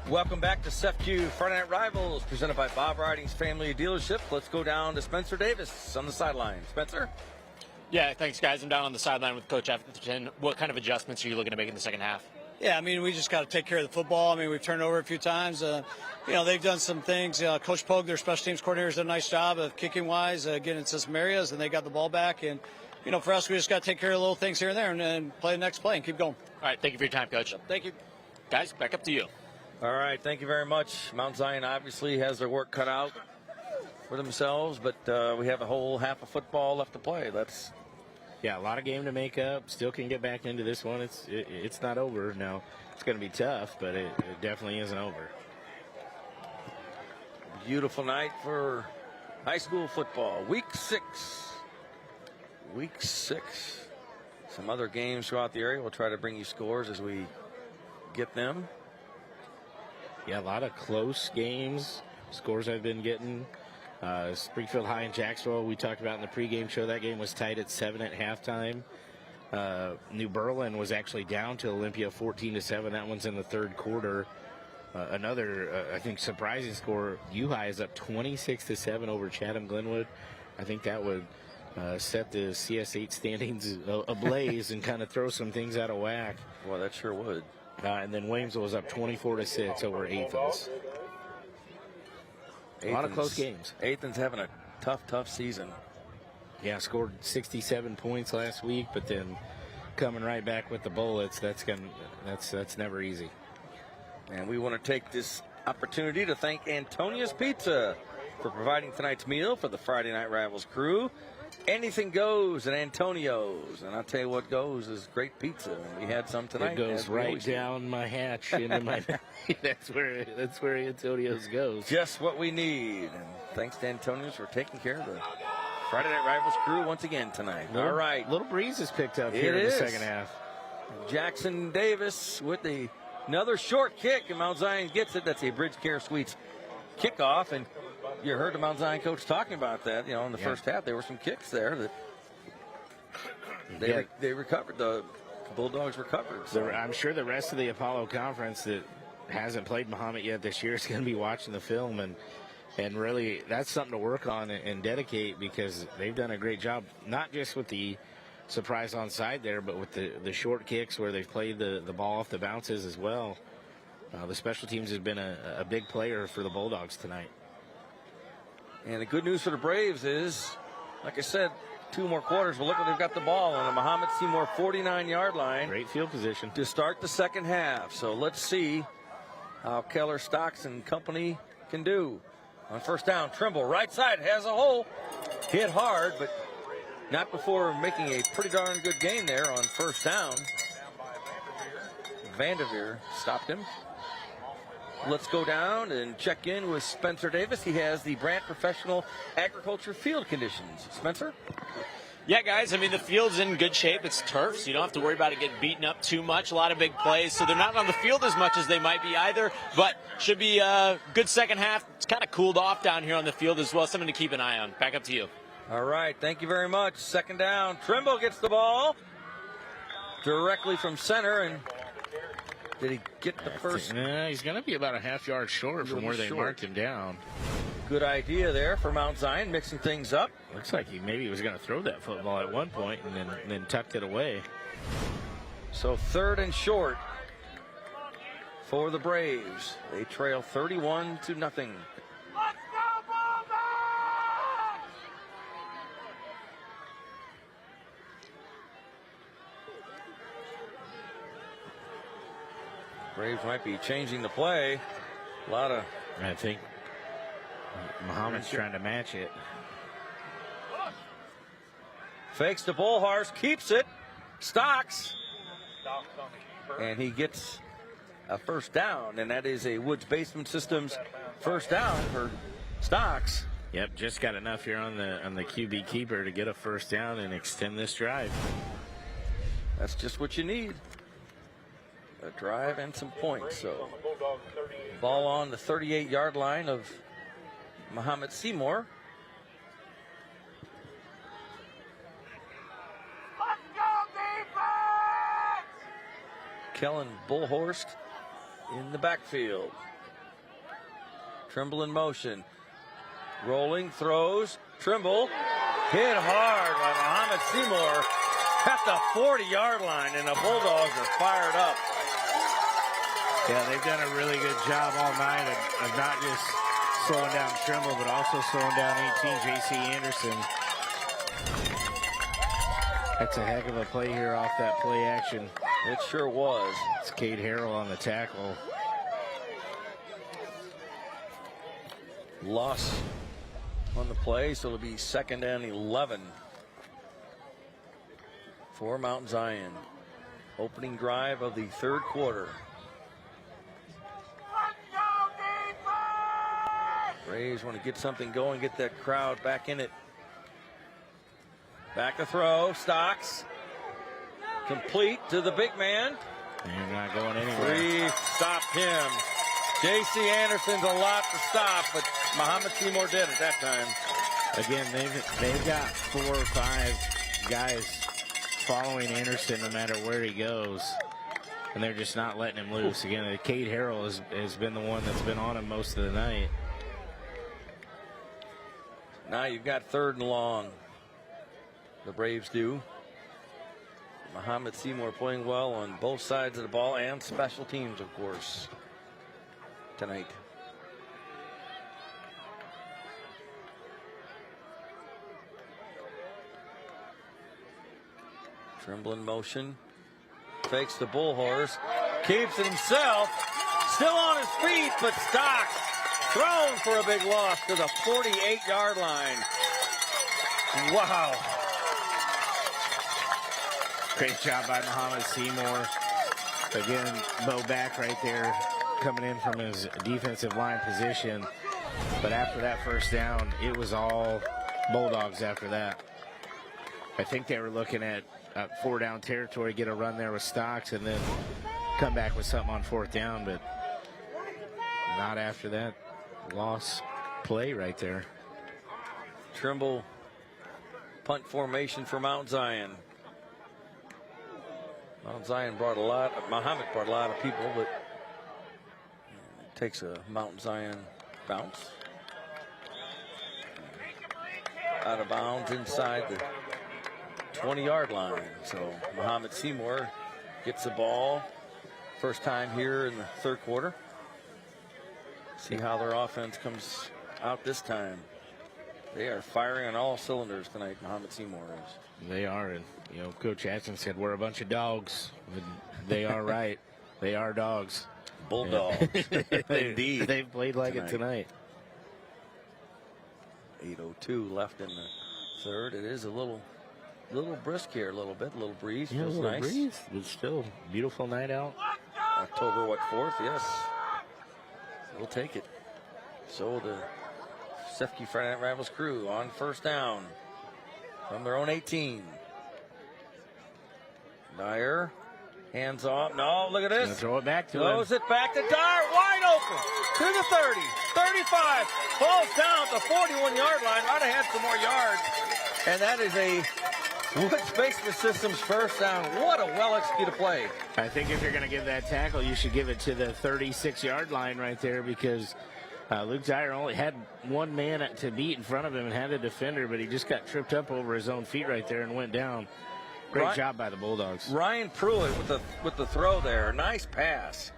Welcome back to SEFQ Friday Night Rivals, presented by Bob Riding's Family Dealership. Let's go down to Spencer Davis on the sideline. Spencer? Yeah, thanks, guys. I'm down on the sideline with Coach Atherton. What kind of adjustments are you looking to make in the second half? Yeah, I mean, we just got to take care of the football. I mean, we've turned over a few times. They've done some things. Coach Pogue, their special teams coordinator, has done a nice job of kicking-wise, getting into some areas, and they got the ball back. And, for us, we just got to take care of little things here and there and play the next play and keep going. All right, thank you for your time, Coach. Thank you. Guys, back up to you. All right, thank you very much. Mount Zion obviously has their work cut out. for themselves, but we have a whole half of football left to play. Yeah, a lot of game to make up. Still can get back into this one. It's not over. Now, it's going to be tough, but it definitely isn't over. Beautiful night for high school football. Week 6. Week 6. Some other games throughout the area. We'll try to bring you scores as we get them. Yeah, a lot of close games. Scores I've been getting. Springfield High and Jacksonville, we talked about in the pregame show. That game was tied at 7 at halftime. New Berlin was actually down to Olympia 14-7. That one's in the third quarter. Another, I think, surprising score. U-High is up 26-7 over Chatham-Glenwood. I think that would set the CS8 standings ablaze and kind of throw some things out of whack. Well, that sure would. And then Williamsville was up 24-6 over Athens. A lot of close games. Athens having a tough season. Yeah, scored 67 points last week, but then coming right back with the bullets. That's never easy. And we want to take this opportunity to thank Antonia's Pizza for providing tonight's meal for the Friday Night Rivals crew. Anything goes at Antonio's, and I'll tell you what goes is great pizza. We had some tonight. It goes right down my hatch into my that's where Antonio's goes. Just what we need. And thanks to Antonio's for taking care of the Friday Night Rivals crew once again tonight. All right. Little breeze has picked up here in the second half. Jackson Davis with another short kick, and Mount Zion gets it. That's a Bridge Care Suites kickoff, and you heard the Mount Zion coach talking about that. You know, in the first half, there were some kicks there that they recovered. The Bulldogs recovered. So. I'm sure the rest of the Apollo Conference that hasn't played Mahomet yet this year is going to be watching the film, and really that's something to work on and dedicate, because they've done a great job, not just with the surprise onside there, but with the short kicks where they've played the ball off the bounces as well. The special teams has been a big player for the Bulldogs tonight. And the good news for the Braves is, like I said, 2 more quarters. But look where they've got the ball on the Mahomet Seymour 49-yard line. Great field position to start the second half. So let's see how Keller, Stocks, and company can do. On first down, Trimble, right side, has a hole. Hit hard, but not before making a pretty darn good gain there on first down. Vanderveer stopped him. Let's go down and check in with Spencer Davis. He has the Brant Professional Agriculture field conditions. Spencer? Yeah, guys, I mean, the field's in good shape. It's turf, so you don't have to worry about it getting beaten up too much. A lot of big plays, so they're not on the field as much as they might be either, but should be a good second half. It's kind of cooled off down here on the field as well. Something to keep an eye on. Back up to you. All right, thank you very much. Second down, Trimble gets the ball directly from center, and did he get the first? He's going to be about a half-yard short from where they marked him down. Good idea there for Mount Zion, mixing things up. Looks like maybe he was going to throw that football at one point and then tucked it away. So 3rd and short for the Braves. They trail 31-0. Braves might be changing the play. A lot of... I think Mahomet's trying to match it. Fakes to Bullhorse, keeps it. Stocks. And he gets a first down, and that is a Woods Basement Systems first down for Stocks. Yep, just got enough here on the QB keeper to get a first down and extend this drive. That's just what you need. A drive and some points. So ball on the 38-yard line of Mahomet Seymour. Kellen Bullhorst in the backfield. Trimble in motion. Rolling, throws. Trimble hit hard by Mahomet Seymour at the 40-yard line, and the Bulldogs are fired up. Yeah, they've done a really good job all night of not just slowing down Trimble, but also slowing down 18, J.C. Anderson. That's a heck of a play here off that play action. It sure was. It's Cade Harrell on the tackle. Loss on the play, so it'll be 2nd and 11 for Mount Zion. Opening drive of the 3rd quarter. Braves want to get something going, get that crowd back in it. Back a throw, Stocks. Complete to the big man. They're not going anywhere. 3 stopped him. J.C. Anderson's a lot to stop, but Mahomet Seymour did at that time. Again, they've got 4 or 5 guys following Anderson no matter where he goes, and they're just not letting him loose. Again, Cade Harrell has been the one that's been on him most of the night. Now you've got 3rd and long. The Braves do. Mahomet Seymour playing well on both sides of the ball and special teams, of course, tonight. Trimble in motion. Fakes the bull horse. Keeps it himself. Still on his feet, but Stocks thrown for a big loss to the 48-yard line. Wow. Great job by Mahomet Seymour. Again, Bo back right there, coming in from his defensive line position. But after that first down, it was all Bulldogs after that. I think they were looking at 4-down territory, get a run there with Stocks, and then come back with something on 4th down, but not after that loss play right there. Trimble, punt formation for Mount Zion. Mount Zion brought a lot, Mahomet brought a lot of people, but takes a Mount Zion bounce. Out of bounds inside the 20-yard line. So Mahomet Seymour gets the ball. First time here in the 3rd quarter. See how their offense comes out this time. They are firing on all cylinders tonight, Mahomet Seymour is. They are, and you know, Coach Atson said we're a bunch of dogs. They are right. They are dogs. Bulldogs. Indeed. They've played like it tonight. 8:02 left in the 3rd. It is a little brisk here, a little bit, a little breeze. Yeah, Feels a little nice. breeze, but still beautiful night out. October 4th? Yes. We'll take it. So the Sefke Friday Night Rivals crew on 1st down from their own 18. Dyer, hands off. No, look at this. Gonna throw it back to him. Throws it back to Dyer, wide open to the 30, 35, falls down at the 41-yard line. Might have had some more yards. And that is a Wood Spaceman Systems 1st down. What a well-executed play. I think if you're going to give that tackle, you should give it to the 36-yard line right there, because Luke Dyer only had one man to beat in front of him and had a defender, but he just got tripped up over his own feet right there and went down. Great job by the Bulldogs. Ryan Pruitt with the throw there. Nice pass.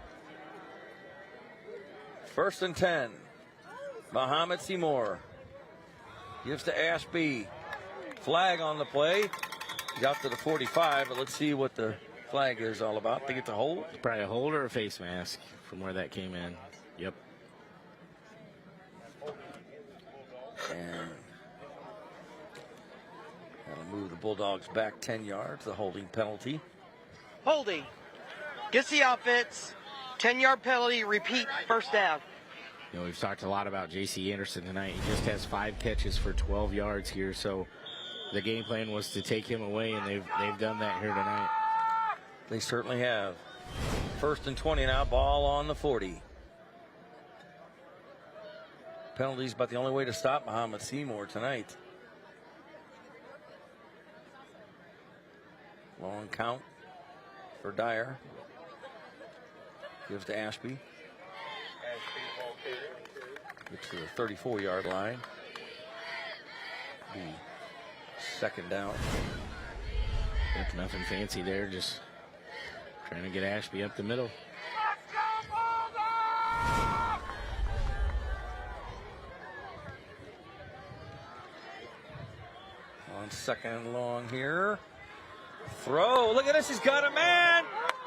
1st and 10. Mahomet Seymour gives to Ashby. Flag on the play. He's out to the 45, but let's see what the flag is all about. I think it's a hold. It's probably a hold or a face mask from where that came in. Yep. And that'll move the Bulldogs back 10 yards, the holding penalty. Holding. Gets the offense. 10-yard penalty. Repeat. 1st down. You know, we've talked a lot about J.C. Anderson tonight. He just has 5 catches for 12 yards here, so the game plan was to take him away, and they've done that here tonight. They certainly have. 1st and 20 now, ball on the 40. Penalties, but the only way to stop Mahomet Seymour tonight. Long count for Dyer. Gives to Ashby. Gets to the 34-yard line. The 2nd down. That's nothing fancy there, just trying to get Ashby up the middle. On 2nd and long here. Throw. Look at this. He's got a man.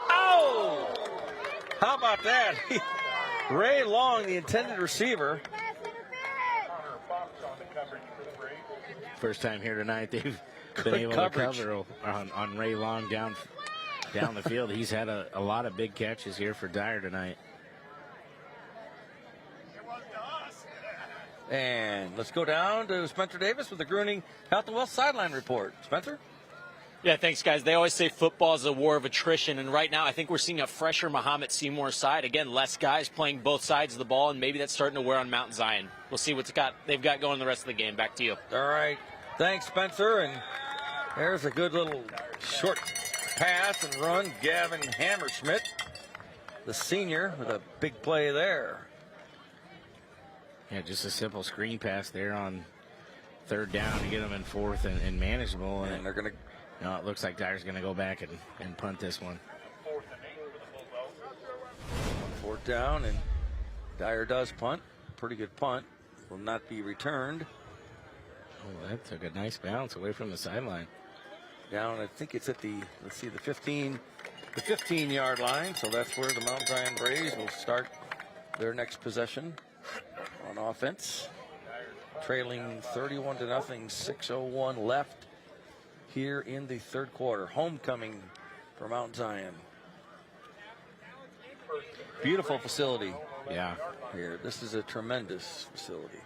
Oh! How about that? Ray Long, the intended receiver. First time here tonight they've been Good able coverage. to cover on Ray Long down the field. He's had a lot of big catches here for Dyer tonight. And let's go down to Spencer Davis with the Gruening Health and Wealth Sideline Report. Spencer? Yeah, thanks, guys. They always say football is a war of attrition, and right now I think we're seeing a fresher Mahomet Seymour side. Again, less guys playing both sides of the ball, and maybe that's starting to wear on Mount Zion. We'll see they've got going the rest of the game. Back to you. All right. Thanks, Spencer. And there's a good little short pass and run. Gavin Hammerschmidt, the senior, with a big play there. Yeah, just a simple screen pass there on third down to get them in fourth and manageable. And they're going to... No, it looks like Dyer's going to go back and punt this one. Fourth down, and Dyer does punt. Pretty good punt. Will not be returned. Oh, that took a nice bounce away from the sideline. Down, I think it's at the 15-yard line. So that's where the Mount Zion Braves will start their next possession on offense. Trailing 31-0, 6:01 left here in the third quarter. Homecoming for Mount Zion. Beautiful facility. Yeah. Here, this is a tremendous facility.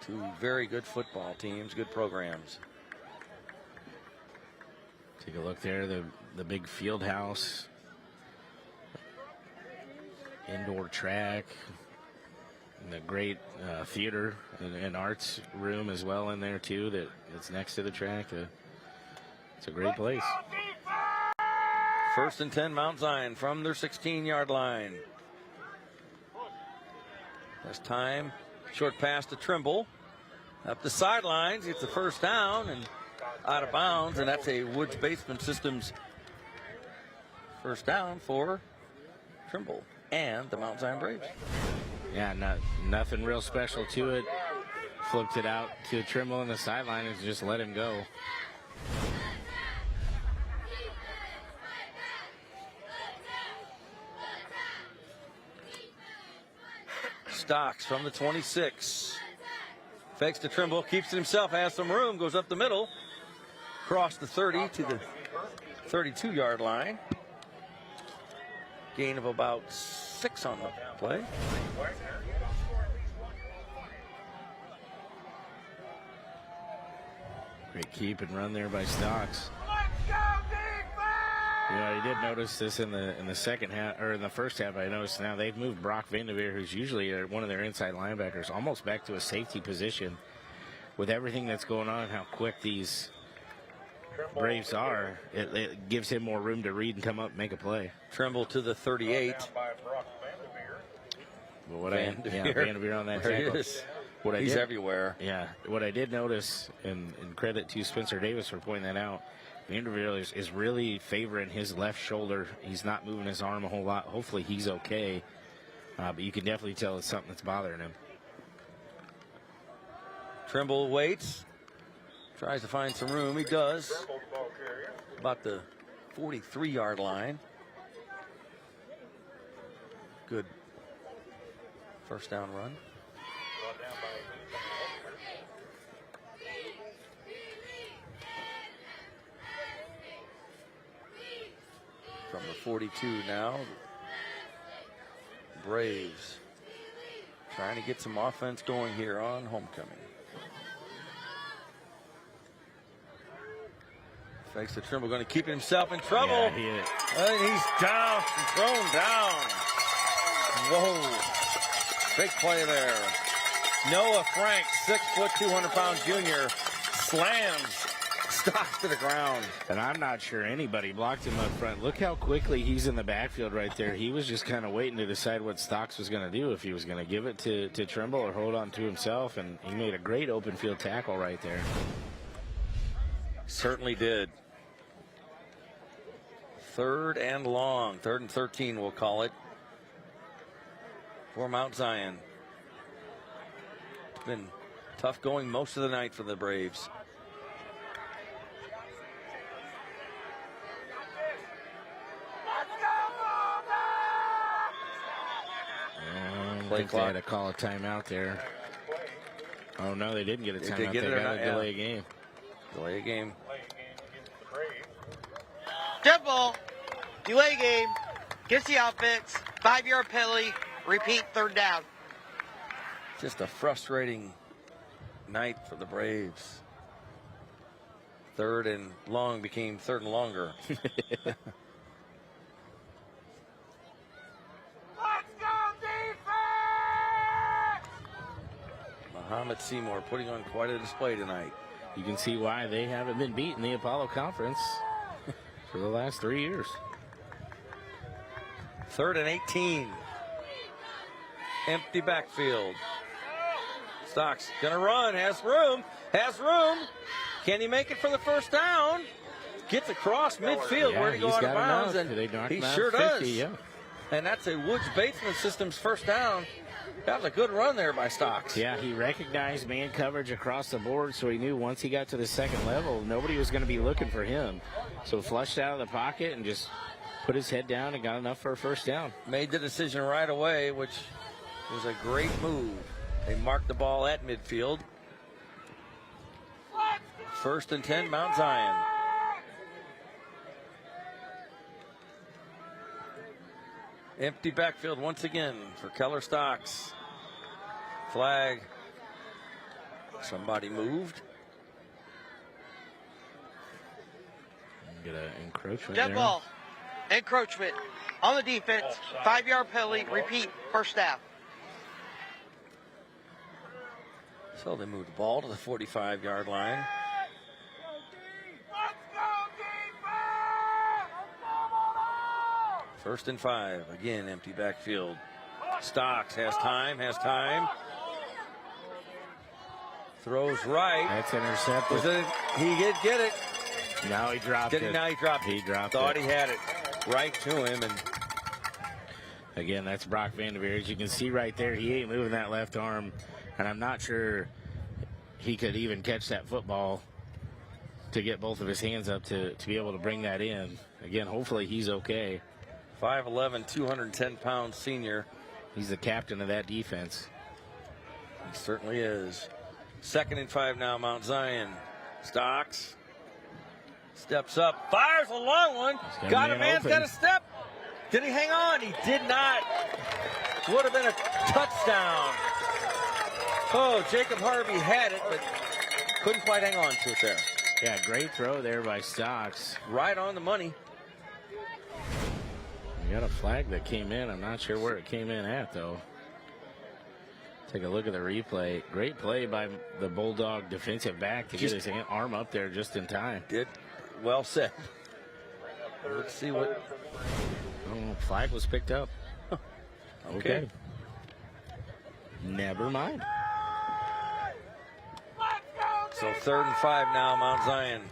Two very good football teams, good programs. Take a look there, the big field house, indoor track, and the great theater and arts room as well in there too. That's next to the track. It's a great place. First and 10, Mount Zion from their 16-yard line. That's time. Short pass to Trimble. Up the sidelines, gets the first down and out of bounds, and that's a Woods Basement Systems first down for Trimble and the Mount Zion Braves. Yeah, nothing real special to it. Flipped it out to Trimble on the sideline and just let him go. Stocks from the 26. Fakes to Trimble, keeps it himself, has some room, goes up the middle, across the 30 to the 32-yard line. Gain of about 6 on the play. Great keep and run there by Stocks. Yeah, I did notice this in the second half, or in the first half. I noticed now they've moved Brock Vanderveer, who's usually one of their inside linebackers, almost back to a safety position. With everything that's going on, how quick these Braves are, it gives him more room to read and come up and make a play. Trimble to the 38. Well, Vanderveer on that tackle. He's everywhere. Yeah, what I did notice, and credit to Spencer Davis for pointing that out, Vanderveer is really favoring his left shoulder. He's not moving his arm a whole lot. Hopefully he's okay, but you can definitely tell it's something that's bothering him. Trimble waits, tries to find some room. He does. About the 43-yard line. Good first down run. From the 42 now, Braves trying to get some offense going here on homecoming. Fakes to Trimble, going to keep himself in trouble. Yeah, and he's down, thrown down. Whoa, big play there. Noah Frank, 6 foot, 200-pound junior, slams Stocks to the ground. And I'm not sure anybody blocked him up front. Look how quickly he's in the backfield right there. He was just kind of waiting to decide what Stocks was going to do, if he was going to give it to Trimble or hold on to himself, and he made a great open field tackle right there. Certainly did. Third and long. 3rd and 13, we'll call it, for Mount Zion. It's been tough going most of the night for the Braves. I think they had to call a timeout there. Oh, no, they didn't get a timeout. They got to delay a game. Delay a game. Dead ball. Delay game. Gets the offense. 5-yard penalty. Repeat, 3rd down. Just a frustrating night for the Braves. 3rd and long became 3rd and longer. Mahomet Seymour putting on quite a display tonight. You can see why they haven't been beat in the Apollo Conference for the last 3 years. 3rd and 18. Empty backfield. Stocks gonna run, has room. Can he make it for the 1st down? Gets across midfield. Yeah, where to go out of bounds, and he sure does. Yeah. And that's a Woods Batesman Systems 1st down. That was a good run there by Stocks. Yeah, he recognized man coverage across the board, so he knew once he got to the 2nd level, nobody was going to be looking for him. So flushed out of the pocket and just put his head down and got enough for a 1st down. Made the decision right away, which was a great move. They marked the ball at midfield. 1st and 10, Mount Zion. Empty backfield once again for Keller Stocks. Flag. Somebody moved. Get an encroachment Dead there. ball. Encroachment on the defense. 5-yard penalty. Repeat, 1st down. So they moved the ball to the 45-yard line. First and 5. Again, empty backfield. Stocks has time. Throws right. That's intercepted. He did get it. Now he dropped it. Now he dropped it. He dropped Thought it. he had it right to him. And again, that's Brock Vanderveer. As you can see right there, he ain't moving that left arm. And I'm not sure he could even catch that football to get both of his hands up to be able to bring that in. Again, hopefully he's okay. 5'11", 210-pound senior. He's the captain of that defense. He certainly is. 2nd and 5 now, Mount Zion. Stocks. Steps up. Fires a long one. Got a man's got a step. Did he hang on? He did not. Would have been a touchdown. Oh, Jacob Harvey had it, but couldn't quite hang on to it there. Yeah, great throw there by Stocks. Right on the money. We got a flag that came in. I'm not sure where it came in at, though. Take a look at the replay. Great play by the Bulldog defensive back to get his arm up there just in time. Did well said. Let's see what. Oh, flag was picked up. Okay. Never mind. So 3rd and 5 now, Mount Zion.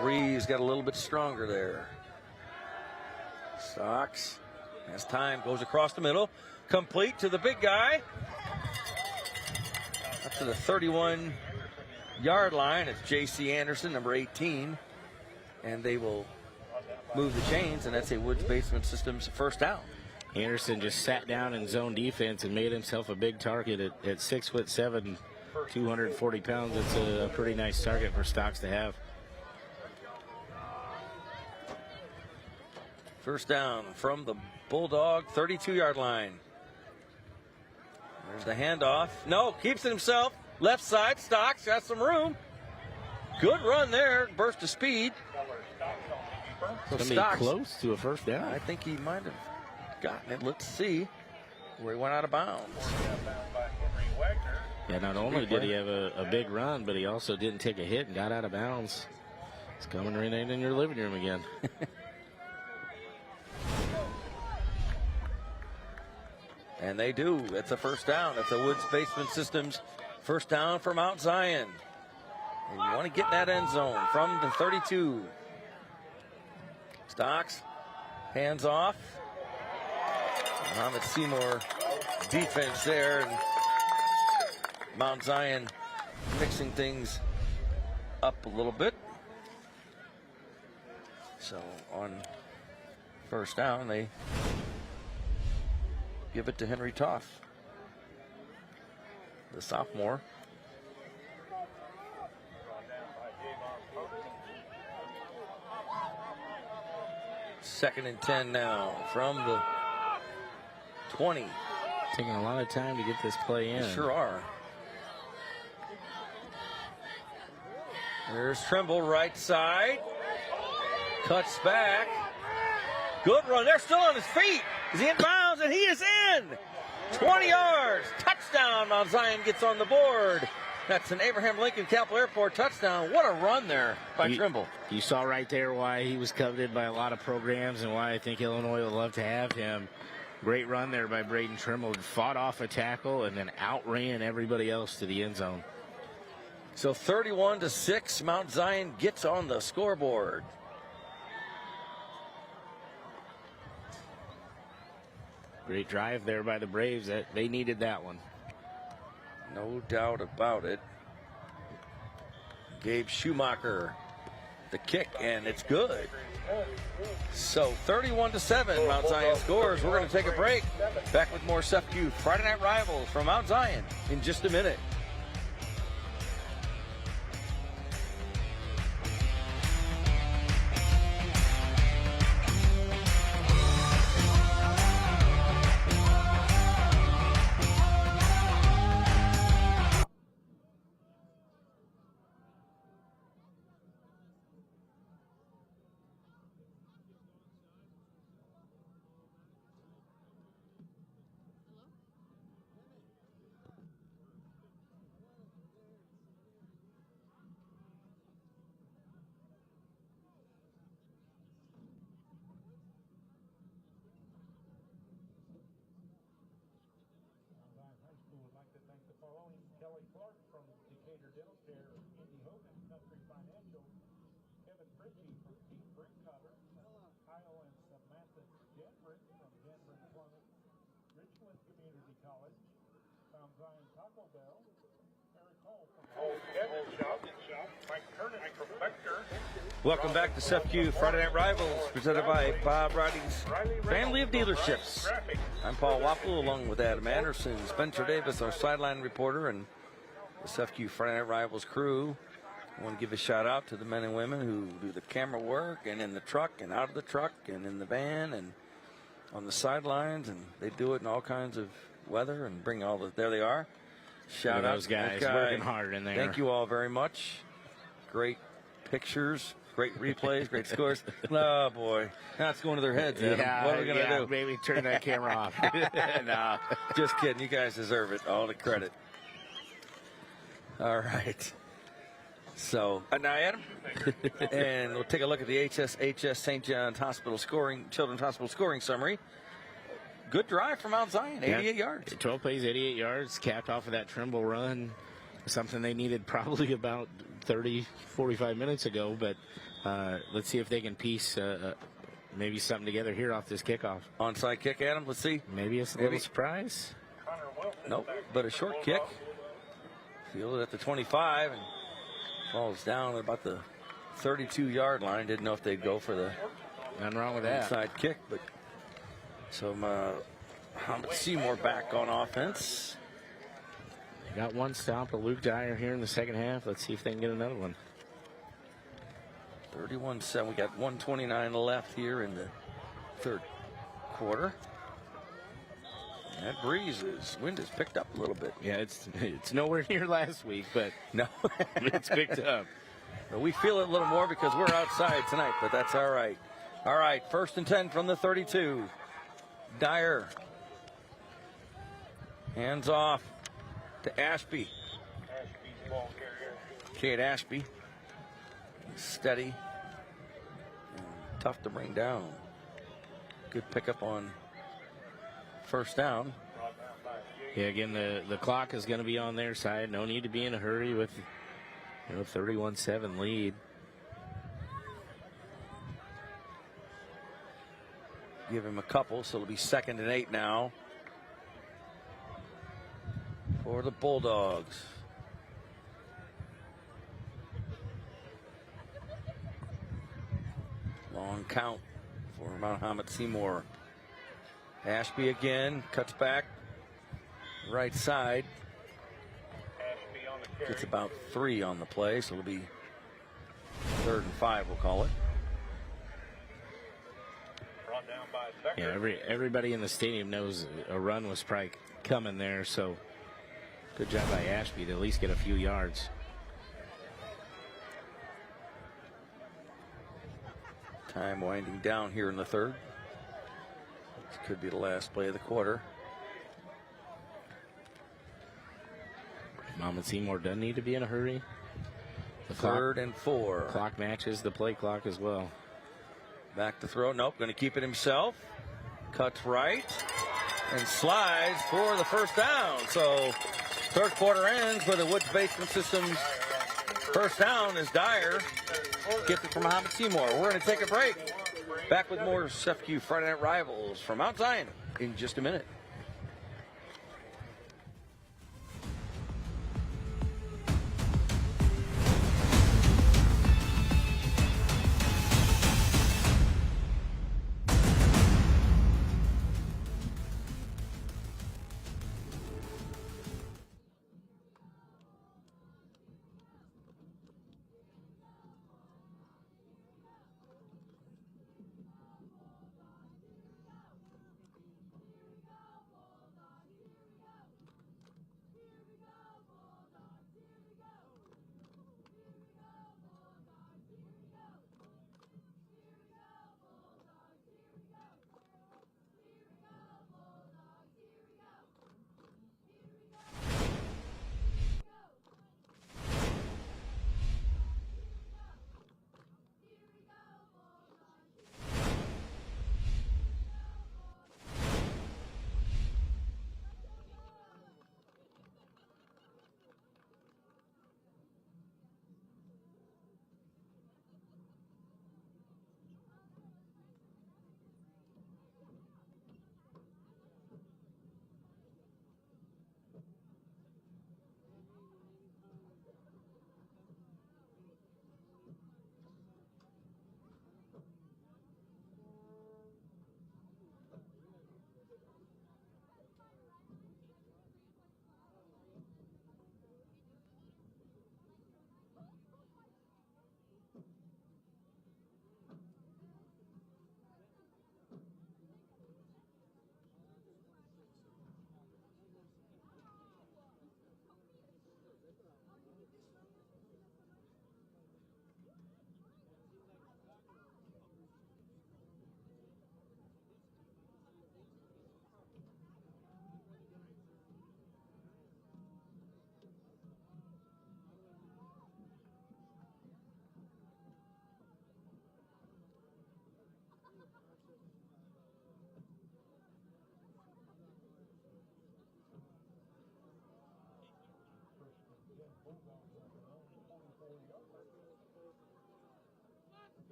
Breeze got a little bit stronger there. Stocks has time, goes across the middle, complete to the big guy. Up to the 31-yard line. It's J.C. Anderson, number 18. And they will move the chains, and that's a Woods Basement Systems 1st down. Anderson just sat down in zone defense and made himself a big target at 6'7", 240 pounds. It's a pretty nice target for Stocks to have. 1st down from the Bulldog 32-yard line. There's the handoff. No, keeps it himself. Left side, Stocks got some room. Good run there, burst of speed. So Stocks close to a 1st down. I think he might have gotten it. Let's see where he went out of bounds. Yeah, not only did he have a big run, but he also didn't take a hit and got out of bounds. It's coming right in your living room again. And they do. It's a 1st down. It's a Woods Basement Systems 1st down for Mount Zion. And you want to get in that end zone from the 32. Stocks, hands off. Mahomet Seymour defense there. And Mount Zion mixing things up a little bit. So on 1st down, they give it to Henry Toff. the sophomore. Second and 10 now from the 20. Taking a lot of time to get this play in. They sure are. There's Trimble, right side. Cuts back. Good run. They're still on his feet. Is he in bounds? And he is in. 20 yards. Touchdown. Mount Zion gets on the board. That's an Abraham Lincoln Capital Airport touchdown. What a run there by Trimble. You saw right there why he was coveted by a lot of programs and why I think Illinois would love to have him. Great run there by Braden Trimble. Fought off a tackle and then outran everybody else to the end zone. So 31-6, Mount Zion gets on the scoreboard. Great drive there by the Braves. They needed that one. No doubt about it. Gabe Schumacher, the kick, and it's good. So 31-7, Mount Zion scores. We're going to take a break. Back with more SFQ Friday Night Rivals from Mount Zion in just a minute. Welcome back to SFQ Friday Night Rivals, presented by Bob Riding's Family of Dealerships. I'm Paul Waffle, along with Adam Anderson, Spencer Davis, our sideline reporter, and the SFQ Friday Night Rivals crew. I want to give a shout out to the men and women who do the camera work and in the truck and out of the truck and in the van and on the sidelines, and they do it in all kinds of weather and bring all the, there they are. Shout out those guys working hard in there. Thank you all very much. Great pictures, great replays, great scores. Oh boy, now it's going to their heads. Adam. Yeah, what are we gonna do? Maybe turn that camera off. No, just kidding. You guys deserve it. All the credit. All right. So now, Adam, and we'll take a look at the HSHS St. John's Hospital scoring, Children's Hospital scoring summary. Good drive from Mount Zion, 88 yards. 12 plays, 88 yards, capped off of that Trimble run. Something they needed probably about 30, 45 minutes ago, but let's see if they can piece maybe something together here off this kickoff. Onside kick, Adam, let's see. Maybe it's a little surprise. Nope, but a short kick. Fielded at the 25 and falls down at about the 32-yard line. Didn't know if they'd go for the nothing wrong with that onside kick, but so Mahomet Seymour back on offense. They got one stop of Luke Dyer here in the second half. Let's see if they can get another one. 31-7. We got 129 left here in the third quarter. That wind has picked up a little bit. Yeah, it's nowhere near last week, but no, it's picked up. But we feel it a little more because we're outside tonight, but that's all right. All right, 1st and 10 from the 32. Dyer. Hands off to Ashby. Cade Ashby. Steady. And tough to bring down. Good pickup on first down. Yeah, again, the clock is going to be on their side. No need to be in a hurry with 31-7 lead. Give him a couple, so it'll be 2nd and 8 now for the Bulldogs. Long count for Mahomet Seymour. Ashby again, cuts back, right side. It's about 3 on the play, so it'll be 3rd and 5, we'll call it. Yeah, everybody in the stadium knows a run was probably coming there, so good job by Ashby to at least get a few yards. Time winding down here in the 3rd. This could be the last play of the quarter. Mahomet Seymour doesn't need to be in a hurry. The 3rd and 4. Clock matches the play clock as well. Back to throw. Nope, going to keep it himself. Cuts right and slides for the first down. So 3rd quarter ends with the Woods Basement Systems first down as Dyer gets it from Mahomet Seymour. We're going to take a break. Back with more SEFCU Friday Night Rivals from Mount Zion in just a minute.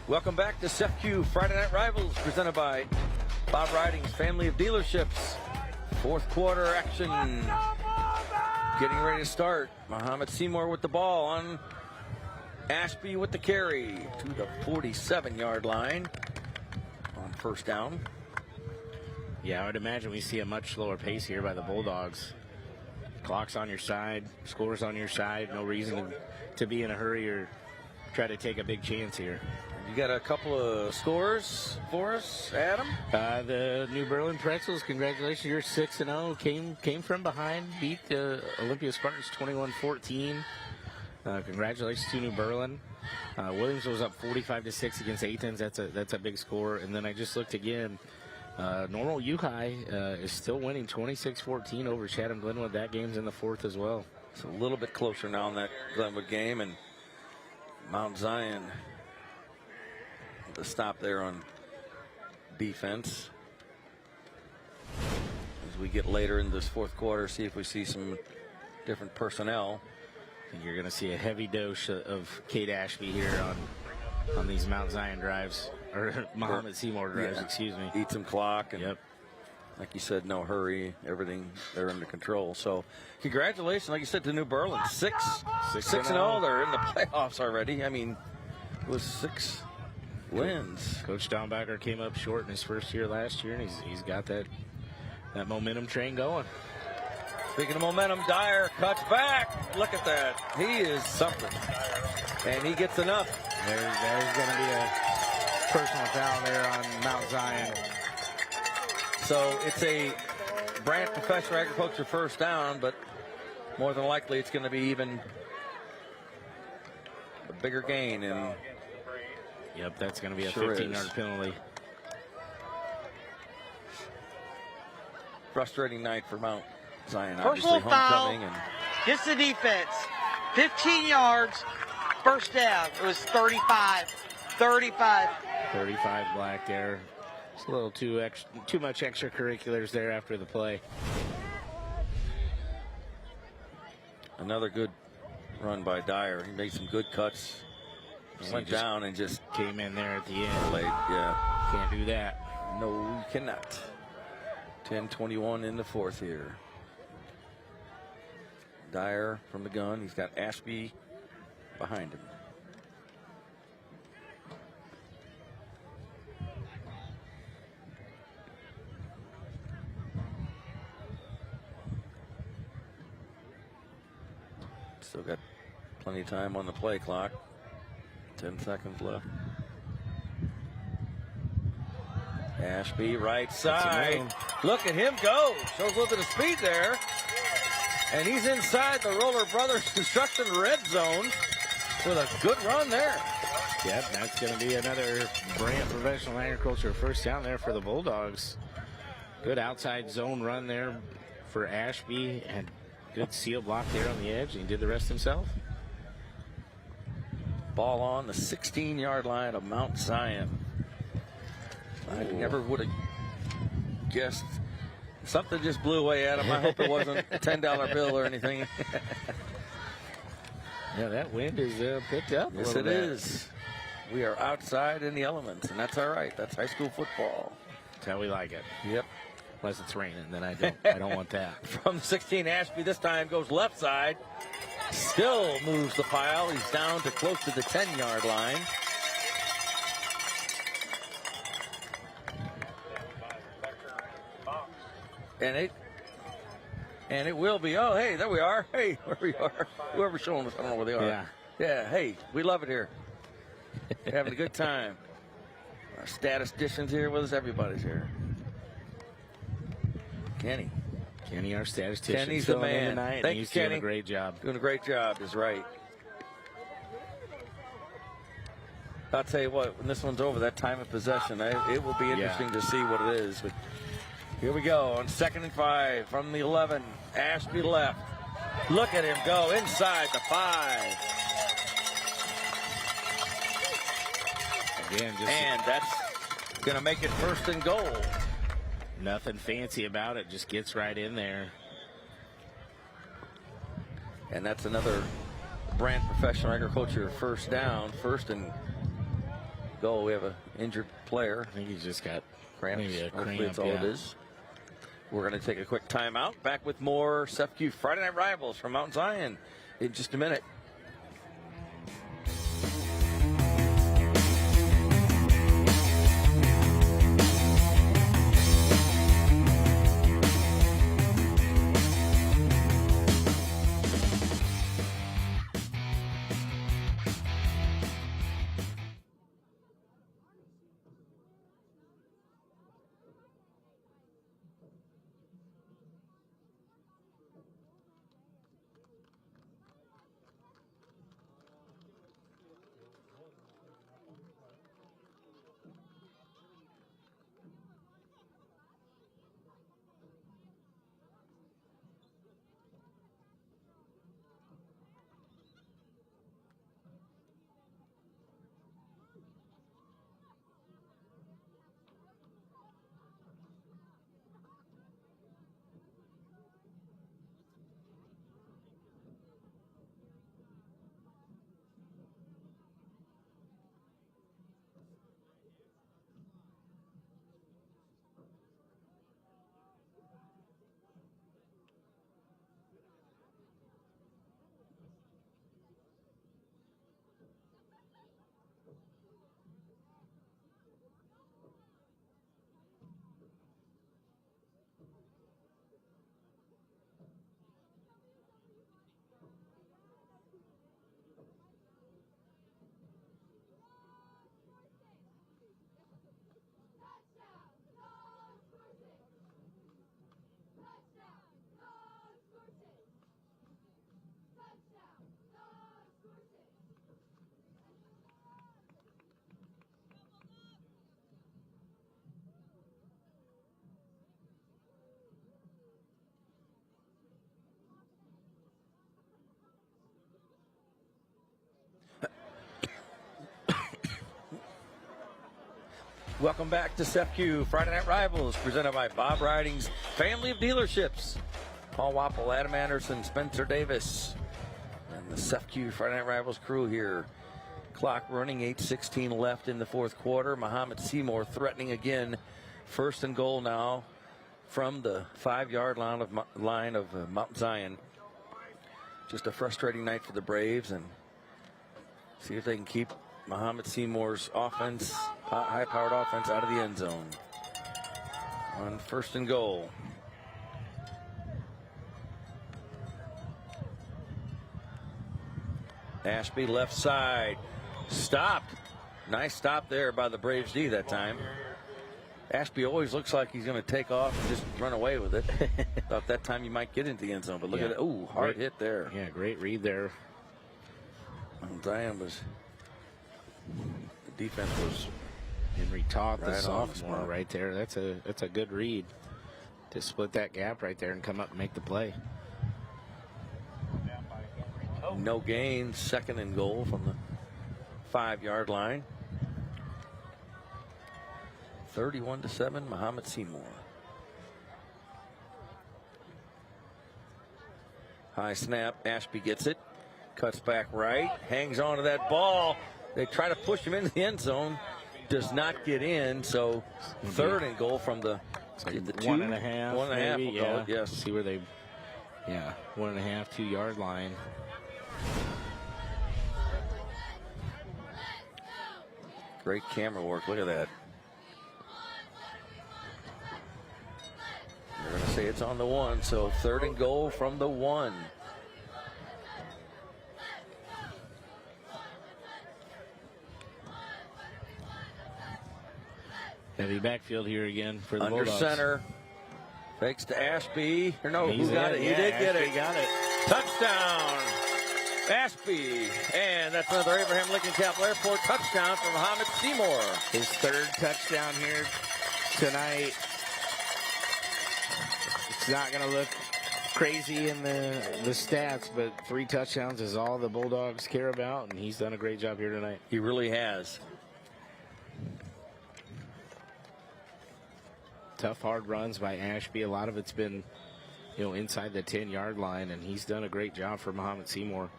Welcome back to SEFCU Friday Night Rivals, presented by Bob Riding's family of dealerships. 4th quarter action getting ready to start. Mahomet Seymour with the ball on Ashby with the carry to the 47-yard line on first down. Yeah, I would imagine we see a much slower pace here by the Bulldogs. Clock's on your side, score's on your side. No reason to be in a hurry or try to take a big chance here. You got a couple of scores for us, Adam? The New Berlin Pretzels, congratulations. You're 6-0. Came from behind, beat the Olympia Spartans 21-14. Congratulations to New Berlin. Williams was up 45-6 against Athens. That's a big score. And then I just looked again. Normal U-High is still winning 26-14 over Chatham Glenwood. That game's in the 4th as well. It's a little bit closer now in that Glenwood game, and Mount Zion the stop there on defense. As we get later in this fourth quarter, see if we see some different personnel. And you're going to see a heavy dose of Kate Ashby here on these Mount Zion drives, or Mahomet Seymour drives, excuse me. Eat some clock. And like you said, no hurry. Everything, they're under control. So congratulations, like you said, to New Berlin. 6-0. They're in the playoffs already. I mean, it was 6 wins. Coach Downbacker came up short in his first year last year, and he's got that momentum train going. Speaking of momentum, Dyer cuts back. Look at that. He is something. And he gets enough. There's going to be a personal foul there on Mount Zion. So it's a Brant Professional Agriculture first down, but more than likely it's going to be even a bigger gain. And yep, that's going to be a 15-yard penalty. Frustrating night for Mount Zion. Personal Obviously foul homecoming. against the defense. 15 yards, first down. It was 35. 35 black there. It's a little too much extracurriculars there after the play. Another good run by Dyer. He made some good cuts. Went down and just came in there at the end. Late, yeah. Can't do that. No, you cannot. 10-21 in the fourth here. Dyer from the gun. He's got Ashby behind him. Still got plenty of time on the play clock. 10 seconds left. Ashby right side. Look at him go. Shows a little bit of speed there. And he's inside the Roller Brothers Construction red zone with a good run there. Yep, that's going to be another Brant Professional Agriculture first down there for the Bulldogs. Good outside zone run there for Ashby, and good seal block there on the edge. He did the rest himself. Ball on the 16-yard line of Mount Zion. I never would have guessed. Something just blew away at him. I hope it wasn't a $10 bill or anything. Yeah, that wind is picked up. Yes, it is. We are outside in the elements, and that's all right. That's high school football. That's how we like it. Yep. Unless it's raining, then I don't want that. From 16, Ashby this time goes left side. Still moves the pile. He's down to close to the 10-yard line. And it will be. Oh, hey, there we are. Hey, where we are. Whoever's showing us, I don't know where they are. Yeah. Yeah, hey, we love it here. We're having a good time. Our statistician's here with us. Everybody's here. Kenny, our statistician. Kenny's the man. Tonight, Thank he's you, Kenny. Doing a great job. Doing a great job is right. I'll tell you what, when this one's over, that time of possession, it will be interesting to see what it is. But here we go on 2nd and 5 from the 11. Ashby left. Look at him go inside the 5. Again, and that's going to make it 1st and goal. Nothing fancy about it. Just gets right in there. And that's another Brant Professional Agriculture first down. 1st and goal. We have an injured player. I think he's just got cramps. maybe a cramp. Hopefully that's all it is. We're going to take a quick timeout. Back with more SEFCU Friday Night Rivals from Mount Zion in just a minute. Welcome back to SEFCU Friday Night Rivals, presented by Bob Riding's Family of Dealerships. Paul Wapple, Adam Anderson, Spencer Davis, and the SEFCU Friday Night Rivals crew here. Clock running, 8:16 left in the fourth quarter. Mahomet Seymour threatening again. First and goal now from the 5-yard line of Mount Zion. Just a frustrating night for the Braves, and see if they can keep Mahomet Seymour's offense, high-powered offense, out of the end zone. On first and goal. Ashby left side. Stopped. Nice stop there by the Braves D that time. Ashby always looks like he's going to take off and just run away with it. Thought that time you might get into the end zone, but look at it. Ooh, hard hit there. Yeah, great read there. Zion was, the defense was. Henry Toth, the right sophomore, right there. That's a good read to split that gap right there and come up and make the play. No gain, second and goal from the 5-yard line. 31-7, Mahomet Seymour. High snap, Ashby gets it. Cuts back right, hangs on to that ball. They try to push him into the end zone. Does not get in, so third and goal from the 1.5. 1.5. Maybe, yeah. Yes. See where they, 1.5, 2-yard line. Great camera work. Look at that. They're going to say it's on the 1, so third and goal from the 1. Heavy backfield here again for the Under Bulldogs. center. Fakes to Ashby. Or no, He's who got it? He did get it. Got it. Touchdown. Ashby. And that's another Abraham Lincoln Capital Airport touchdown from Mahomet Seymour. His third touchdown here tonight. It's not going to look crazy in the stats, but 3 touchdowns is all the Bulldogs care about, and he's done a great job here tonight. He really has. Tough, hard runs by Ashby. A lot of it's been, inside the 10-yard line, and he's done a great job for Mahomet Seymour.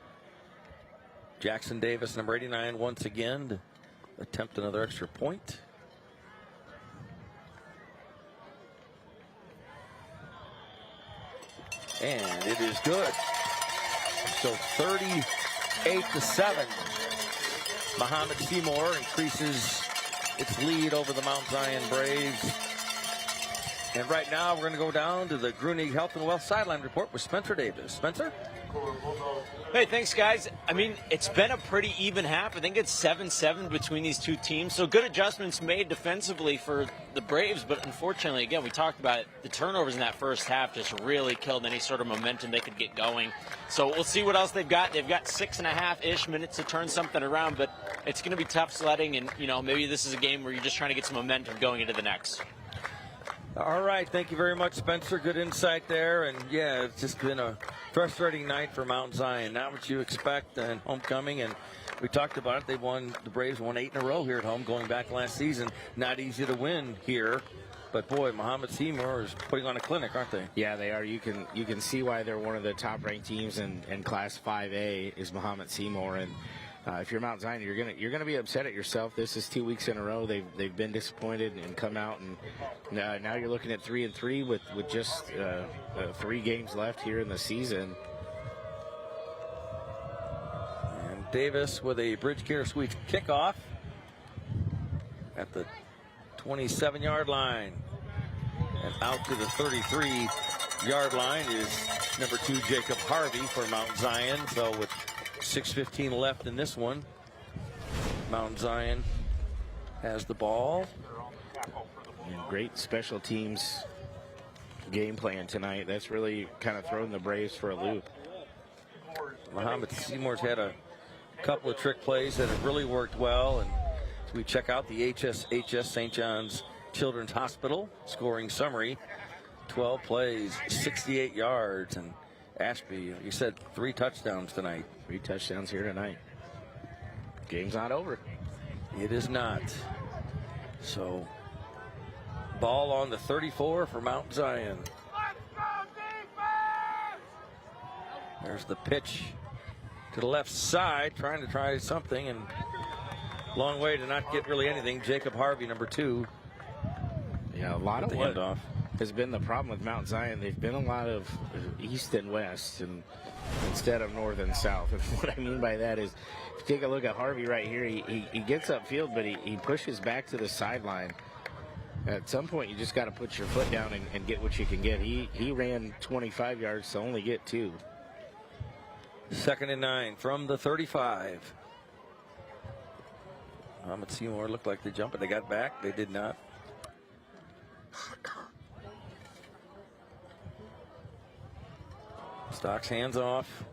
Jackson Davis, number 89, once again to attempt another extra point. And it is good. So 38-7. Mahomet Seymour increases its lead over the Mount Zion Braves. And right now we're going to go down to the Grunig Health and Wealth Sideline Report with Spencer Davis. Spencer? Hey, thanks, guys. I mean, it's been a pretty even half. I think it's 7-7 between these two teams. So good adjustments made defensively for the Braves. But unfortunately, again, we talked about it. The turnovers in that first half just really killed any sort of momentum they could get going. So we'll see what else they've got. They've got 6.5-ish minutes to turn something around. But it's going to be tough sledding. And, maybe this is a game where you're just trying to get some momentum going into the next. All right, thank you very much, Spencer. Good insight there. And, yeah, it's just been a frustrating night for Mount Zion. Not what you expect in homecoming. And we talked about it. The Braves won 8 in a row here at home going back last season. Not easy to win here. But, boy, Mahomet Seymour is putting on a clinic, aren't they? Yeah, they are. You can see why they're one of the top-ranked teams in Class 5A is Mahomet Seymour. And if you're Mount Zion, you're gonna be upset at yourself. This is 2 weeks in a row. They've been disappointed and come out, and now you're looking at 3-3 with just 3 games left here in the season. And Davis with a Bridge Care Suites kickoff at the 27-yard line, and out to the 33-yard line is number 2 Jacob Harvey for Mount Zion. So with 6:15 left in this one, Mount Zion has the ball. And great special teams game plan tonight. That's really kind of thrown the Braves for a loop. Mahomet Seymour's had a couple of trick plays that have really worked well. And as we check out the HSHS St. John's Children's Hospital scoring summary, 12 plays, 68 yards. And Ashby, you said 3 touchdowns tonight. 3 touchdowns here tonight. Game's not over. It is not. So, ball on the 34 for Mount Zion. There's the pitch to the left side, trying to try something, and long way to not get really anything. Jacob Harvey, number 2. Yeah, a lot of the what handoff has been the problem with Mount Zion. They've been a lot of east and west, and instead of north and south. And what I mean by that is, if you take a look at Harvey right here, he gets upfield, but he pushes back to the sideline. At some point, you just got to put your foot down and get what you can get. He ran 25 yards to only get 2. 2nd and 9 from the 35. Mahomet Seymour looked like they jumped, but they got back. They did not. Stocks hands off.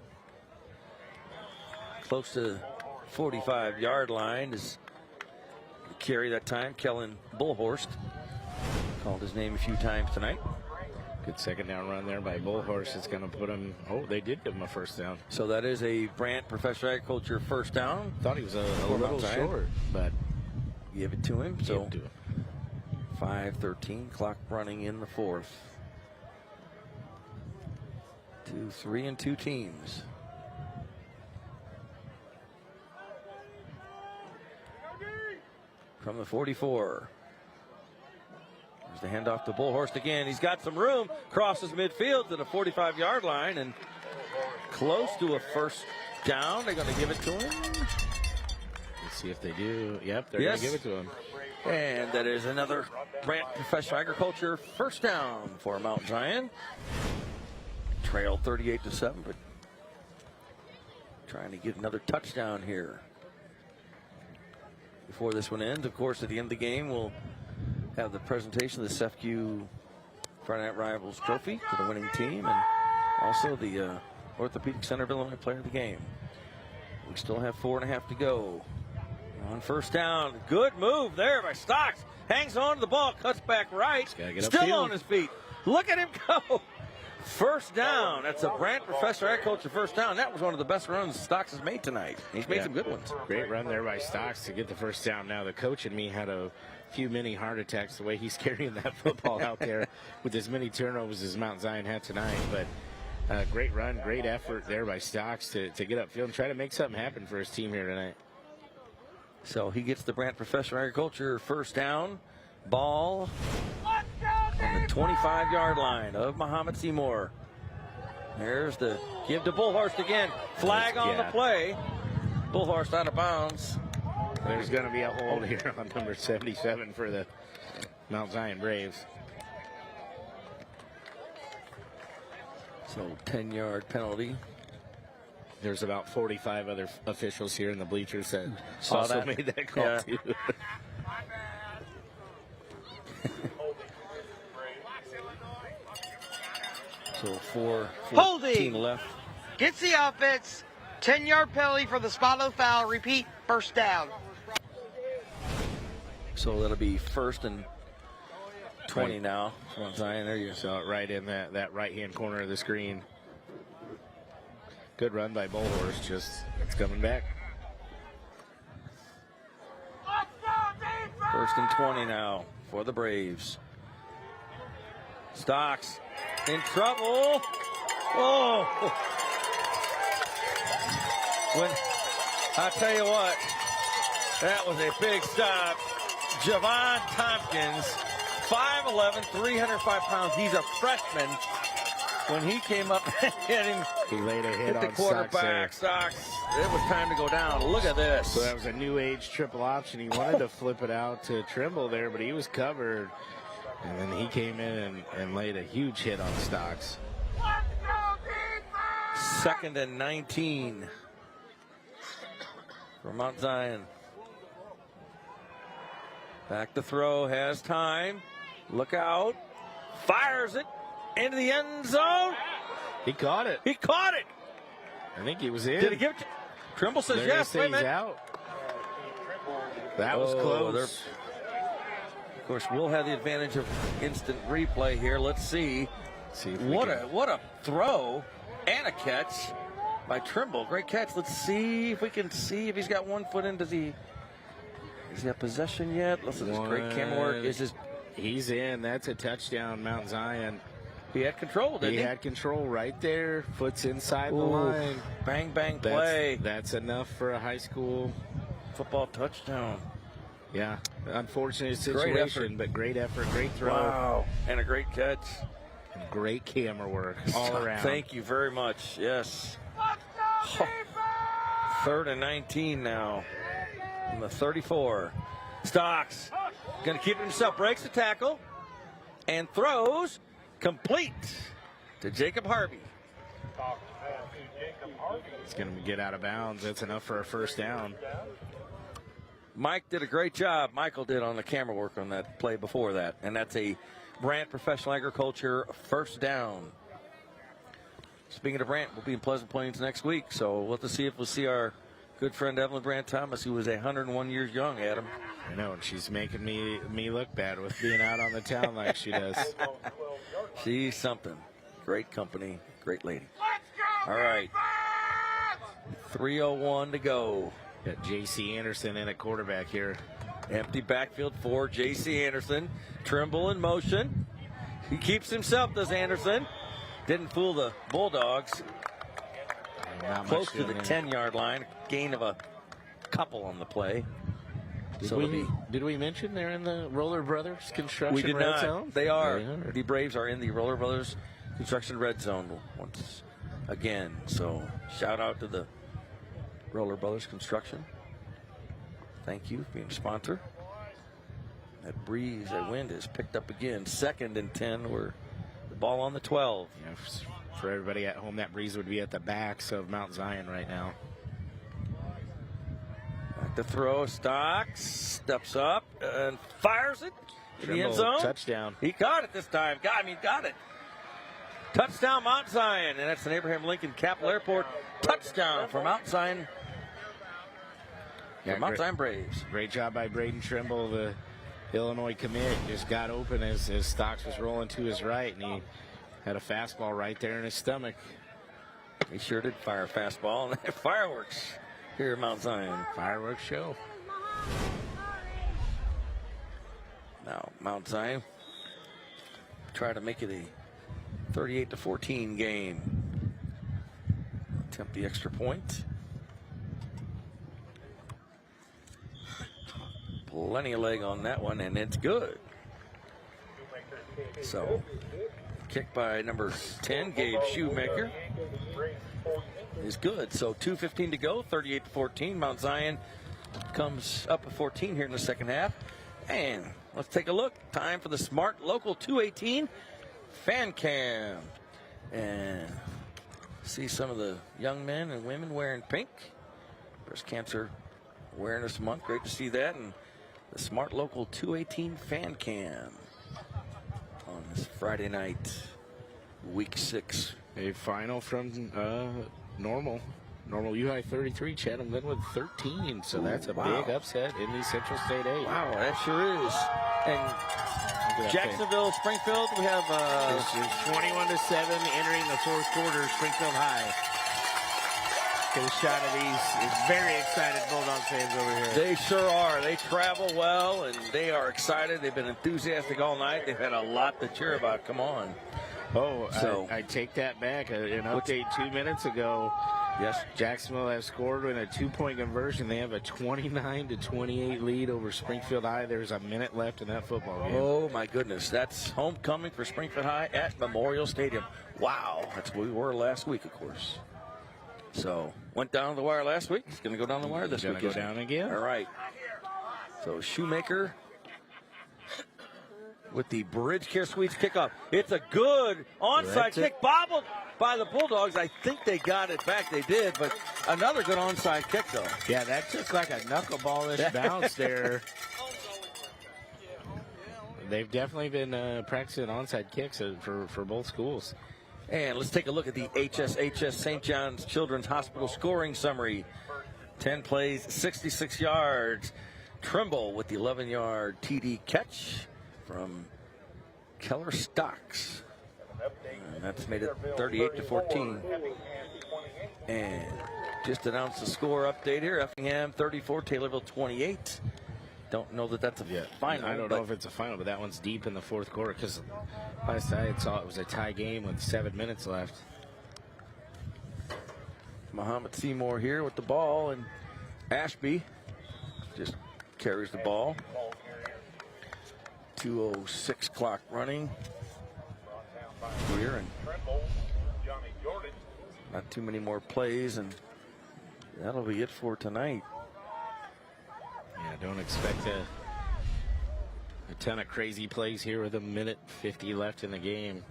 Close to 45-yard line is the carry that time. Kellen Bullhorst called his name a few times tonight. Good 2nd down run there by Bullhorst. It's going to put him. Oh, they did give him a 1st down. So that is a Brant Professor Agriculture 1st down. Thought he was a little short, but give it to him. So 5:13, clock running in the 4th. 2-3-2 teams. From the 44. There's the handoff to Bullhorst again. He's got some room. Crosses midfield to the 45-yard line and close to a 1st down. They're going to give it to him. Let's see if they do. Yep, they're going to give it to him. And that is another Brant Professional Agriculture 1st down for Mount Zion. Trail 38-7, but trying to get another touchdown here before this one ends. Of course, at the end of the game, we'll have the presentation of the SEFCU Friday Night Rivals trophy to the winning team, and also the Orthopedic Center of Illinois Player of the Game. We still have 4.5 to go. On 1st down, good move there by Stocks. Hangs on to the ball, cuts back right. Still on his feet. Look at him go. 1st down. That's a Brant Professor Agriculture 1st down. That was one of the best runs Stocks has made tonight. He's made some good ones. Great run there by Stocks to get the 1st down. Now the coach and me had a few mini heart attacks the way he's carrying that football out there with as many turnovers as Mount Zion had tonight. But great run, great effort there by Stocks to get upfield and try to make something happen for his team here tonight. So he gets the Brant Professor Agriculture 1st down. Ball on the 25-yard line of Mahomet Seymour. There's the give to Bullhorst again. Flag on the play. Bullhorst out of bounds. There's going to be a hold here on number 77 for the Mount Zion Braves. So 10-yard penalty. There's about 45 other officials here in the bleachers that made that call too. So 4 holding left. Gets the offense. 10-yard penalty for the spot of the foul. Repeat, 1st down. So that'll be 1st and 20 now. Mount Zion, there you go. So right in that right-hand corner of the screen. Good run by Bullhorst, it's coming back. 1st and 20 now for the Braves. Stocks in trouble. Oh! I tell you what, that was a big stop. Javon Tompkins, 5'11", 305 pounds. He's a freshman. When he came up and hit him, he laid a hit the on quarterback. Stocks. It was time to go down. Look at this. So that was a new age triple option. He wanted to flip it out to Trimble there, but he was covered. And then he came in and laid a huge hit on Stocks. 2nd and 19 for Mount Zion. Back to throw, has time. Look out. Fires it into the end zone. He caught it. He caught it. I think he was in. Did he give it to Trimble? Says yes. Wait a minute. Out. That was close. Of course, we'll have the advantage of instant replay here. Let's see. What a throw and a catch by Trimble. Great catch. Let's see if we can see if he's got 1 foot in. Does he? Is he at possession yet? Listen to this great camera work. He's in. That's a touchdown, Mount Zion. He had control, didn't he? He had control right there. Foot's inside the line. Bang, bang play. That's enough for a high school football touchdown. Yeah, unfortunate situation, but great effort, great throw. Wow, and a great catch. And great camera work all around. Thank you very much. Yes. Oh, 3rd and 19 now. On the 34. Stocks going to keep it himself. Breaks the tackle and throws complete to Jacob Harvey. It's going to get out of bounds. That's enough for a first down. Mike did a great job. Michael did on the camera work on that play before that. And that's a Brant Professional Agriculture first down. Speaking of Brant, we'll be in Pleasant Plains next week. So we'll have to see if we'll see our good friend Evelyn Brant Thomas, who was 101 years young, Adam. I know, and she's making me look bad with being out on the town like she does. She's something. Great company, great lady. All right. 3:01 to go. Got J.C. Anderson in at quarterback here. Empty backfield for J.C. Anderson. Trimble in motion. He keeps himself, does Anderson. Didn't fool the Bulldogs. Close to the 10-yard line. Gain of a couple on the play. Did we mention they're in the Roller Brothers Construction We did Red not. Zone? They are. The Braves are in the Roller Brothers Construction Red Zone once again. So shout out to the Roller Brothers Construction. Thank you for being a sponsor. That breeze, that wind is picked up again. 2nd and 10. We're the ball on the 12. Yeah, for everybody at home, that breeze would be at the backs of Mount Zion right now. Back to throw. Stocks steps up and fires it in the end zone. Touchdown. He caught it this time. Got it. Touchdown, Mount Zion. And that's an Abraham Lincoln Capital Airport touchdown for Mount Zion. Yeah, Mount Zion Braves. Great job by Braden Trimble, the Illinois commit. Just got open as Stocks was rolling to his right, and he had a fastball right there in his stomach. He sure did fire a fastball. And fireworks here at Mount Zion. Fireworks show. Now, Mount Zion try to make it a 38-14 game. Attempt the extra point. Plenty of leg on that one, and it's good. So, kick by number 10, Gabe Shoemaker, is good. So 2:15 to go, 38-14. Mount Zion comes up at 14 here in the second half. And let's take a look. Time for the Smart Local 218 Fan Cam. And see some of the young men and women wearing pink. Breast Cancer Awareness Month. Great to see that. And the Smart Local 218 Fan Cam on this Friday night, week 6. A final from Normal UI 33, Chatham Glenwood 13. So that's a big upset in the Central State 8. Wow, that sure is. And Jacksonville, Springfield, we have 21-7 entering the fourth quarter. Springfield High. Get a shot of these very excited Bulldog fans over here. They sure are. They travel well, and they are excited. They've been enthusiastic all night. They've had a lot to cheer about. Come on. Oh, so I take that back. An update 2 minutes ago. Yes. Jacksonville has scored in a 2-point conversion. They have a 29-28 lead over Springfield High. There's a minute left in that football game. Oh, my goodness. That's homecoming for Springfield High at Memorial Stadium. Wow. That's where we were last week, of course. So, went down the wire last week. It's going to go down the wire this week. Go down again. All right. So, Shoemaker with the Bridge Care Suites kickoff. It's a good onside kick. Bobbled by the Bulldogs. I think they got it back. They did, but another good onside kick, though. Yeah, that took like a knuckleball-ish bounce there. They've definitely been practicing onside kicks for both schools. And let's take a look at the HSHS St. John's Children's Hospital scoring summary. 10 plays, 66 yards. Trimble with the 11-yard TD catch from Keller Stocks. And that's made it 38-14. And just announced the score update here. Effingham 34, Taylorville 28. don't know that that's a final. I don't know if it's a final, but that one's deep in the fourth quarter because last I saw it was a tie game with 7 minutes left. Mahomet Seymour here with the ball, and Ashby just carries the ball. 2:06 clock running here, and not too many more plays, and that'll be it for tonight. Yeah, don't expect a ton of crazy plays here with 1:50 left in the game.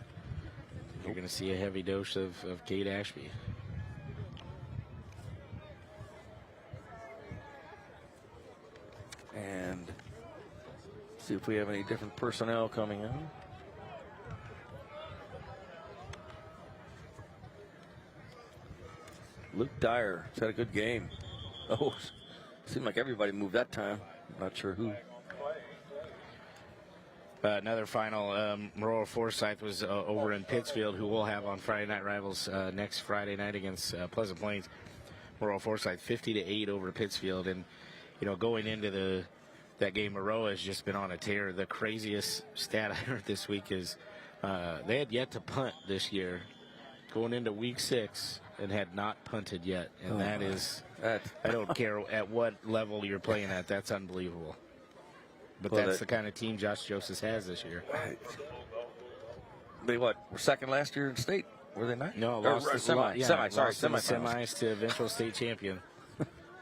You're going to see a heavy dose of Kate Ashby. And see if we have any different personnel coming in. Luke Dyer has had a good game. Oh, seemed like everybody moved that time. Not sure who. Another final, Royal Forsyth was over in Pittsfield, who we'll have on Friday Night Rivals next Friday night against Pleasant Plains. Royal Forsyth 50-8 over Pittsfield, and going into that game, Aroa has just been on a tear. The craziest stat I heard this week is they had yet to punt this year, going into week 6, and had not punted yet, and that is, I don't care at what level you're playing at, that's unbelievable. But that's the kind of team Josh Joseph has this year. They were second last year in state, were they not? No, lost the semis semis to eventual state champion.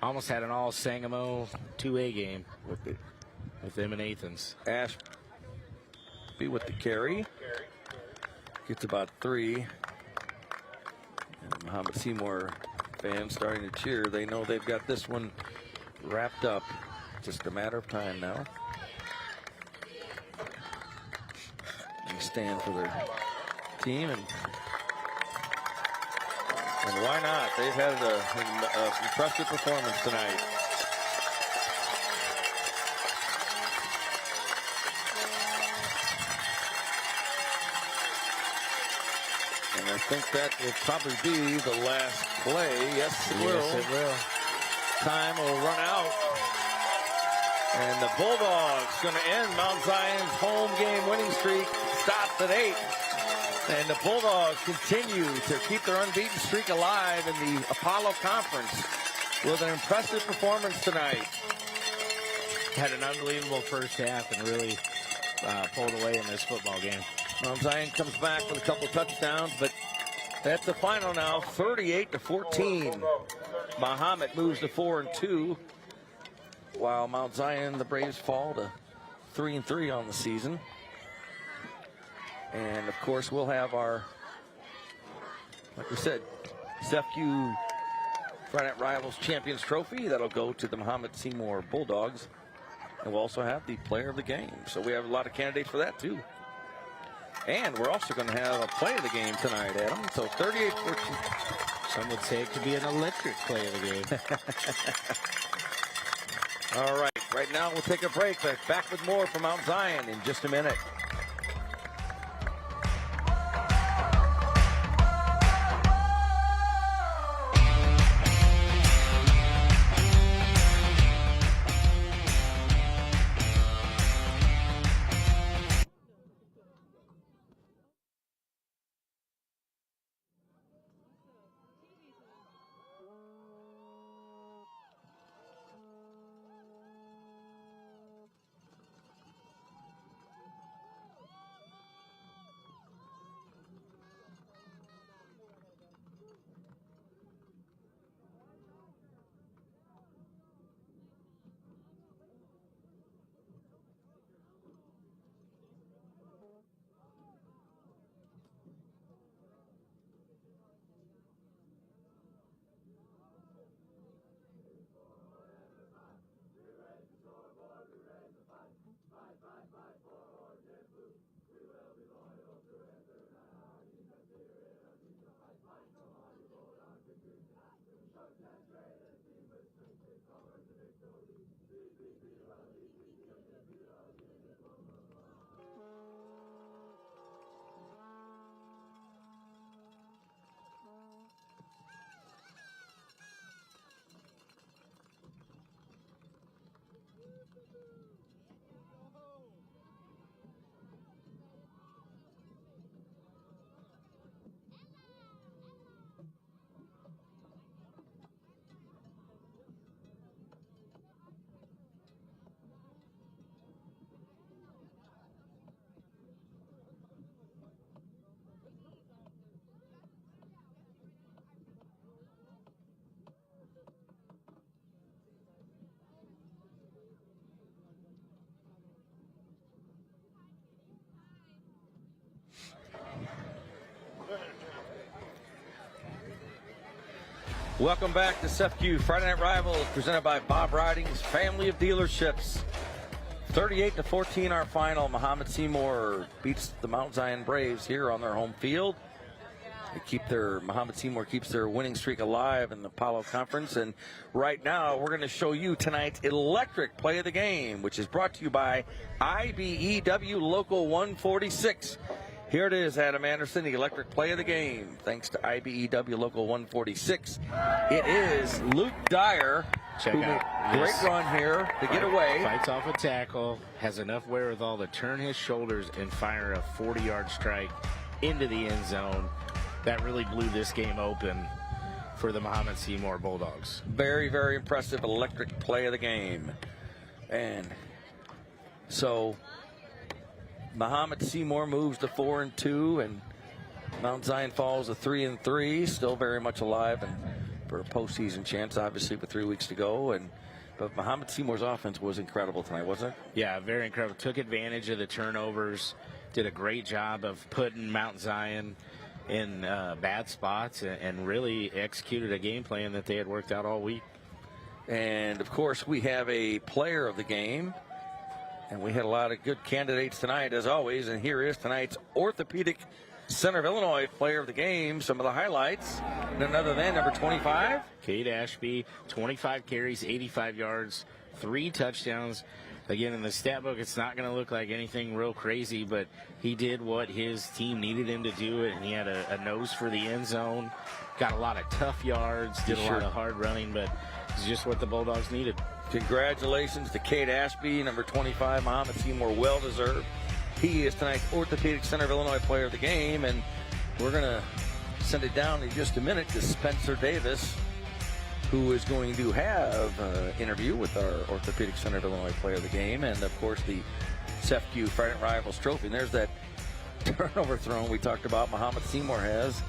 Almost had an all Sangamo 2A game with them and Athens. Ashby with the carry. Gets about 3. And Mahomet Seymour fans starting to cheer. They know they've got this one wrapped up. Just a matter of time now. They stand for their team, and why not? They've had an impressive performance tonight. And I think that will probably be the last play. Yes, it will. Yes, it will. Time will run out. And the Bulldogs going to end Mount Zion's home game winning streak. Stops at 8. And the Bulldogs continue to keep their unbeaten streak alive in the Apollo Conference with an impressive performance tonight. Had an unbelievable first half and really pulled away in this football game. Mount Zion comes back with a couple touchdowns, but that's the final now, 38-14. Mahomet moves to 4-2, while Mount Zion, the Braves, fall to 3-3 on the season. And of course, we'll have our, like we said, SFQ Friday Night Rivals Champions Trophy. That'll go to the Mahomet Seymour Bulldogs. And we'll also have the player of the game. So we have a lot of candidates for that too. And we're also going to have a play of the game tonight, Adam. So 38-14. Some would say it could be an electric play of the game. All right, right now we'll take a break, but back with more from Mount Zion in just a minute. Welcome back to SFQ Friday Night Rivals, presented by Bob Riding's Family of Dealerships. 38-14 our final. Mahomet Seymour beats the Mount Zion Braves here on their home field. Mahomet Seymour keeps their winning streak alive in the Apollo Conference. And right now, we're going to show you tonight's electric play of the game, which is brought to you by IBEW Local 146. Here it is, Adam Anderson, the electric play of the game. Thanks to IBEW Local 146. It is Luke Dyer. Check out great run here to get away. Fights off a tackle, has enough wherewithal to turn his shoulders and fire a 40-yard strike into the end zone. That really blew this game open for the Mahomet Seymour Bulldogs. Very, very impressive electric play of the game. And so Mahomet Seymour moves to 4-2, and Mount Zion falls to 3-3. Still very much alive and for a postseason chance, obviously, with 3 weeks to go. But Mahomet Seymour's offense was incredible tonight, wasn't it? Yeah, very incredible. Took advantage of the turnovers. Did a great job of putting Mount Zion in bad spots and really executed a game plan that they had worked out all week. And, of course, we have a player of the game. And we had a lot of good candidates tonight, as always. And here is tonight's Orthopedic Center of Illinois player of the game. Some of the highlights. None other than number 25. Kate Ashby, 25 carries, 85 yards, 3 touchdowns. Again, in the stat book, it's not going to look like anything real crazy, but he did what his team needed him to do. And he had a nose for the end zone. Got a lot of tough yards, did a lot of hard running, but it's just what the Bulldogs needed. Congratulations to Kate Ashby, number 25. Mahomet Seymour, well-deserved. He is tonight's Orthopedic Center of Illinois player of the game, and we're going to send it down in just a minute to Spencer Davis, who is going to have an interview with our Orthopedic Center of Illinois player of the game, and, of course, the SFQ Friday Night Rivals trophy. And there's that turnover thrown we talked about Mahomet Seymour has.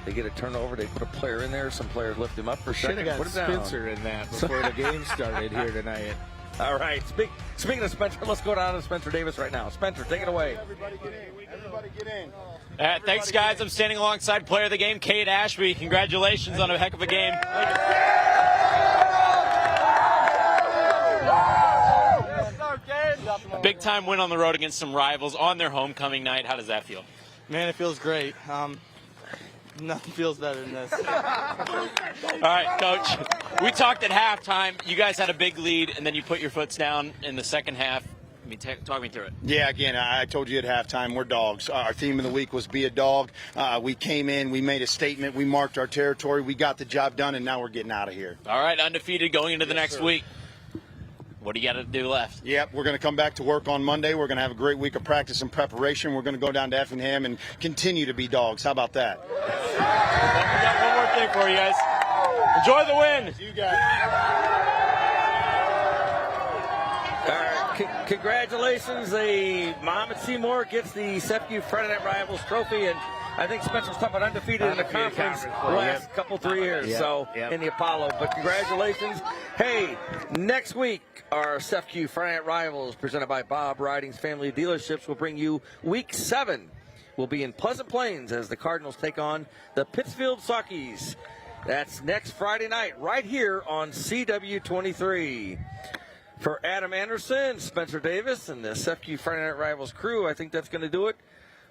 They get a turnover. They put a player in there. Some players lift him up for a second. Should have got Spencer in that before the game started here tonight. All right. Speaking of Spencer, let's go down to Spencer Davis right now. Spencer, take it away. Everybody get in. Everybody get in. Thanks, guys. I'm standing alongside player of the game, Kate Ashby. Congratulations on a heck of a game. Big time win on the road against some rivals on their homecoming night. How does that feel? Man, it feels great. Nothing feels better than this. All right, Coach. We talked at halftime. You guys had a big lead, and then you put your foots down in the second half. I mean, talk me through it. Yeah, again, I told you at halftime, we're dogs. Our theme of the week was be a dog. We came in, we made a statement, we marked our territory, we got the job done, and now we're getting out of here. All right, undefeated going into the next week. What do you got to do left? Yep, we're going to come back to work on Monday. We're going to have a great week of practice and preparation. We're going to go down to FNR and continue to be dogs. How about that? We got one more thing for you guys. Enjoy the win. You guys. Congratulations. Mahomet Seymour gets the SFQ Friday Night Rivals trophy, and I think Spencer's talking about undefeated in the conference the last couple, 3 years, in the Apollo. But congratulations. Hey, next week, our SFQ Friday Night Rivals, presented by Bob Riding's Family of Dealerships, will bring you Week 7. We'll be in Pleasant Plains as the Cardinals take on the Pittsfield Saukeys. That's next Friday night, right here on CW23. For Adam Anderson, Spencer Davis, and the SFQ Friday Night Rivals crew, I think that's going to do it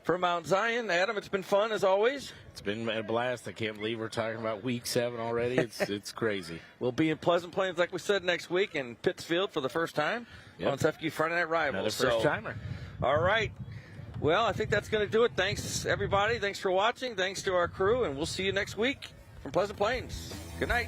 for Mount Zion. Adam, it's been fun as always. It's been a blast. I can't believe we're talking about Week 7 already. It's crazy. We'll be in Pleasant Plains, like we said, next week in Pittsfield for the first time on SFQ Friday Night Rivals. Another first-timer. All right. Well, I think that's going to do it. Thanks, everybody. Thanks for watching. Thanks to our crew, and we'll see you next week from Pleasant Plains. Good night.